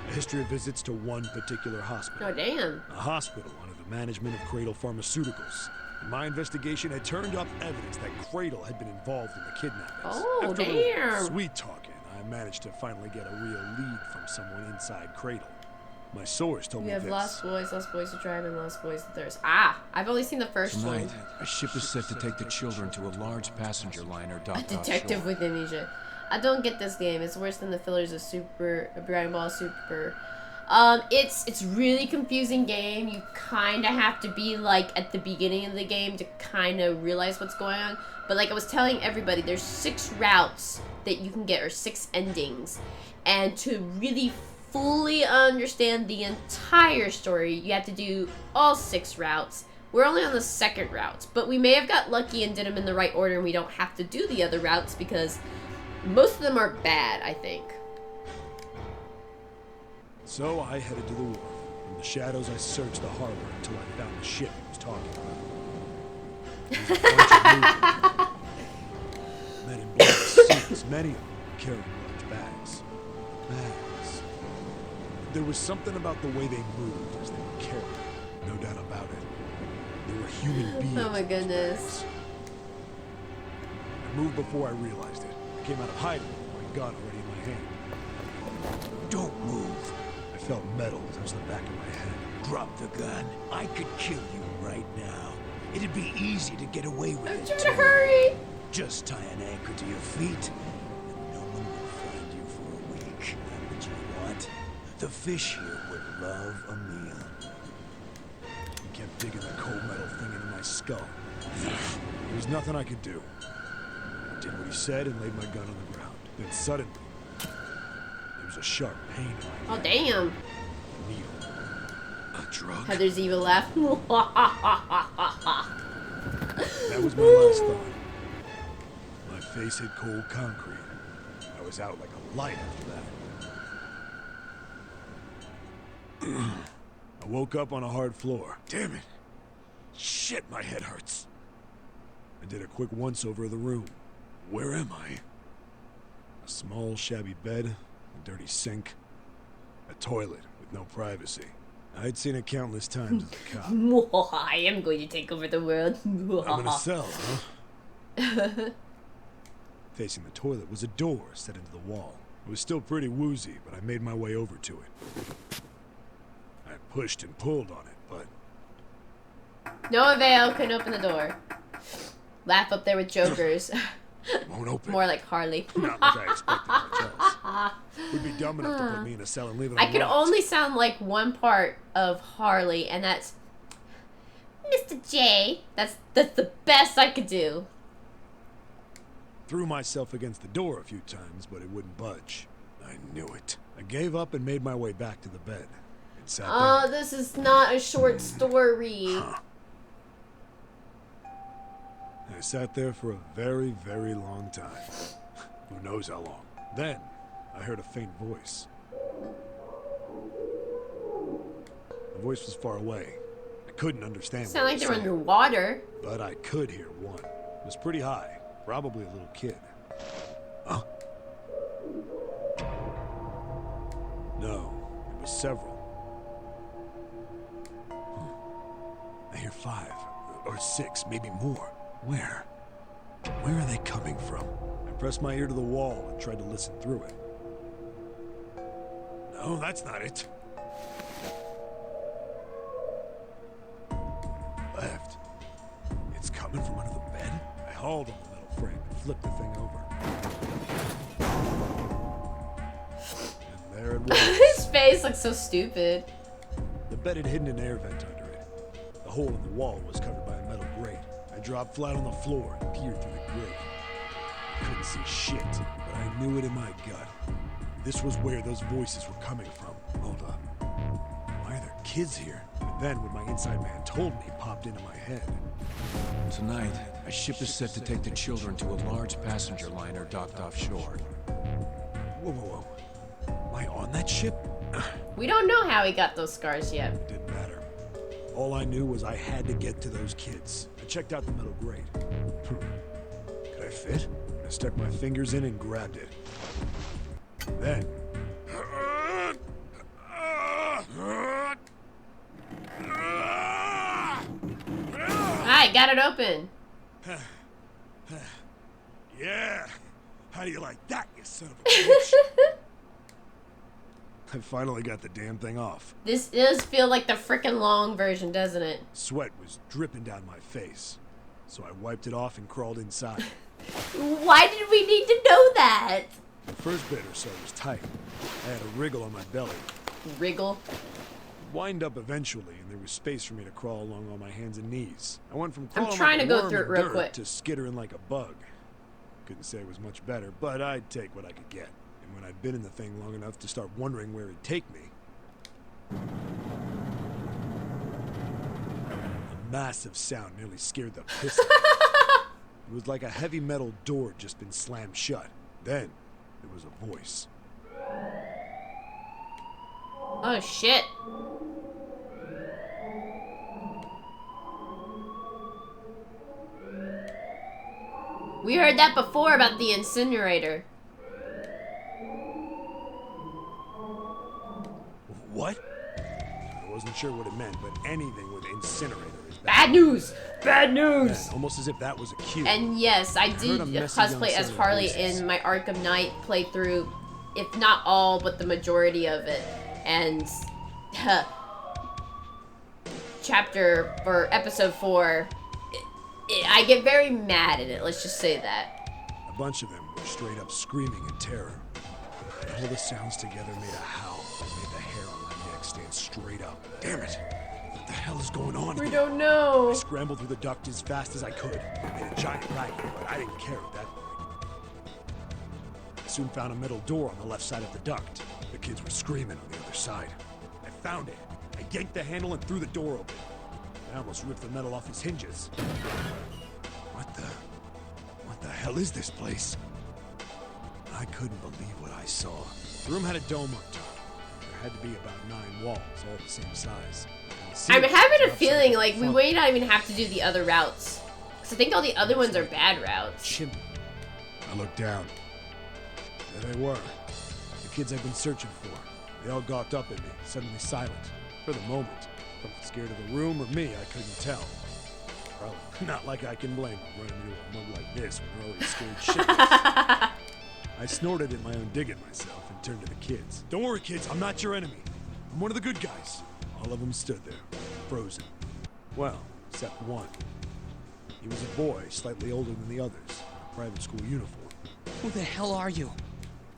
A history of visits to one particular hospital. Oh, damn. A hospital under the management of Cradle Pharmaceuticals. And my investigation had turned up evidence that Cradle had been involved in the kidnappings. Oh, After a little damn. sweet talking, I managed to finally get a real lead from someone inside Cradle. My source told You me have this. Lost Boys to Drive, and Lost Boys to Thirst. Ah, I've only seen the first Tonight, one. a ship is set to take the children to a large passenger liner A docked detective offshore. with amnesia. I don't get this game. It's worse than the fillers of Dragon Ball Super. It's really confusing game. You kind of have to be like at the beginning of the game to kind of realize what's going on. But like I was telling everybody, there's 6 routes that you can get, or 6 endings, and to really fully understand the entire story, you have to do all 6 routes. We're only on the 2nd route, but we may have got lucky and did them in the right order, and we don't have to do the other routes because most of them are bad, I think. So I headed to the wharf. In the shadows, I searched the harbor until I found the ship he was talking about. There was a bunch of movement. Men in black suits, many of them carrying large bags. Bags. There was something about the way they moved as they were carried. No doubt about it. They were human beings. Oh my those goodness. bags. I moved before I realized it. I came out of hiding with my gun already in my hand. Don't move. I felt metal touch the back of my head. Drop the gun. I could kill you right now. It'd be easy to get away with I'm it. trying too. to hurry. Just tie an anchor to your feet, and no one will find you for a week. But you know what? The fish here would love a meal. He kept digging the cold metal thing into my skull. There was nothing I could do. I did what he said and laid my gun on the ground. Then suddenly, there was a sharp pain in my Oh, damn. needle. A drug? Heather's evil laugh. That was my last thought. My face hit cold concrete. I was out like a light after that. I woke up on a hard floor. Damn it. Shit, my head hurts. I did a quick once-over of the room. Where am I? A small, shabby bed, a dirty sink, a toilet with no privacy, I'd seen it countless times as a cop. I am going to take over the world. I'm in a cell, huh? Facing the toilet was a door set into the wall. It was still pretty woozy, but I made my way over to it. I pushed and pulled on it, but No avail, couldn't open the door. Laugh up there with jokers. won't open. More like Harley. Not like I expected much else. Would be dumb enough to put me in a cell and leave it I could unlocked. only sound like one part of Harley, and that's Mr. J. That's the best I could do. Threw myself against the door a few times, but it wouldn't budge. I knew it. I gave up and made my way back to the bed. It sat Oh, down. this is not a short story. I sat there for a very, very long time. Who knows how long. Then, I heard a faint voice. The voice was far away. I couldn't understand Sound what like it they're was saying, underwater. but I could hear one. It was pretty high. Probably a little kid. Huh? No, it was several. I hear 5 or 6, maybe more. Where? Where are they coming from? I pressed my ear to the wall and tried to listen through it. No, that's not it. Left. It's coming from under the bed. I hauled on the metal frame and flipped the thing over. And there it was. His face looks so stupid. The bed had hidden an air vent under it. The hole in the wall was covered by a metal grate. I dropped flat on the floor and peered through the grate. I couldn't see shit, but I knew it in my gut. This was where those voices were coming from. Hold up. Why are there kids here? But then what my inside man told me popped into my head. Tonight, a ship is set to take the children to a large passenger liner docked offshore. Whoa, whoa, whoa. Am I on that ship? We don't know how he got those scars yet. Didn't matter. All I knew was I had to get to those kids. I checked out the metal grate. Could I fit? I stuck my fingers in and grabbed it. Then... Alright, got it open. Yeah! How do you like that, you son of a bitch? I finally got the damn thing off. This does feel like the frickin' long version, doesn't it? Sweat was dripping down my face, so I wiped it off and crawled inside. Why did we need to know that? The first bit or so was tight. I had a wriggle on my belly. Wriggle. Wind up eventually, and there was space for me to crawl along on my hands and knees. I went from crawling trying like to a go worm through in it real dirt quick. to skittering like a bug. Couldn't say it was much better, but I'd take what I could get. And when I'd been in the thing long enough to start wondering where it'd take me, a massive sound nearly scared the piss out of me. It was like a heavy metal door had just been slammed shut. Then there was a voice. Oh shit. We heard that before about the incinerator. What? I wasn't sure what it meant, but anything with incinerator is Bad news! Bad news! Man, almost as if that was a cue. And yes, I did heard a messy young cosplay as set of Harley voices. in my Arkham Knight playthrough, if not all, but the majority of it. And chapter or episode 4, I get very mad at it. Let's just say that. A bunch of them were straight up screaming in terror. And all the sounds together made a howl that made the hair on my neck stand straight up. Damn it! What the hell is going on We here? don't know. I scrambled through the duct as fast as I could. Made a giant racket, but I didn't care at that point. I soon found a metal door on the left side of the duct. The kids were screaming on the other side. I found it. I yanked the handle and threw the door open. I almost ripped the metal off its hinges. What the hell is this place? I couldn't believe what I saw. The room had a dome on top. There had to be about 9 walls, all the same size. And the I'm ceiling having was a upside feeling down like we front. may not even have to do the other routes. Because I think all the other ones are bad routes. Chimney. I looked down. There they were. The kids I'd been searching for. They all gawked up at me, suddenly silent. For the moment. If I'm scared of the room or me, I couldn't tell. Probably not like I can blame them running into a mug like this when they're already scared shitless. I snorted at my own dig at myself and turned to the kids. Don't worry, kids, I'm not your enemy. I'm one of the good guys. All of them stood there, frozen. Well, except one. He was a boy, slightly older than the others, in a private school uniform. Who the hell are you?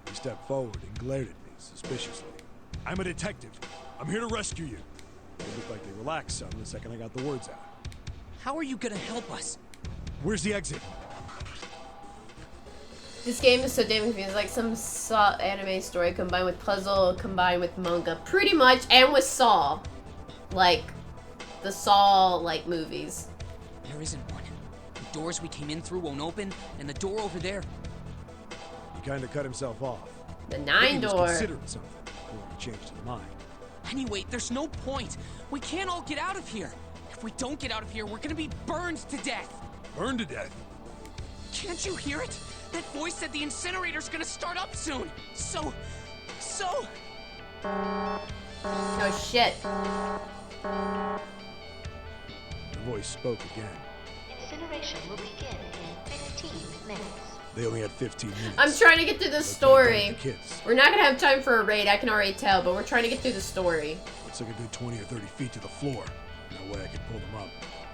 He stepped forward and glared at me suspiciously. I'm a detective. I'm here to rescue you. They looked like they relaxed some the second I got the words out. How are you gonna help us? Where's the exit? This game is so damn confusing. It's like some Saw anime story combined with puzzle, combined with manga, pretty much, and with Saw. Like, the Saw, like, movies. There isn't one. The doors we came in through won't open, and the door over there. He kind of cut himself off. The Maybe 9 he was door. considering something before he changed his mind. Anyway, there's no point. We can't all get out of here. If we don't get out of here, we're gonna be burned to death. Burned to death? Can't you hear it? That voice said the incinerator's gonna start up soon. So... Oh shit. The voice spoke again. Incineration will begin in 15 minutes. They only had 15 minutes. I'm trying to get through the story. We're not gonna have time for a raid, I can already tell, but we're trying to get through the story. Looks like a good 20 or 30 feet to the floor. No way I could pull them up.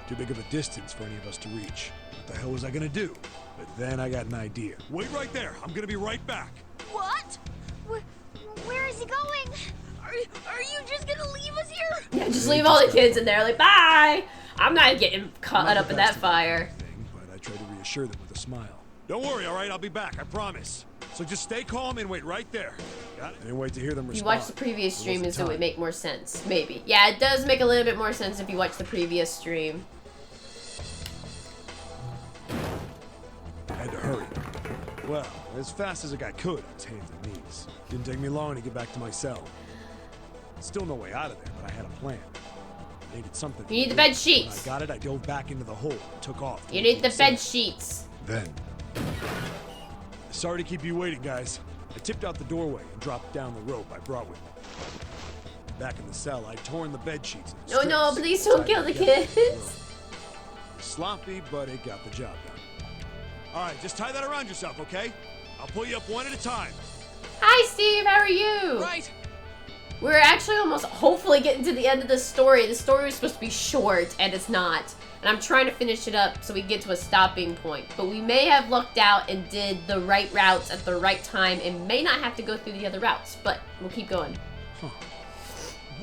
Too big of a distance for any of us to reach. What the hell was I gonna do? But then I got an idea. Wait right there. I'm gonna be right back. What? Where is he going? Are you just gonna leave us here? Yeah, just leave all the kids in there, like, bye! I'm not getting caught up in that fire. But I tried to reassure them with a smile. Don't worry, all right? I'll be back, I promise. So just stay calm and wait right there. Got it? I didn't wait to hear them respond. If you watch the previous stream, it would make more sense. Maybe. Yeah, it does make a little bit more sense if you watch the previous stream. I had to hurry. Well, as fast as I could on his hands and knees. Didn't take me long to get back to my cell. Still no way out of there, but I had a plan. I needed something. You need the bed sheets. When I got it, I dove back into the hole and took off. You need the bed sheets. Then. Sorry to keep you waiting, guys. I tipped out the doorway and dropped down the rope I brought with me. Back in the cell, I torn the bed sheets. Oh no, please don't kill the kids. Sloppy, but it got the job done. All right, just tie that around yourself, okay? I'll pull you up one at a time. Hi, Steve. How are you? Right. We're actually almost hopefully getting to the end of the story. The story was supposed to be short, and it's not. And I'm trying to finish it up so we get to a stopping point. But we may have lucked out and did the right routes at the right time and may not have to go through the other routes. But we'll keep going. Huh.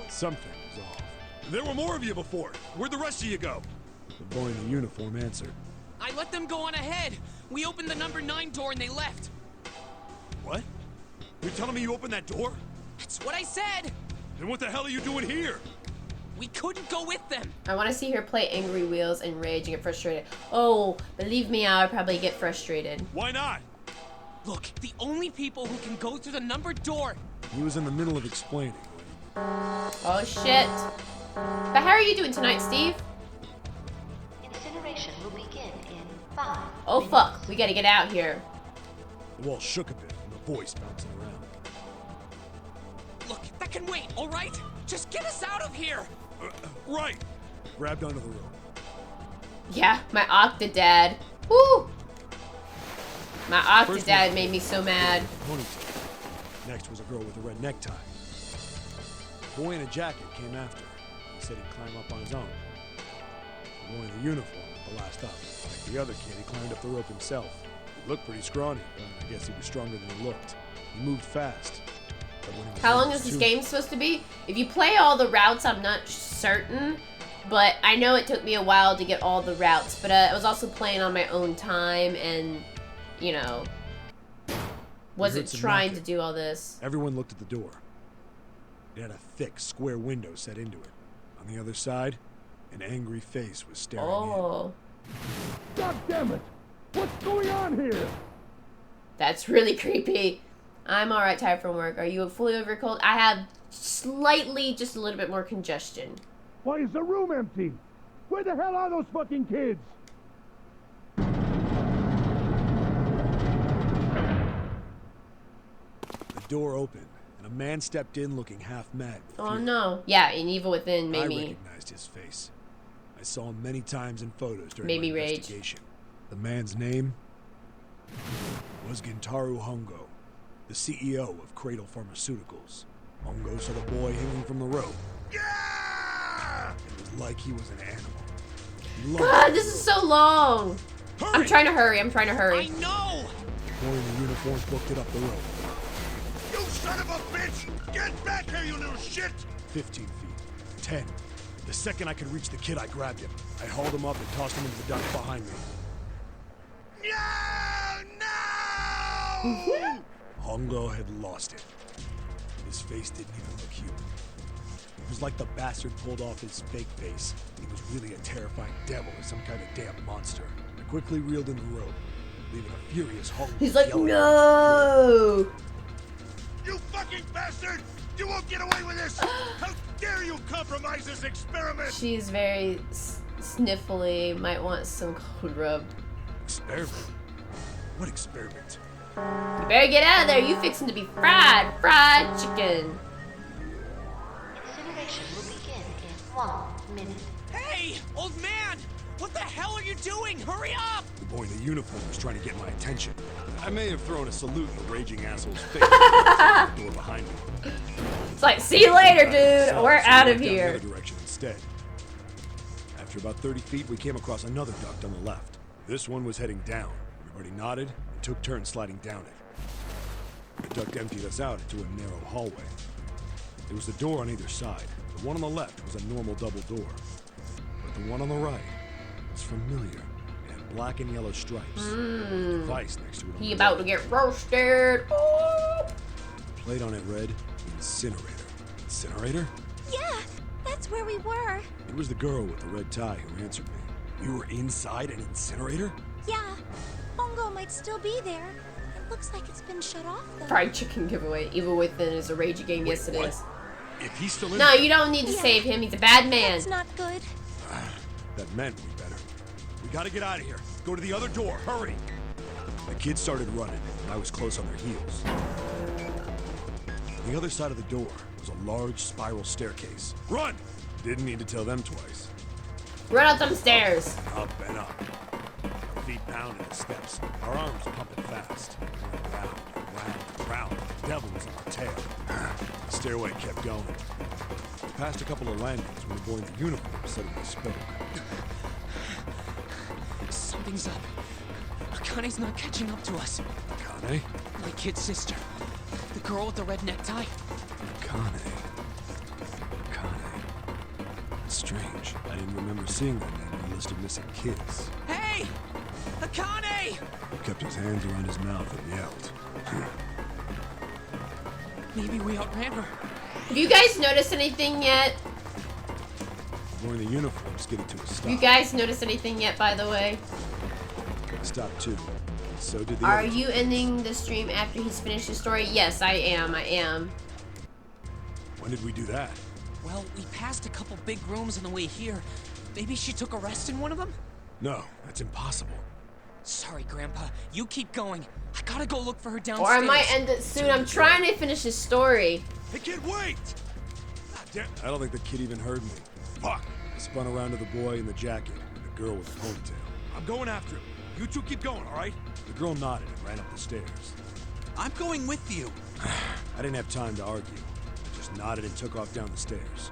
Something was off. There were more of you before. Where'd the rest of you go? The boy in the uniform answered. I let them go on ahead. We opened the number 9 door and they left. What? You're telling me you opened that door? That's what I said. Then what the hell are you doing here? We couldn't go with them. I want to see her play Angry Wheels and rage and get frustrated. Oh, believe me, I would probably get frustrated. Why not? Look, the only people who can go through the numbered door. He was in the middle of explaining. Oh, shit. But how are you doing tonight, Steve? Incineration will begin in 5 Oh, minutes. fuck. We gotta get out here. The wall shook a bit and the voice bouncing around. Look, that can wait, all right? Just get us out of here. Right. Grabbed onto the rope. Yeah, my Octodad. Woo! My Octodad made me so mad. Ponytail. Next was a girl with a red necktie. A boy in a jacket came after her. He said he'd climb up on his own. The boy in the uniform at the last up. Like the other kid, he climbed up the rope himself. He looked pretty scrawny, but I guess he was stronger than he looked. He moved fast. How long is this game supposed to be? If you play all the routes, I'm not certain. But I know it took me a while to get all the routes. But I was also playing on my own time and, you know, wasn't trying to do all this. Everyone looked at the door. It had a thick, square window set into it. On the other side, an angry face was staring in. God damn it! What's going on here? That's really creepy. I'm alright, tired from work. Are you fully over your cold? I have slightly, just a little bit more congestion. Why is the room empty? Where the hell are those fucking kids? The door opened, and a man stepped in looking half mad. Oh no. Yeah, and Evil Within made I me... recognized his face. I saw him many times in photos during Made my me rage. investigation. The man's name was Gintaro Hongo, the CEO of Cradle Pharmaceuticals. Hongo saw the boy hanging from the rope. Yeah! It was like he was an animal. He loved God, the this is rope. so long. Hurry! I'm trying to hurry. I know! The boy in the uniform booked it up the rope. You son of a bitch! Get back here, you little shit! 15 feet. 10. The second I could reach the kid, I grabbed him. I hauled him up and tossed him into the duct behind me. No! Hongo had lost it. His face didn't even look human. It was like the bastard pulled off his fake face. He was really a terrifying devil or some kind of damn monster. I quickly reeled in the rope, leaving a furious Hongo. He's like, yelling no! You fucking bastard! You won't get away with this! How dare you compromise this experiment! She's very sniffly. Might want some cold rub. Experiment? What experiment? You better get out of there. You fixing to be fried. Fried chicken. Incineration will begin in 1 minute. Hey, old man! What the hell are you doing? Hurry up! The boy in the uniform was trying to get my attention. I may have thrown a salute in the raging asshole's face. The door behind me. It's like, see you later, dude. So We're I out went of down the here. other direction instead. After about 30 feet, we came across another duct on the left. This one was heading down. Everybody nodded and took turns sliding down it. The duct emptied us out into a narrow hallway. There was a door on either side. The one on the left was a normal double door. But the one on the right was familiar. It had black and yellow stripes. With a device next to it. He about to get roasted. Oh. The plate on it read, Incinerator. Incinerator? Yeah, that's where we were. It was the girl with the red tie who answered me. We were inside an incinerator? Yeah, Hongo might still be there. It looks like it's been shut off, though. Fried chicken giveaway. Evil Within is a rage game. Yes, it what? is. If he's still in No, there, you don't need to Yeah. save him. He's a bad man. That's not good. that meant we better. We gotta get out of here. Go to the other door. Hurry! The kids started running, and I was close on their heels. On the other side of the door was a large spiral staircase. Run! Didn't need to tell them twice. Run up them stairs. Up and up. Our feet pounding the steps. Our arms pumping fast. We went round and round and round. The devil was on our tail. The stairway kept going. We passed a couple of landings when the boy in the uniform suddenly spoke. Something's up. Akane's not catching up to us. Akane? My kid's sister. The girl with the red necktie. Akane. It's strange. I didn't remember seeing that name on the list of missing kids. Hey! Akane! He kept his hands around his mouth and yelled. Maybe we outran her. Have you guys noticed anything yet? The boy in the uniform skidded to a stop. You guys noticed anything yet, by the way? I stopped too. So did the Are other. you ending the stream after he's finished his story? Yes, I am. I am. When did we do that? Well, we passed a couple big rooms on the way here. Maybe she took a rest in one of them? No, that's impossible. Sorry, Grandpa. You keep going. I gotta go look for her Or downstairs. I might end it soon. I'm trying to finish his story. Hey kid, wait! God damn. I don't think the kid even heard me. Fuck! I spun around to the boy in the jacket and the girl with the ponytail. I'm going after him. You two keep going, alright? The girl nodded and ran up the stairs. I'm going with you. I didn't have time to argue. I just nodded and took off down the stairs.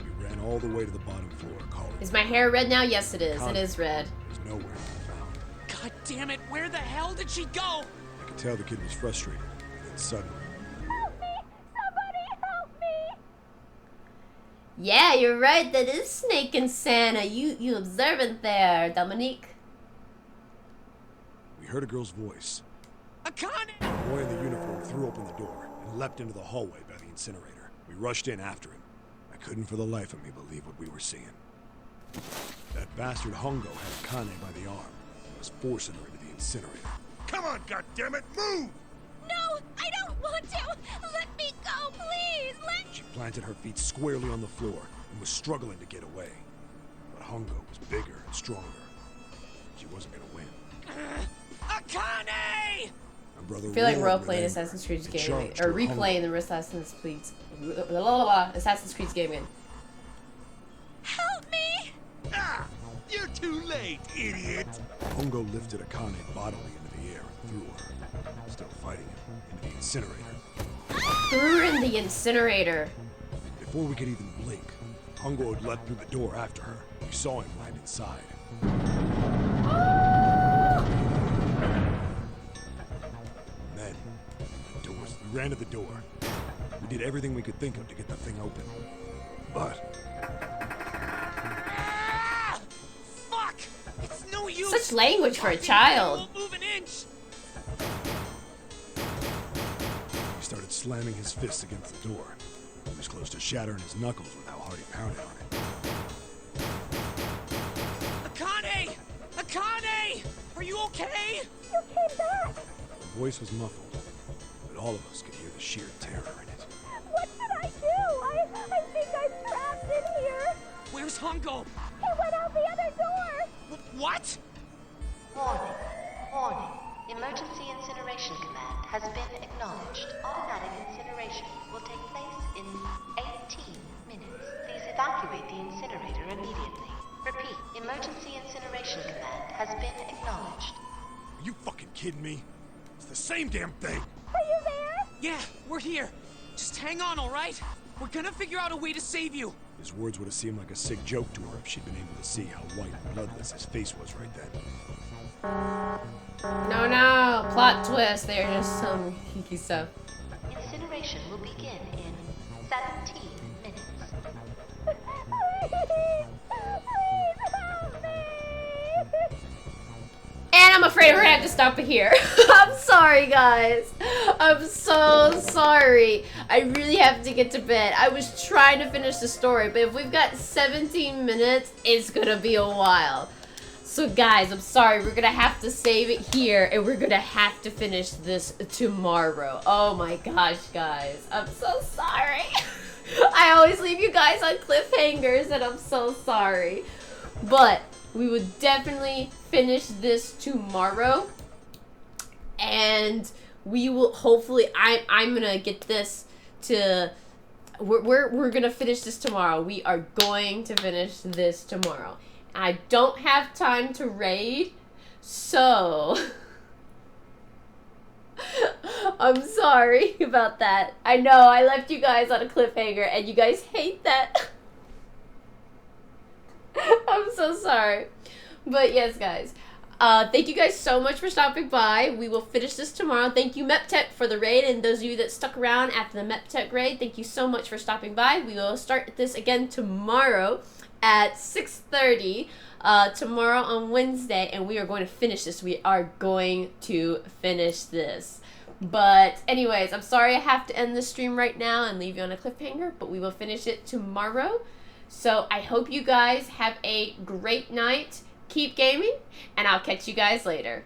We ran all the way to the bottom floor, calling. Is my hair red now? Yes, it is. It Connie. is red. There's nowhere to be found. God damn it, where the hell did she go? I could tell the kid was frustrated. And then suddenly, Help me! Somebody help me! Yeah, you're right. That is Snake and Santa. You observant there, Dominique. we heard a girl's voice. Akane! The boy in the uniform threw open the door and leapt into the hallway by the incinerator. We rushed in after him. I couldn't for the life of me believe what we were seeing. That bastard Hongo had Akane by the arm and was forcing her into the incinerator. Come on, goddammit, move! No, I don't want to! Let me go, please! She planted her feet squarely on the floor and was struggling to get away. But Hongo was bigger and stronger. She wasn't gonna win. Akane! I'm brother I feel like roared role with playing anger Assassin's Creed and game charged or her hunger. replaying the Assassin's Creed game again. Help me! Ah! You're too late, idiot! Hongo lifted Akane bodily into the air and threw her, still fighting him, into the incinerator. Threw her in the incinerator. Before we could even blink, Hongo had leapt through the door after her. We saw him land inside. And then, we ran to the door. We did everything we could think of to get the thing open. But Fuck! It's no use. Such language for a child. Won't move an inch. he started slamming his fists against the door. He was close to shattering his knuckles with how hard he pounded on it. Akane! Akane! Are you okay? You came back! Her voice was muffled, but all of us could hear the sheer terror in it. What should I do? I think I'm trapped in here. Where's Hongo? He went out the other door. What? Warning. Warning. Emergency incineration command has been acknowledged. Automatic incineration will take place in 18 minutes. Please evacuate the incinerator immediately. Repeat. Emergency incineration command has been acknowledged. Are you fucking kidding me? It's the same damn thing! Are you there? Yeah, we're here. Just hang on, all right? We're gonna figure out a way to save you. His words would have seemed like a sick joke to her if she'd been able to see how white and bloodless his face was right then. No, plot twist. They're just some geeky stuff. Incineration will begin in 17 minutes. And I'm afraid we're gonna have to stop it here. I'm sorry, guys. I'm so sorry. I really have to get to bed. I was trying to finish the story, but if we've got 17 minutes, it's gonna be a while. So guys, I'm sorry. We're gonna have to save it here, and we're gonna have to finish this tomorrow. Oh my gosh, guys. I'm so sorry. I always leave you guys on cliffhangers, and I'm so sorry. But we would definitely finish this tomorrow, and we will hopefully. I'm gonna get this to. We're gonna finish this tomorrow. We are going to finish this tomorrow. I don't have time to raid, so I'm sorry about that. I know I left you guys on a cliffhanger, and you guys hate that. I'm so sorry. But yes, guys. Thank you guys so much for stopping by. We will finish this tomorrow. Thank you, MEPTech, for the raid. And those of you that stuck around after the MEPTech raid, thank you so much for stopping by. We will start this again tomorrow at 6:30. Tomorrow on Wednesday. And we are going to finish this. We are going to finish this. But anyways, I'm sorry I have to end the stream right now and leave you on a cliffhanger. But we will finish it tomorrow. So I hope you guys have a great night. Keep gaming, and I'll catch you guys later.